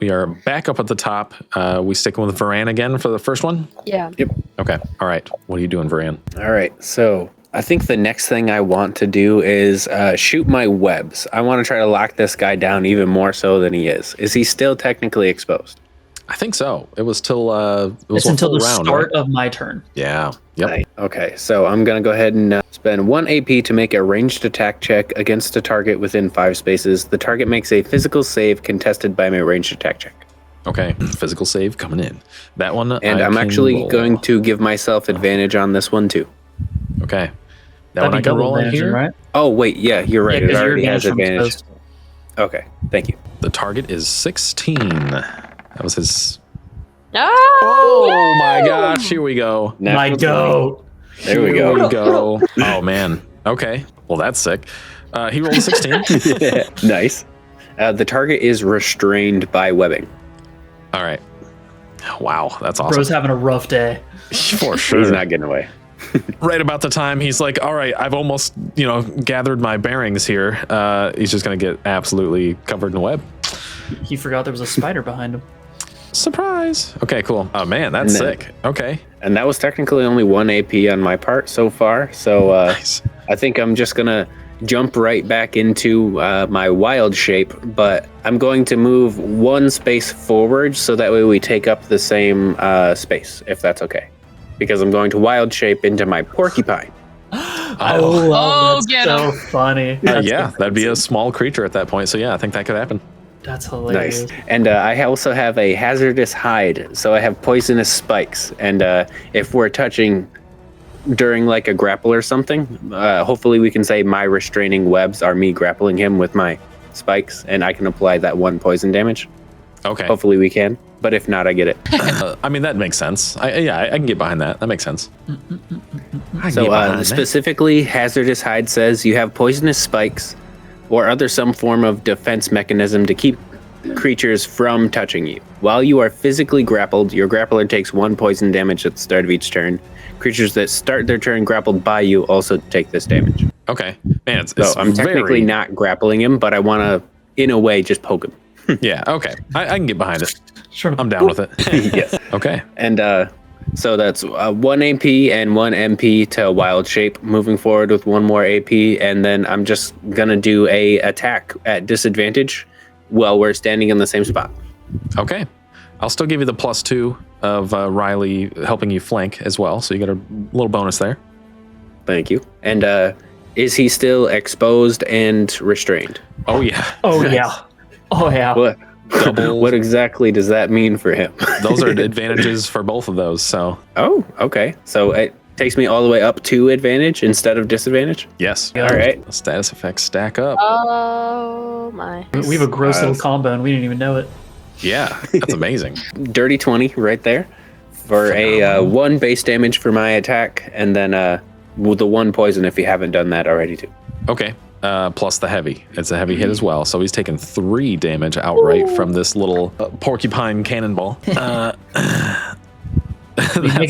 We are back up at the top. We sticking with Varan again for the first one? Yeah. Yep. Okay. All right. What are you doing, Varan? All right. So I think the next thing I want to do is shoot my webs. I want to try to lock this guy down even more so than he is. Is he still technically exposed? I think so. It was till It's until the round, start right? of my turn. Yeah. Yep. Right. Okay, so I'm going to go ahead and spend 1 AP to make a ranged attack check against a target within 5 spaces. The target makes a physical save contested by my ranged attack check. Okay. Physical save coming in. That one. And I'm actually going to give myself advantage on this one too. Okay. That That'd one be I can double roll in advantage, here. right? Oh, wait, yeah, you're right. Yeah, It 'cause you're already has advantage from advantage. exposed. Okay, thank you. The target is 16. That was his. Oh, Oh my gosh! Here we go. My Natural goat. There we Here go. we go. Oh man. Okay. Well, that's sick. He rolled a 16. Nice. The target is restrained by webbing. All right. Wow, that's awesome. Bro's having a rough day. For sure. He's not getting away. Right about the time he's like, all right, I've almost, gathered my bearings here. He's just going to get absolutely covered in web. He forgot there was a spider behind him. Surprise. Okay, cool. Oh man, that's And then- sick. Okay. And that was technically only 1 AP on my part so far. So Nice. I think I'm just going to jump right back into my wild shape, but I'm going to move 1 space forward so that way we take up the same space, if that's okay. Because I'm going to wild shape into my porcupine. That's get so him. funny. Yeah, that'd be a small creature at that point. So yeah, I think that could happen. That's hilarious. Nice. And I also have a hazardous hide, so I have poisonous spikes. And if we're touching during like a grapple or something, hopefully we can say my restraining webs are me grappling him with my spikes, and I can apply that 1 poison damage. Okay. Hopefully we can. But if not, I get it. I mean, that makes sense. I can get behind that. That makes sense. I can get So behind that. specifically, hazardous hide says you have poisonous spikes or other some form of defense mechanism to keep creatures from touching you. While you are physically grappled, your grappler takes 1 poison damage at the start of each turn. Creatures that start their turn grappled by you also take this damage. Okay. Man, it's So I'm technically very... not grappling him, but I want to, in a way, just poke him. Yeah, okay. I can get behind it. Sure. I'm down with it. Yes. Okay. And so that's 1 AP and 1 MP to wild shape, moving forward with 1 more AP, and then I'm just gonna do a attack at disadvantage while we're standing in the same spot. Okay. I'll still give you the +2 of Riley helping you flank as well, so you get a little bonus there. Thank you. And is he still exposed and restrained? Oh, yeah. Oh, yeah. Oh, yeah. What? Double. What exactly does that mean for him? Those are advantages for both of those, so Oh, okay. So it takes me all the way up to advantage instead of disadvantage? yes. All right. The status effects stack up. Oh my. We have a gross little combo and we didn't even know it. Yeah, that's amazing. Dirty 20 right there for a 1 base damage for my attack, and then with the 1 poison if you haven't done that already too. Okay. Plus the heavy. It's a heavy hit as well. So he's taken 3 damage outright from this little porcupine cannonball. That's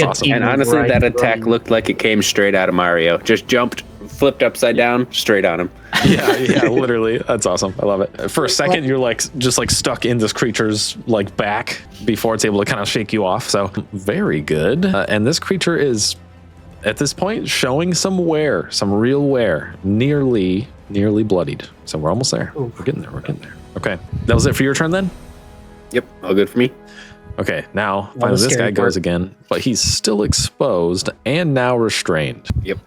awesome. And honestly, that attack looked like it came straight out of Mario. Just jumped, flipped upside down, straight on him. Yeah, literally. That's awesome. I love it. For a second, you're just stuck in this creature's back before it's able to kind of shake you off. So very good. And this creature is at this point showing some wear, some real wear, nearly bloodied. So we're almost there. Ooh. We're getting there. Okay. That was it for your turn then? Yep, all good for me. Okay, now the finally this scary guy goes part. again, but he's still exposed and now restrained. Yep.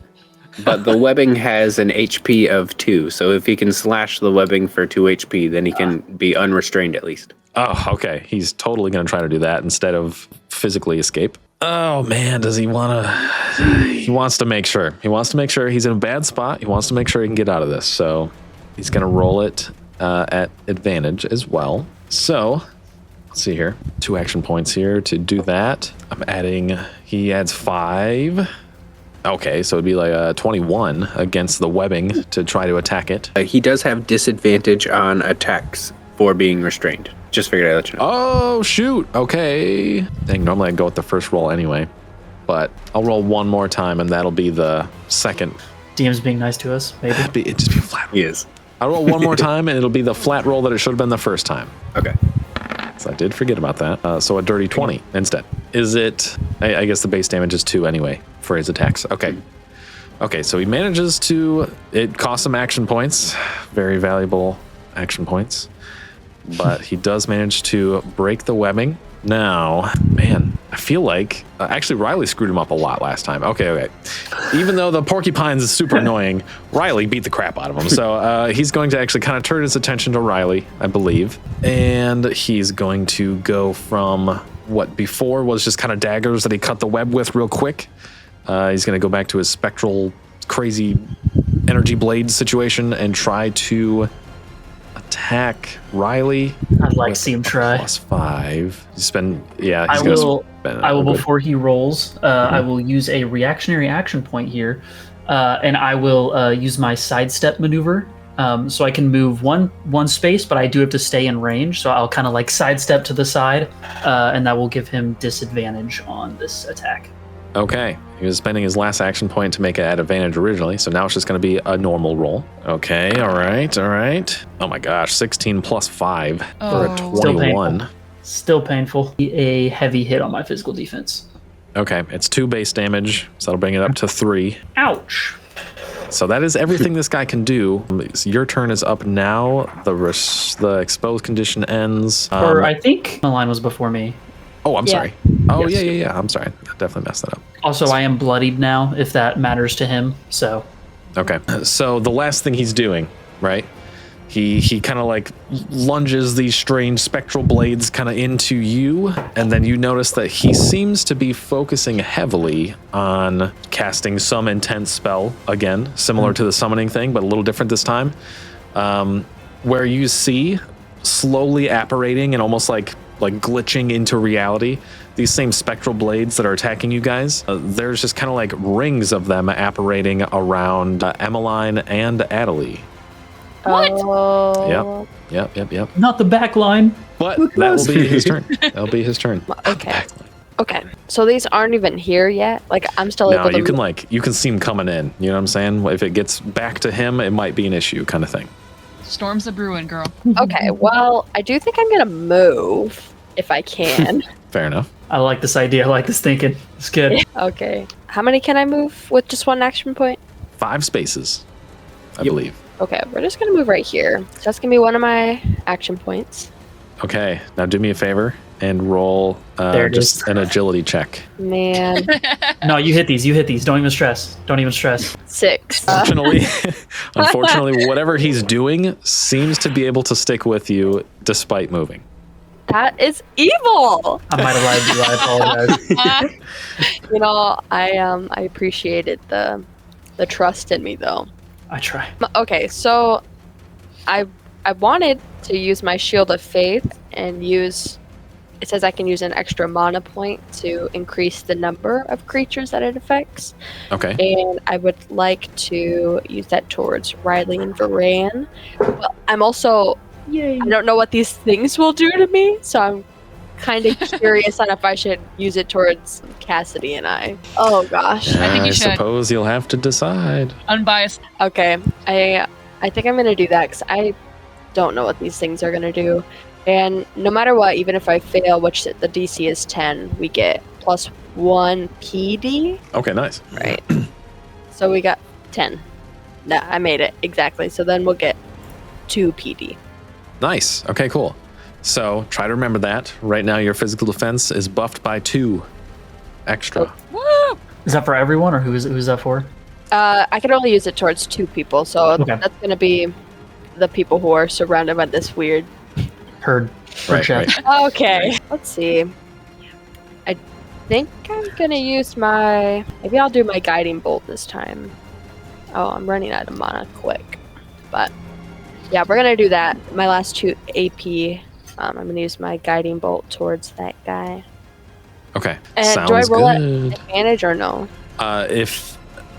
But the webbing has an HP of 2, so if he can slash the webbing for 2 HP, then he can be unrestrained at least. Oh, okay. He's totally going to try to do that instead of physically escape. Oh, man, does he want to... He wants to make sure. He wants to make sure he's in a bad spot. He wants to make sure he can get out of this. So he's going to roll it at advantage as well. So... Let's see here. 2 action points here to do that. I'm adding, he adds 5. Okay, so it'd be like a 21 against the webbing to try to attack it. He does have disadvantage on attacks for being restrained. Just figured I'd let you know. Oh, shoot. Okay. Dang, normally I'd go with the first roll anyway. But I'll roll one more time, and that'll be the second. DM's being nice to us, maybe. It'd just be a flat roll. He is. I'll roll one more time, and it'll be the flat roll that it should have been the first time. Okay. So I did forget about that. So a dirty 20 instead. Is it... I guess the base damage is 2 anyway for his attacks. Okay. Okay, so he manages to... It costs him action points. Very valuable action points. But he does manage to break the webbing. Now, man, I feel like... actually, Riley screwed him up a lot last time. Okay. Even though the porcupines is super annoying, Riley beat the crap out of him. So he's going to actually kind of turn his attention to Riley, I believe. And he's going to go from what before was just kind of daggers that he cut the web with real quick. He's going to go back to his spectral, crazy energy blade situation and try to... attack Riley. I'd like to see him try. +5. He's been, yeah. I He's will. gonna I will good. before he rolls. I will use a reactionary action point here, and I will use my sidestep maneuver. So I can move one space, but I do have to stay in range. So I'll kind of like sidestep to the side, and that will give him disadvantage on this attack. Okay. He was spending his last action point to make it at advantage originally, so now it's just going to be a normal roll. Okay. All right. Oh my gosh, 16 plus 5 for a Oh. Still 21. painful. Still painful. A heavy hit on my physical defense. Okay, it's 2 base damage, so that'll bring it up to 3. Ouch. So that is everything this guy can do. Your turn is up now. The exposed condition ends. Or I think the line was before me. Oh, I'm Yeah. sorry. Oh, Yes. yeah. I'm sorry. I definitely messed that up. Also, I am bloodied now, if that matters to him. So Okay. So the last thing he's doing, right? He kind of like lunges these strange spectral blades kind of into you, and then you notice that he seems to be focusing heavily on casting some intense spell again, similar to the summoning thing, but a little different this time. Where you see slowly apparating and almost like glitching into reality, these same spectral blades that are attacking you guys, there's just kind of like rings of them apparating around Emmeline and Adelie. What? Oh. Yep. not the back line. But that will be his turn. That'll be his turn. Okay. Okay. So these aren't even here yet. Like I'm still No, able to. you can see him coming in. You know what I'm saying? If it gets back to him, it might be an issue, kind of thing. Storm's a brewing, girl. Okay. Well, I do think I'm gonna move if I can. Fair enough. I like this idea. I like this thinking. It's good. Okay. How many can I move with just one action point? 5 spaces, I believe. Okay, we're just gonna move right here. So that's gonna be one of my action points. Okay, now do me a favor and roll There it just is. an agility check. Man, No, you hit these. Don't even stress. 6. Unfortunately, whatever he's doing seems to be able to stick with you despite moving. That is evil. I might have lied to you. I apologize. You know, I appreciated the trust in me though. I try. Okay, so I wanted to use my Shield of Faith and use. It says I can use an extra mana point to increase the number of creatures that it affects. Okay. And I would like to use that towards Riley and Varan. Well, I'm also, Yay. I don't know what these things will do to me, so I'm kind of curious on if I should use it towards Cassidy and I. Oh gosh. I think you should. suppose you'll have to decide. Unbiased. Okay, I think I'm gonna do that because I don't know what these things are gonna do. And no matter what, even if I fail, which the DC is 10, we get +1 PD. Okay, nice. Right. So we got 10. Nah, I made it exactly. So then we'll get 2 PD. Nice. Okay, cool. So try to remember that. Right now, your physical defense is buffed by 2 extra. Woo! Is that for everyone, or who's that for? I can only use it towards 2 people, so Okay. that's gonna be the people who are surrounded by this weird. Heard. Right, check. right. Okay, let's see. I think I'm gonna use my. Maybe I'll do my guiding bolt this time. Oh, I'm running out of mana quick, but yeah, we're gonna do that. My last 2 AP. I'm gonna use my guiding bolt towards that guy. Okay. And Sounds do I roll good. at advantage or no?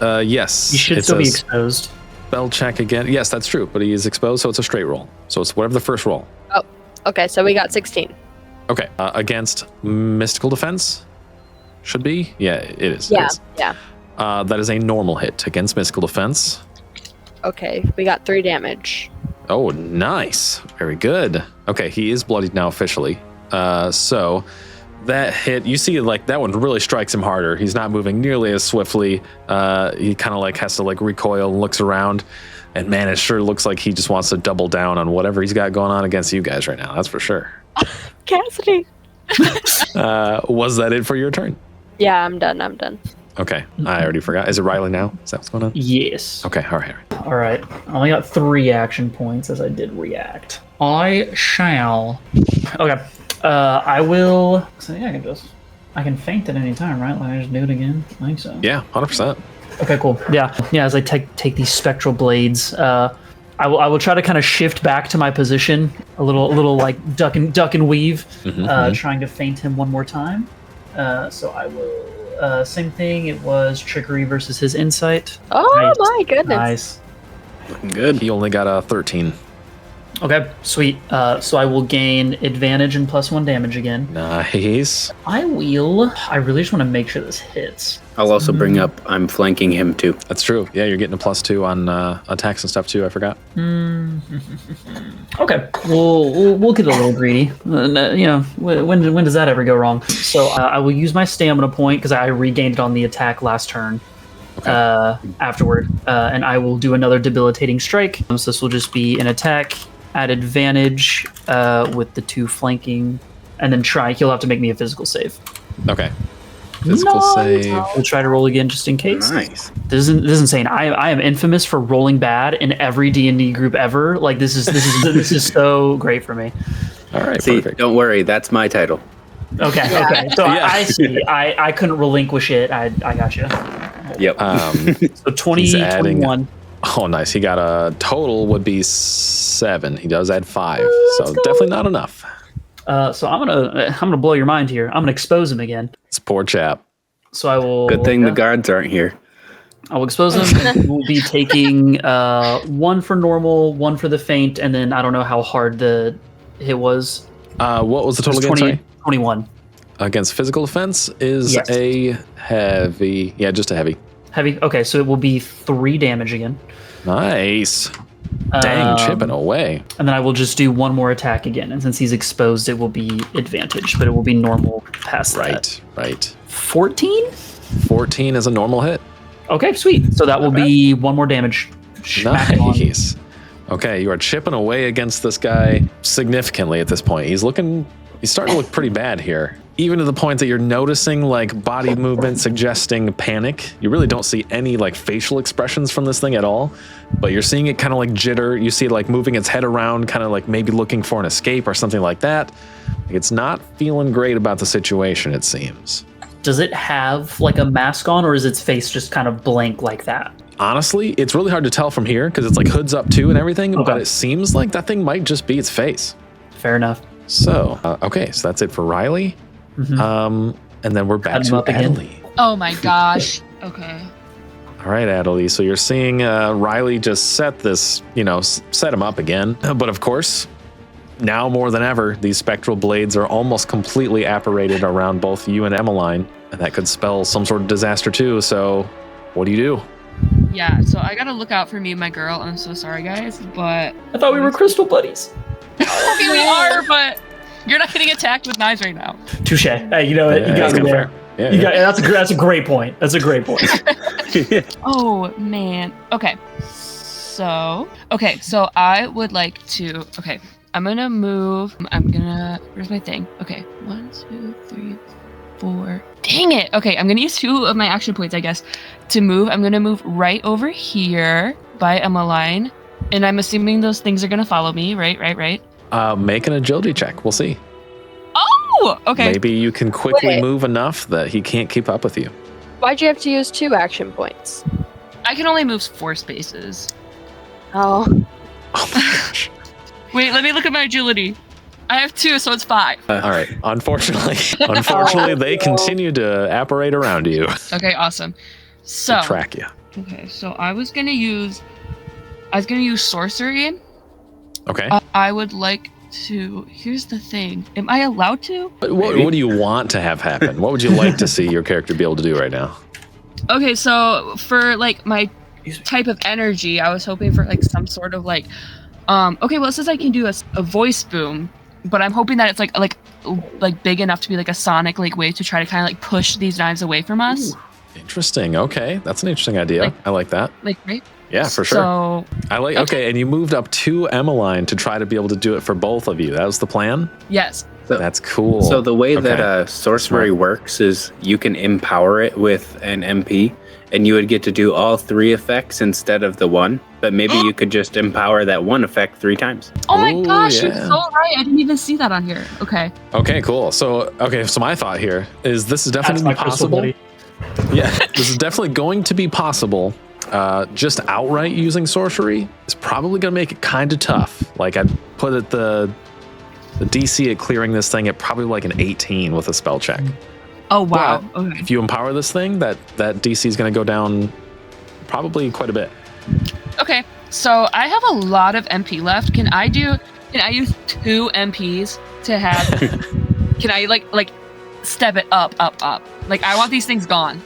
Yes. You should it still be says- exposed. spell check again. Yes, that's true, but he is exposed, so it's a straight roll. So it's whatever the first roll. Oh, okay. So we got 16. Okay, against mystical defense, should be. Yeah, it is. Yeah, It is. yeah. That is a normal hit against mystical defense. Okay, we got 3 damage. Oh, nice. Very good. Okay, he is bloodied now officially. So that hit, you see, like that one really strikes him harder. He's not moving nearly as swiftly. He kind of like has to like recoil and looks around. And man, it sure looks like he just wants to double down on whatever he's got going on against you guys right now. That's for sure. Cassidy. Was that it for your turn? Yeah, I'm done. Okay, I already forgot. Is it Riley now? Is that what's going on? Yes. Okay, all right. All right. I only got 3 action points as I did react. I shall. Okay. I will. So yeah, I can feint at any time, right? Like I just do it again. I think so. Yeah, 100%. Okay, cool. Yeah. As I take these spectral blades, I will try to kind of shift back to my position, a little like duck and weave, trying to feint him one more time. So I will. Same thing. It was trickery versus his insight. Oh Nice. my goodness. Nice. Looking good. He only got a 13. Okay, sweet. So I will gain advantage and +1 damage again. Nice. I really just want to make sure this hits. I'll also bring up I'm flanking him too. That's true. Yeah, you're getting a +2 on attacks and stuff too. I forgot. Okay, we'll get a little greedy. When does that ever go wrong? So I will use my stamina point because I regained it on the attack last turn. Afterward, and I will do another debilitating strike. So this will just be an attack at advantage with the 2 flanking, and then he'll have to make me a physical save. Okay. Physical save. We'll try to roll again just in case. Nice. This is insane. I am infamous for rolling bad in every D&D group ever. Like this is so great for me. All right, See, perfect. don't worry, that's my title. Okay. So I see. I couldn't relinquish it. I got you. Yep. So 20, He's adding- 21. Oh, nice. He got a total would be 7. He does add 5, so definitely not enough. So I'm gonna blow your mind here. I'm gonna expose him again. This poor chap. So I will. Good thing the guards aren't here. I will expose him. We'll be taking 1 for normal, 1 for the feint, and then I don't know how hard the hit was. What was the total It's again? Sorry? 21. Against physical defense is Yes. a heavy. Yeah, just a heavy. Heavy. Okay, so it will be 3 damage again. Nice. Dang, chipping away. And then I will just do 1 more attack again. And since he's exposed, it will be advantage, but it will be normal past that. Right. 14? 14 is a normal hit. Okay, sweet. So that will be 1 more damage. Smack it on. Nice. Okay, you are chipping away against this guy significantly at this point. He's starting to look pretty bad here. Even to the point that you're noticing like body movement suggesting panic. You really don't see any like facial expressions from this thing at all, but you're seeing it kind of like jitter. You see it like moving its head around, kind of like maybe looking for an escape or something like that. It's not feeling great about the situation, it seems. Does it have like a mask on, or is its face just kind of blank like that? Honestly, it's really hard to tell from here because it's like hoods up too and everything, Okay. but it seems like that thing might just be its face. Fair enough. So, okay, so that's it for Riley. And then we're back Cut him to up again. Adelie. Oh my gosh. Okay. All right, Adelie. So you're seeing Riley just set him up again. But of course, now more than ever, these spectral blades are almost completely apparated around both you and Emmeline. And that could spell some sort of disaster too. So what do you do? Yeah, so I gotta look out for me and my girl. I'm so sorry, guys, but I thought we were crystal buddies. okay, we are, but you're not getting attacked with knives right now. Touche. Hey, you know what? You got that's me kinda there. fair. You got, that's a great point. That's a great point. Oh man. Okay. So I would like to. Okay, I'm gonna move. Where's my thing? Okay, 1, 2, 3, 4. Dang it. Okay, I'm gonna use 2 of my action points, I guess, to move. I'm gonna move right over here by Emmeline, and I'm assuming those things are gonna follow me. Right. Make an agility check. We'll see. Oh. Okay. Maybe you can quickly Wait. move enough that he can't keep up with you. Why'd you have to use 2 action points? I can only move 4 spaces. Oh, Oh my gosh. Wait, let me look at my agility. I have 2, so it's 5. All right. Unfortunately, they continue to apparate around you. Okay, awesome. So Track you. okay, so I was gonna use I was gonna use sorcery. Okay. I would like to. Here's the thing. Am I allowed to? What do you want to have happen? What would you like to see your character be able to do right now? Okay, so for like my type of energy, I was hoping for like some sort of like, okay, well it says I can do a voice boom, but I'm hoping that it's like big enough to be like a sonic like way to try to kind of like push these knives away from us. Ooh, interesting. Okay, that's an interesting idea. Like, I like that. Like, right? Yeah, for sure. So I like. Okay, and you moved up to Emmeline to try to be able to do it for both of you. That was the plan. yes. That's cool. So the way Okay. that sorcery works is you can empower it with an MP, and you would get to do all 3 effects instead of the 1. But maybe you could just empower that 1 effect 3 times. Oh my Ooh, gosh, you're yeah. so right. I didn't even see that on here. Okay. Okay, cool. So my thought here is this is That's definitely my crystal possible. buddy. Yeah, this is definitely going to be possible. Just outright using sorcery is probably going to make it kind of tough. Like I'd put it the DC at clearing this thing at probably like an 18 with a spell check. Oh wow. But Okay. if you empower this thing, that DC is going to go down probably quite a bit. Okay. So I have a lot of MP left. Can I use 2 MPs to have? Can I like step it up? Like I want these things gone.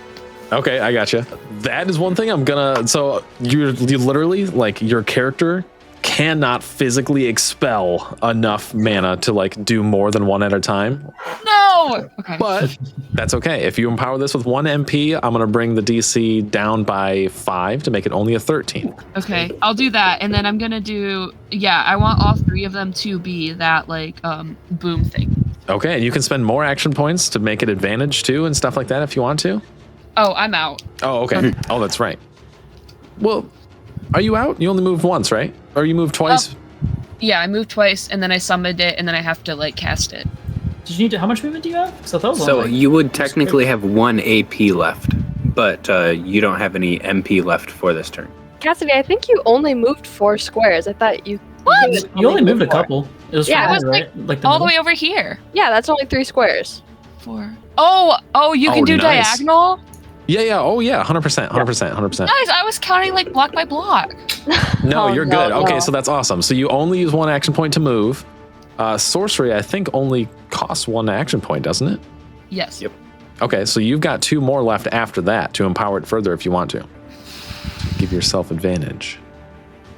Okay, I gotcha. That is one thing I'm gonna. So you literally like your character cannot physically expel enough mana to like do more than 1 at a time. No. Okay. But that's okay. If you empower this with 1 MP, I'm gonna bring the DC down by 5 to make it only a 13. Okay, I'll do that, and then I'm gonna do. Yeah, I want all 3 of them to be that like boom thing. Okay, and you can spend more action points to make it advantage too and stuff like that if you want to. Oh, I'm out. Oh, okay. Oh, that's right. Well, are you out? You only moved once, right? Or you moved twice? Yeah, I moved twice, and then I summoned it, and then I have to like cast it. Did you need to? How much movement do you have? So that was So only- you would technically have 1 AP left, but you don't have any MP left for this turn. Cassidy, I think you only moved 4 squares. I thought you. What? You only moved a more. couple. It was Yeah, fine, it was right? Like All the middle? way over here. Yeah, that's only 3 squares. 4. Oh, you can Oh, do nice. diagonal. Yeah. Oh, yeah. 100%. 100%. Nice. I was counting like block by block. No, Oh, you're no, good. Okay, no. so that's awesome. So you only use 1 action point to move. Sorcery, I think, only costs 1 action point, doesn't it? Yes. Yep. Okay, so you've got 2 more left after that to empower it further if you want to. Give yourself advantage.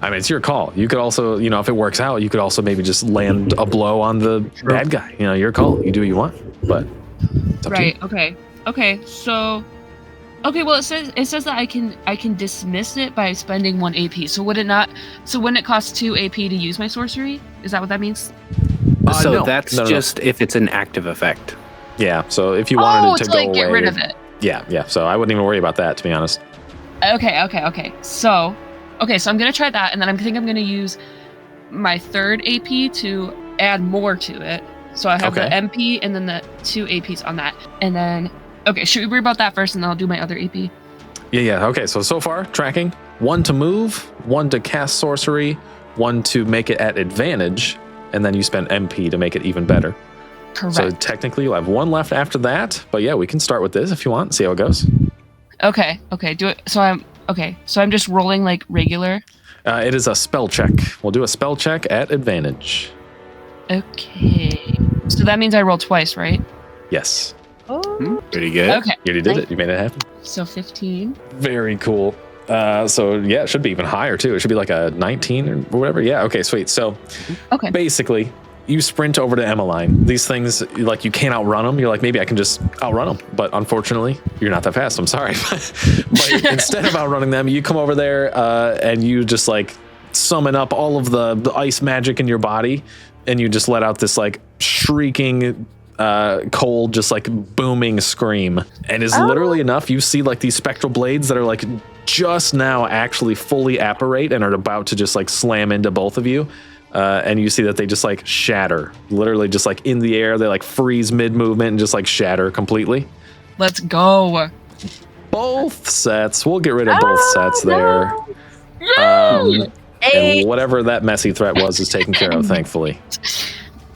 I mean, it's your call. You could also, if it works out, you could also maybe just land a blow on the bad guy. Your call. You do what you want, but it's up to you. Right. Okay. So. Okay. Well, it says that I can dismiss it by spending 1 AP. So would it not? So wouldn't it cost 2 AP to use my sorcery? Is that what that means? So No. that's No. just if it's an active effect. Yeah, so if you wanted it to to go like away. get rid of it. Yeah, so I wouldn't even worry about that, to be honest. Okay. So I'm gonna try that, and then I think I'm gonna use my 3rd AP to add more to it. So I have Okay. the MP and then the 2 APs on that, and then should we worry about that first, and then I'll do my other AP? Yeah. Okay, so far, tracking. 1 to move, 1 to cast sorcery, 1 to make it at advantage, and then you spend MP to make it even better. Correct. So technically, you'll have 1 left after that. But yeah, we can start with this if you want, see how it goes. Okay. Do it. So I'm just rolling like regular. It is a spell check. We'll do a spell check at advantage. Okay. So that means I roll twice, right? Yes. Oh. Pretty good. Okay. You already did it. You made it happen. So 15. Very cool. So yeah, it should be even higher too. It should be like a 19 or whatever. Yeah. Okay. Sweet. So Okay. basically, you sprint over to Emmeline. These things, like, you can't outrun them. You're like, maybe I can just outrun them. But unfortunately, you're not that fast. I'm sorry. But instead of outrunning them, you come over there and you just like summon up all of the ice magic in your body, and you just let out this like shrieking, cold, just like booming scream. And is literally enough. You see like these spectral blades that are like just now actually fully apparate and are about to just like slam into both of you. And you see that they just like shatter, literally just like in the air. They like freeze mid movement and just like shatter completely. Let's go. Both sets. We'll get rid of both sets there. Hey. And whatever that messy threat was is taken care of, thankfully.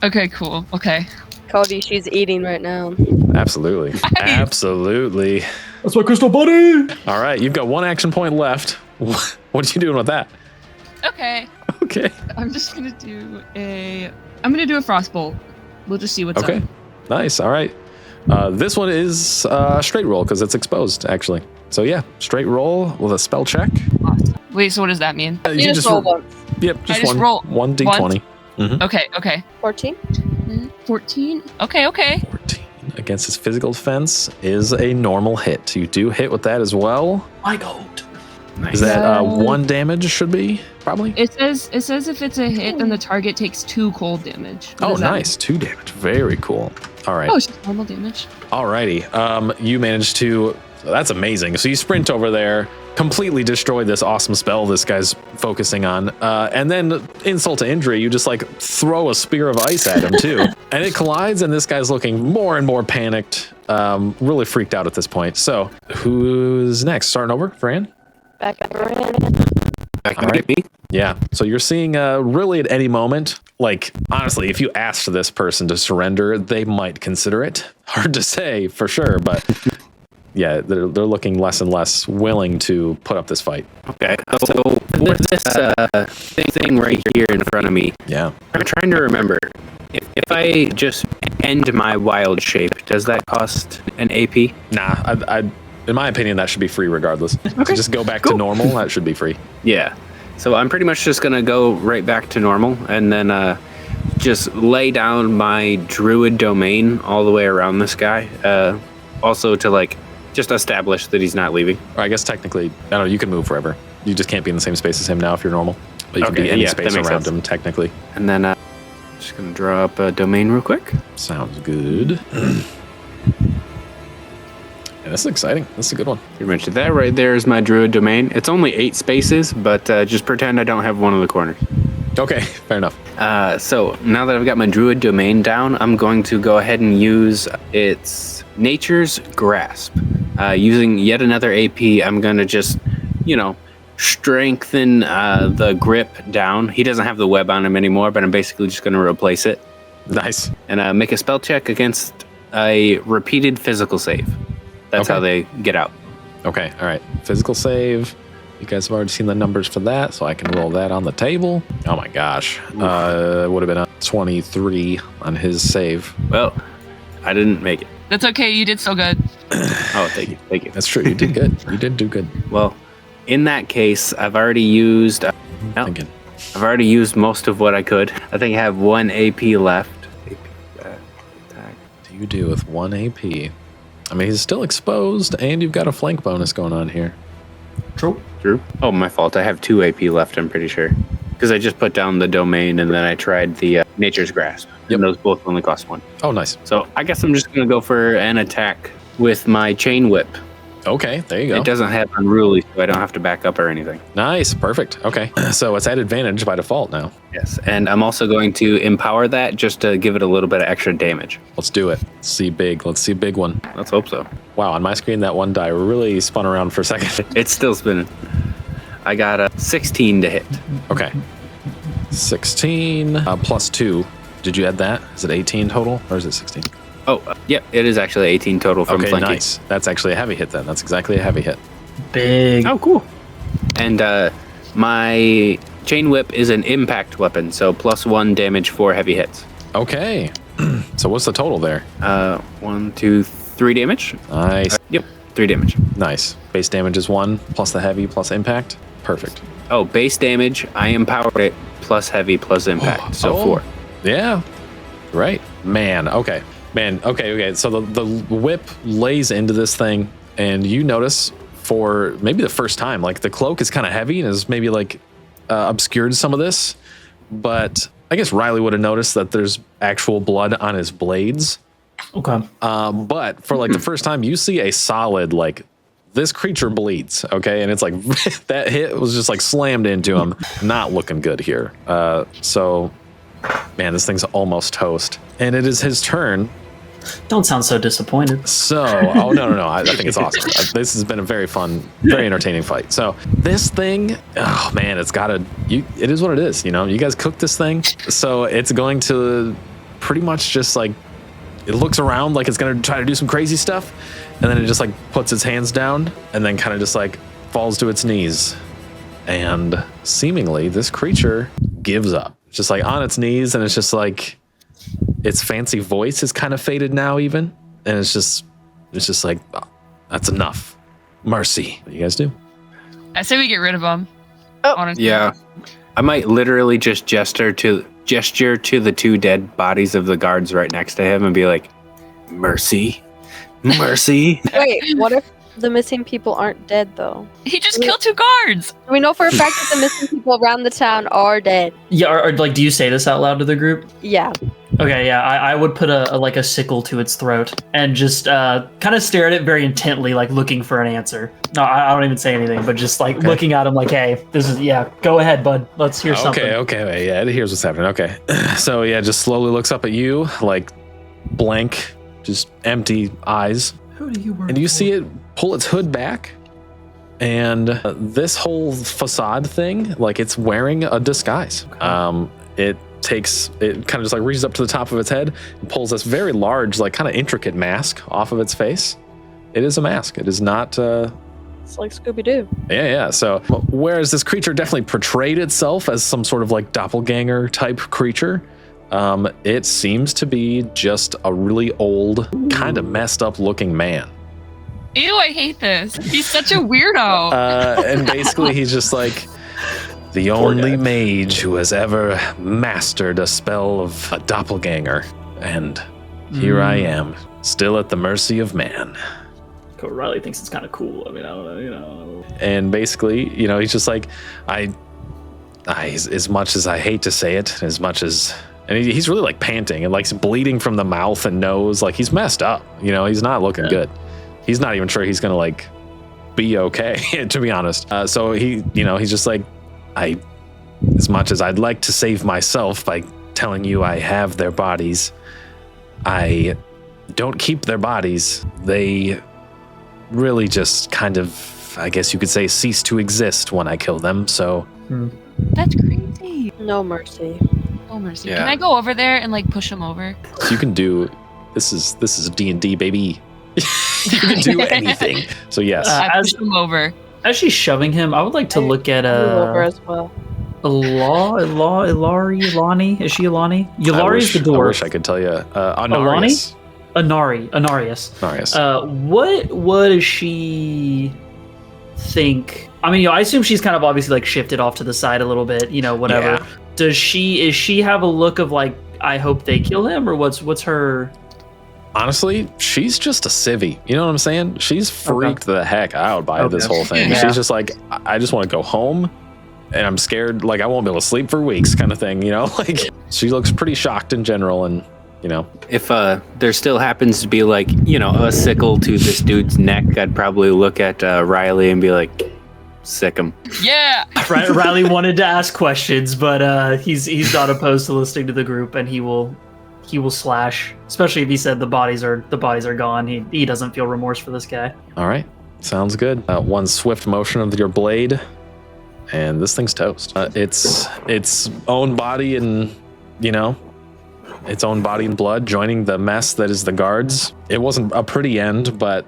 Okay, cool. Okay. Cody, she's eating right now. Absolutely. Absolutely. That's my crystal buddy. All right, you've got 1 action point left. What are you doing with that? Okay. Okay. I'm just gonna do a frostbolt. We'll just see what's Okay. up. Nice. All right. This one is straight roll because it's exposed, actually. So yeah, straight roll with a spell check. Awesome. Wait, so what does that mean? You just roll once. Yep, just I just one. roll One d20. Okay. 14? 14. Okay. 14 against his physical defense is a normal hit. You do hit with that as well. My goat. Is that 1 damage? Should be probably. It says if it's a hit, then the target takes 2 cold damage. What Oh, does that nice. 2 damage. Very cool. All right. mean? Oh, it's just normal damage. Alrighty. You managed to. That's amazing. So you sprint over there, completely destroy this awesome spell this guy's focusing on, and then insult to injury, you just like throw a spear of ice at him too, and it collides. And this guy's looking more and more panicked, really freaked out at this point. So who's next? Starting over, Fran. Back up around. Back All to right. me. Yeah. So you're seeing really at any moment, like honestly, if you asked this person to surrender, they might consider it. Hard to say for sure, but yeah, they're looking less and less willing to put up this fight. Okay. So with this thing right here in front of me, Yeah. I'm trying to remember. If I just end my wild shape, does that cost an AP? Nah, I in my opinion, that should be free regardless. Okay. Just go back Cool. to normal. That should be free. Yeah. So I'm pretty much just gonna go right back to normal and then just lay down my druid domain all the way around this guy. Also to like just establish that he's not leaving. Or I guess technically, I don't know, you can move forever. You just can't be in the same space as him now if you're normal. But you can Okay, be any yeah, space that makes around sense. him, technically. And then just gonna draw up a domain real quick. Sounds good. Yeah, this is exciting. This is a good one. You mentioned that right there is my druid domain. It's only 8 spaces, but just pretend I don't have one of the corners. Okay, fair enough. So now that I've got my druid domain down, I'm going to go ahead and use its Nature's Grasp. Using yet another AP, I'm going to just, strengthen the grip down. He doesn't have the web on him anymore, but I'm basically just going to replace it. Nice. And make a spell check against a repeated physical save. That's Okay. how they get out. Okay, all right. Physical save. You guys have already seen the numbers for that, so I can roll that on the table. Oh my gosh. Would have been a 23 on his save. Well, I didn't make it. That's okay. You did so good. Oh, thank you. Thank you. That's true. You did good. You did do good. Well, in that case, I've already used Thinking. I've already used most of what I could. I think I have 1 AP left. Attack. Do you do with 1 AP? I mean, he's still exposed, and you've got a flank bonus going on here. True. True. Oh, my fault. I have 2 AP left, I'm pretty sure. Because I just put down the domain and then I tried the Nature's Grasp. Yep. And those both only cost 1. Oh, nice. So I guess I'm just going to go for an attack with my Chain Whip. Okay, there you go. It doesn't have Unruly, so I don't have to back up or anything. Nice, perfect. Okay, so it's at advantage by default now. Yes. And I'm also going to empower that just to give it a little bit of extra damage. Let's do it. Let's see big. Let's see big one. Let's hope so. Wow, on my screen, that one die really spun around for a second. It's still spinning. I got a 16 to hit. Okay. 16 plus 2. Did you add that? Is it 18 total, or is it 16? Oh, yep, it is actually 18 total from Okay, flanking. nice. That's actually a heavy hit then. That's exactly a heavy hit. Big. Oh, cool. And my Chain Whip is an impact weapon, so +1 damage for heavy hits. Okay. So what's the total there? 1, 2, 3 damage. Nice. Yep, 3 damage. Nice. Base damage is 1, plus the heavy, plus impact. Perfect. Oh, base damage, I empowered it, plus heavy, plus impact, so Oh. 4. Yeah. Right. Man, okay. Okay. So the whip lays into this thing, and you notice for maybe the first time, like the cloak is kind of heavy and is maybe like obscured some of this. But I guess Riley would have noticed that there's actual blood on his blades. Okay. But for like the first time, you see a solid, like, this creature bleeds, okay? And it's like, that hit was just like slammed into him. Not looking good here. So, man, this thing's almost toast. And it is his turn. Don't sound so disappointed. So, no. I think it's awesome. This has been a very fun, very entertaining fight. So, this thing, oh man, it is what it is, You guys cooked this thing. So, it's going to pretty much just like, it looks around like it's going to try to do some crazy stuff. And then it just like puts its hands down and then kind of just like falls to its knees and seemingly this creature gives up. It's just like on its knees, and it's just like its fancy voice is kind of faded now even, and it's just like, oh, that's enough. Mercy. What do you guys do? I say we get rid of him. Oh. Honestly. Yeah. I might literally just gesture to the two dead bodies of the guards right next to him and be like, mercy. Mercy. Wait, what if the missing people aren't dead, though? He just killed 2 guards. We know for a fact that the missing people around the town are dead. Yeah, or like, do you say this out loud to the group? Yeah. Okay, yeah, I would put a sickle to its throat and just kind of stare at it very intently, like looking for an answer. No, I don't even say anything, but just like looking at him like, hey, this is, go ahead, bud. Let's hear something. Okay, yeah, here's what's happening. Okay. So yeah, just slowly looks up at you, like blank, just empty eyes. Who do you work And you for? see it pull its hood back, and this whole facade thing, like it's wearing a disguise. It kind of just like reaches up to the top of its head and pulls this very large, like kind of intricate mask off of its face. It is a mask. It is not. It's like Scooby-Doo. Yeah. So whereas this creature definitely portrayed itself as some sort of like doppelganger type creature, it seems to be just a really old, kind of messed up looking man. Ew, I hate this. He's such a weirdo. And basically he's just like the only mage who has ever mastered a spell of a doppelganger. And here I am, still at the mercy of man. Cool. Riley thinks it's kind of cool. I mean, I don't know, And basically, he's just like, I as much as I hate to say it, as much as, and he's really like panting and like bleeding from the mouth and nose, like he's messed up. He's not looking good. He's not even sure he's gonna like be okay, to be honest. So he's just like, as much as I'd like to save myself by telling you I have their bodies, I don't keep their bodies. They really just kind of, I guess you could say, cease to exist when I kill them. So That's crazy. No mercy. Oh mercy. Yeah. Can I go over there and like push him over? you can do, this is D&D, baby. You can do anything. So yes. I push him over. As she's shoving him, I would like to look at Move over as well. Ilani. Is she Ilani? Yulari is the dwarf. I wish I could tell you. Anarius. Anarius. Anarius. What does she think? I mean, I assume she's kind of obviously like shifted off to the side a little bit, whatever. Yeah. Is she have a look of like, I hope they kill him, or what's her? Honestly, she's just a civvy. You know what I'm saying? She's freaked the heck out by this whole thing. Yeah. She's just like, I just want to go home, and I'm scared, like I won't be able to sleep for weeks, kind of thing. Like she looks pretty shocked in general, and If there still happens to be like, a sickle to this dude's neck, I'd probably look at Riley and be like, sick him. Yeah. Riley wanted to ask questions, but he's not opposed to listening to the group, and he will slash, especially if he said the bodies are gone. He doesn't feel remorse for this guy. all right, sounds good. One swift motion of your blade, and this thing's toast. Its own body and its own body and blood joining the mess that is the guards. It wasn't a pretty end, but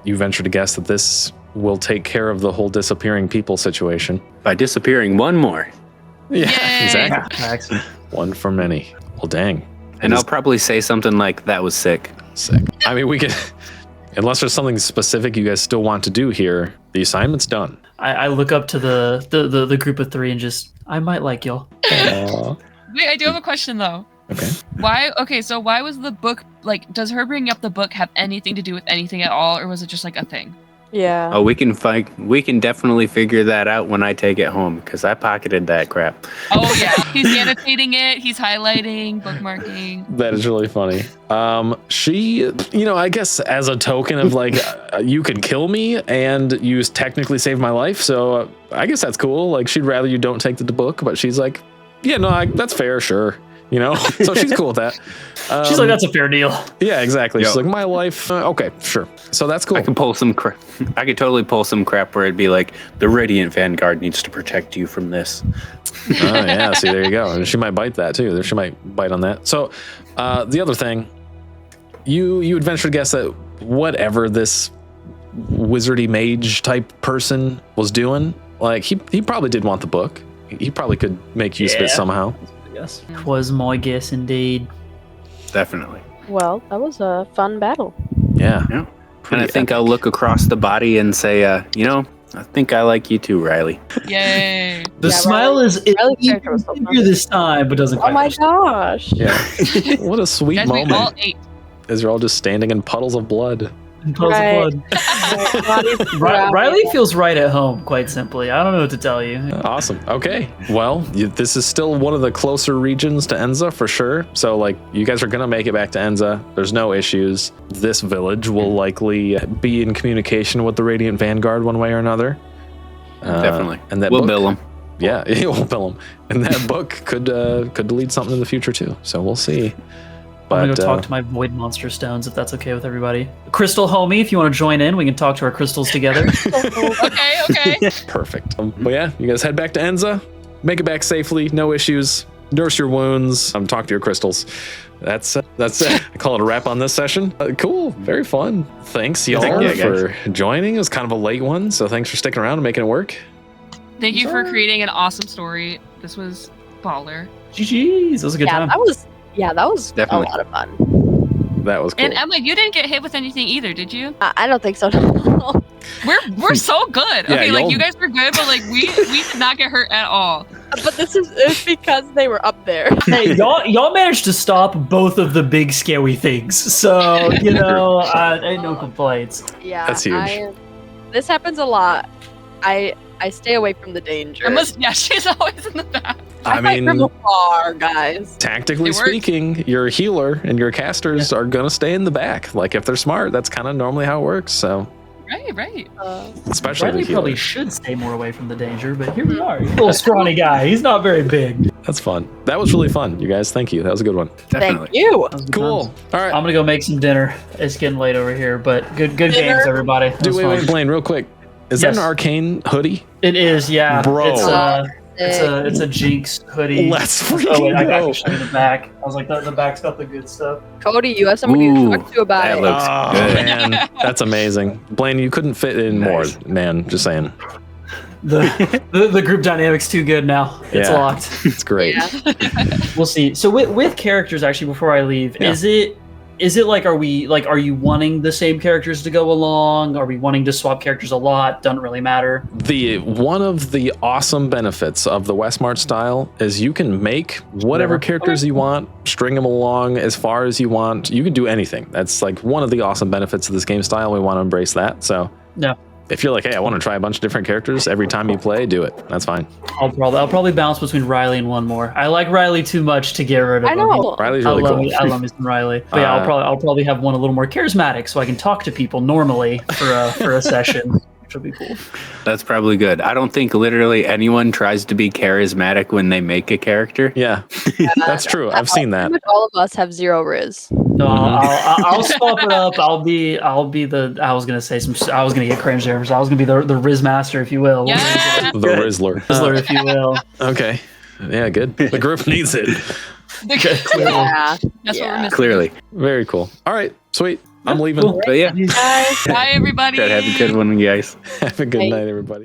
you venture to guess that this will take care of the whole disappearing people situation. By disappearing one more. Yeah, Yay. exactly. One for many. Well, dang. And I'll probably say something like, that was sick. Sick. I mean, we could, unless there's something specific you guys still want to do here, the assignment's done. I look up to the group of three and just, I might like y'all. Wait, I do have a question though. Okay. So why was the book, like, does her bringing up the book have anything to do with anything at all, or was it just like a thing? Yeah. Oh, we can definitely figure that out when I take it home, because I pocketed that crap. Oh yeah, he's annotating it, he's highlighting, bookmarking. That is really funny. She, I guess as a token of like, you could kill me and you technically saved my life, so I guess that's cool. Like, she'd rather you don't take the book, but she's like, yeah, no, that's fair, sure. So she's cool with that. She's like, that's a fair deal. Yeah, exactly. Yep. She's like, my life. Okay, sure. So that's cool. I could totally pull some crap where it'd be like, the Radiant Vanguard needs to protect you from this. Oh yeah, see, there you go. And she might bite that too. She might bite on that. So the other thing, you would venture to guess that whatever this wizardy mage type person was doing, Like he probably did want the book. He probably could make use of it somehow. Yes. 'Twas my guess indeed. Definitely. Well, that was a fun battle. Yeah. Yeah. And I think I'll look across the body and say, I think I like you too, Riley. Yay. The Yeah, smile Riley- is Riley's even character was so fun. bigger this time, but doesn't Oh quite. my match. gosh. Yeah. What a sweet Guys, we all moment. ate. As you're all just standing in puddles of blood. Puddles of Right. blood. Riley feels right at home, quite simply. I don't know what to tell you. Awesome. Okay. Well, this is still one of the closer regions to Enza for sure. So, like, you guys are going to make it back to Enza. There's no issues. This village will likely be in communication with the Radiant Vanguard one way or another. Definitely. And that We'll book, bill him. Yeah, we'll bill them. And that book could lead something in the future too. So we'll see. But, I'm gonna go talk to my void monster stones if that's okay with everybody. Crystal homie, if you want to join in, we can talk to our crystals together. Okay. perfect. But yeah, you guys head back to Enza. Make it back safely. No issues. Nurse your wounds. Talk to your crystals. That's I call it a wrap on this session. Cool. Very fun. Thanks y'all for joining. It was kind of a late one, so thanks for sticking around and making it work. Thank you for creating an awesome story. This was baller. GG's. That was a good time. That was Definitely. a lot of fun. That was cool. And Emma, you didn't get hit with anything either, did you? I don't think so. We're so good. Yeah, Okay, like y'all- you guys were good, but like we did not get hurt at all. But it's because they were up there. Hey, y'all managed to stop both of the big scary things, so ain't no complaints. Yeah, That's huge. This happens a lot. I stay away from the danger. Emma's, yeah, she's always in the back. I fight from mean, afar, guys. tactically It works. speaking, your healer and your casters are gonna stay in the back. Like if they're smart, that's kind of normally how it works. So Right. especially Riley the healer. probably should stay more away from the danger, but here we are. He's a little scrawny guy. He's not very big. That's fun. That was really fun, you guys. Thank you. That was a good one. Definitely. Thank you. That was good Cool. times. All right. I'm gonna go make some dinner. It's getting late over here, but good games, everybody. That was Wait, fun. Blaine, real quick. Is that Yes. an arcane hoodie? It is, yeah. Bro. It's a Jinx hoodie. Let's Oh wait, freaking I got go. to show you the back. I was like, the back's got the good stuff. Cody, you have somebody Ooh, to talk to about that it. looks Oh, good. man. That's amazing. Blaine, you couldn't fit in Nice. more, man. Just saying. The group dynamics too good now. It's Yeah. locked. It's great. Yeah. We'll see. So with characters, actually, before I leave, Yeah. is it like, are you wanting the same characters to go along? Are we wanting to swap characters a lot? Doesn't really matter. One of the awesome benefits of the Westmart style is you can make whatever characters you want, string them along as far as you want. You can do anything. That's like one of the awesome benefits of this game style. We want to embrace that. So Yeah. if you're like, hey, I want to try a bunch of different characters every time you play, do it. That's fine. I'll probably bounce between Riley and one more. I like Riley too much to get rid of I him. know. Riley's I really love cool. me. I love me some Riley. But yeah, I'll probably have one a little more charismatic, so I can talk to people normally for a session, which will be cool. That's probably good. I don't think literally anyone tries to be charismatic when they make a character. Yeah, that's true. I've seen that. Pretty much all of us have 0 Riz. No, I'll swap it up. I'll be the. I was gonna get cringe there. So I was gonna be the Riz master, if you will. Yeah. The Rizzler. Rizzler, if you will. Okay. Yeah, good. The group needs it. Yeah. That's what we're missing. Clearly. Very cool. All right, sweet. I'm leaving. Cool. But yeah, Guys. Bye, everybody. have a good one, guys. Have a good Bye. night, everybody.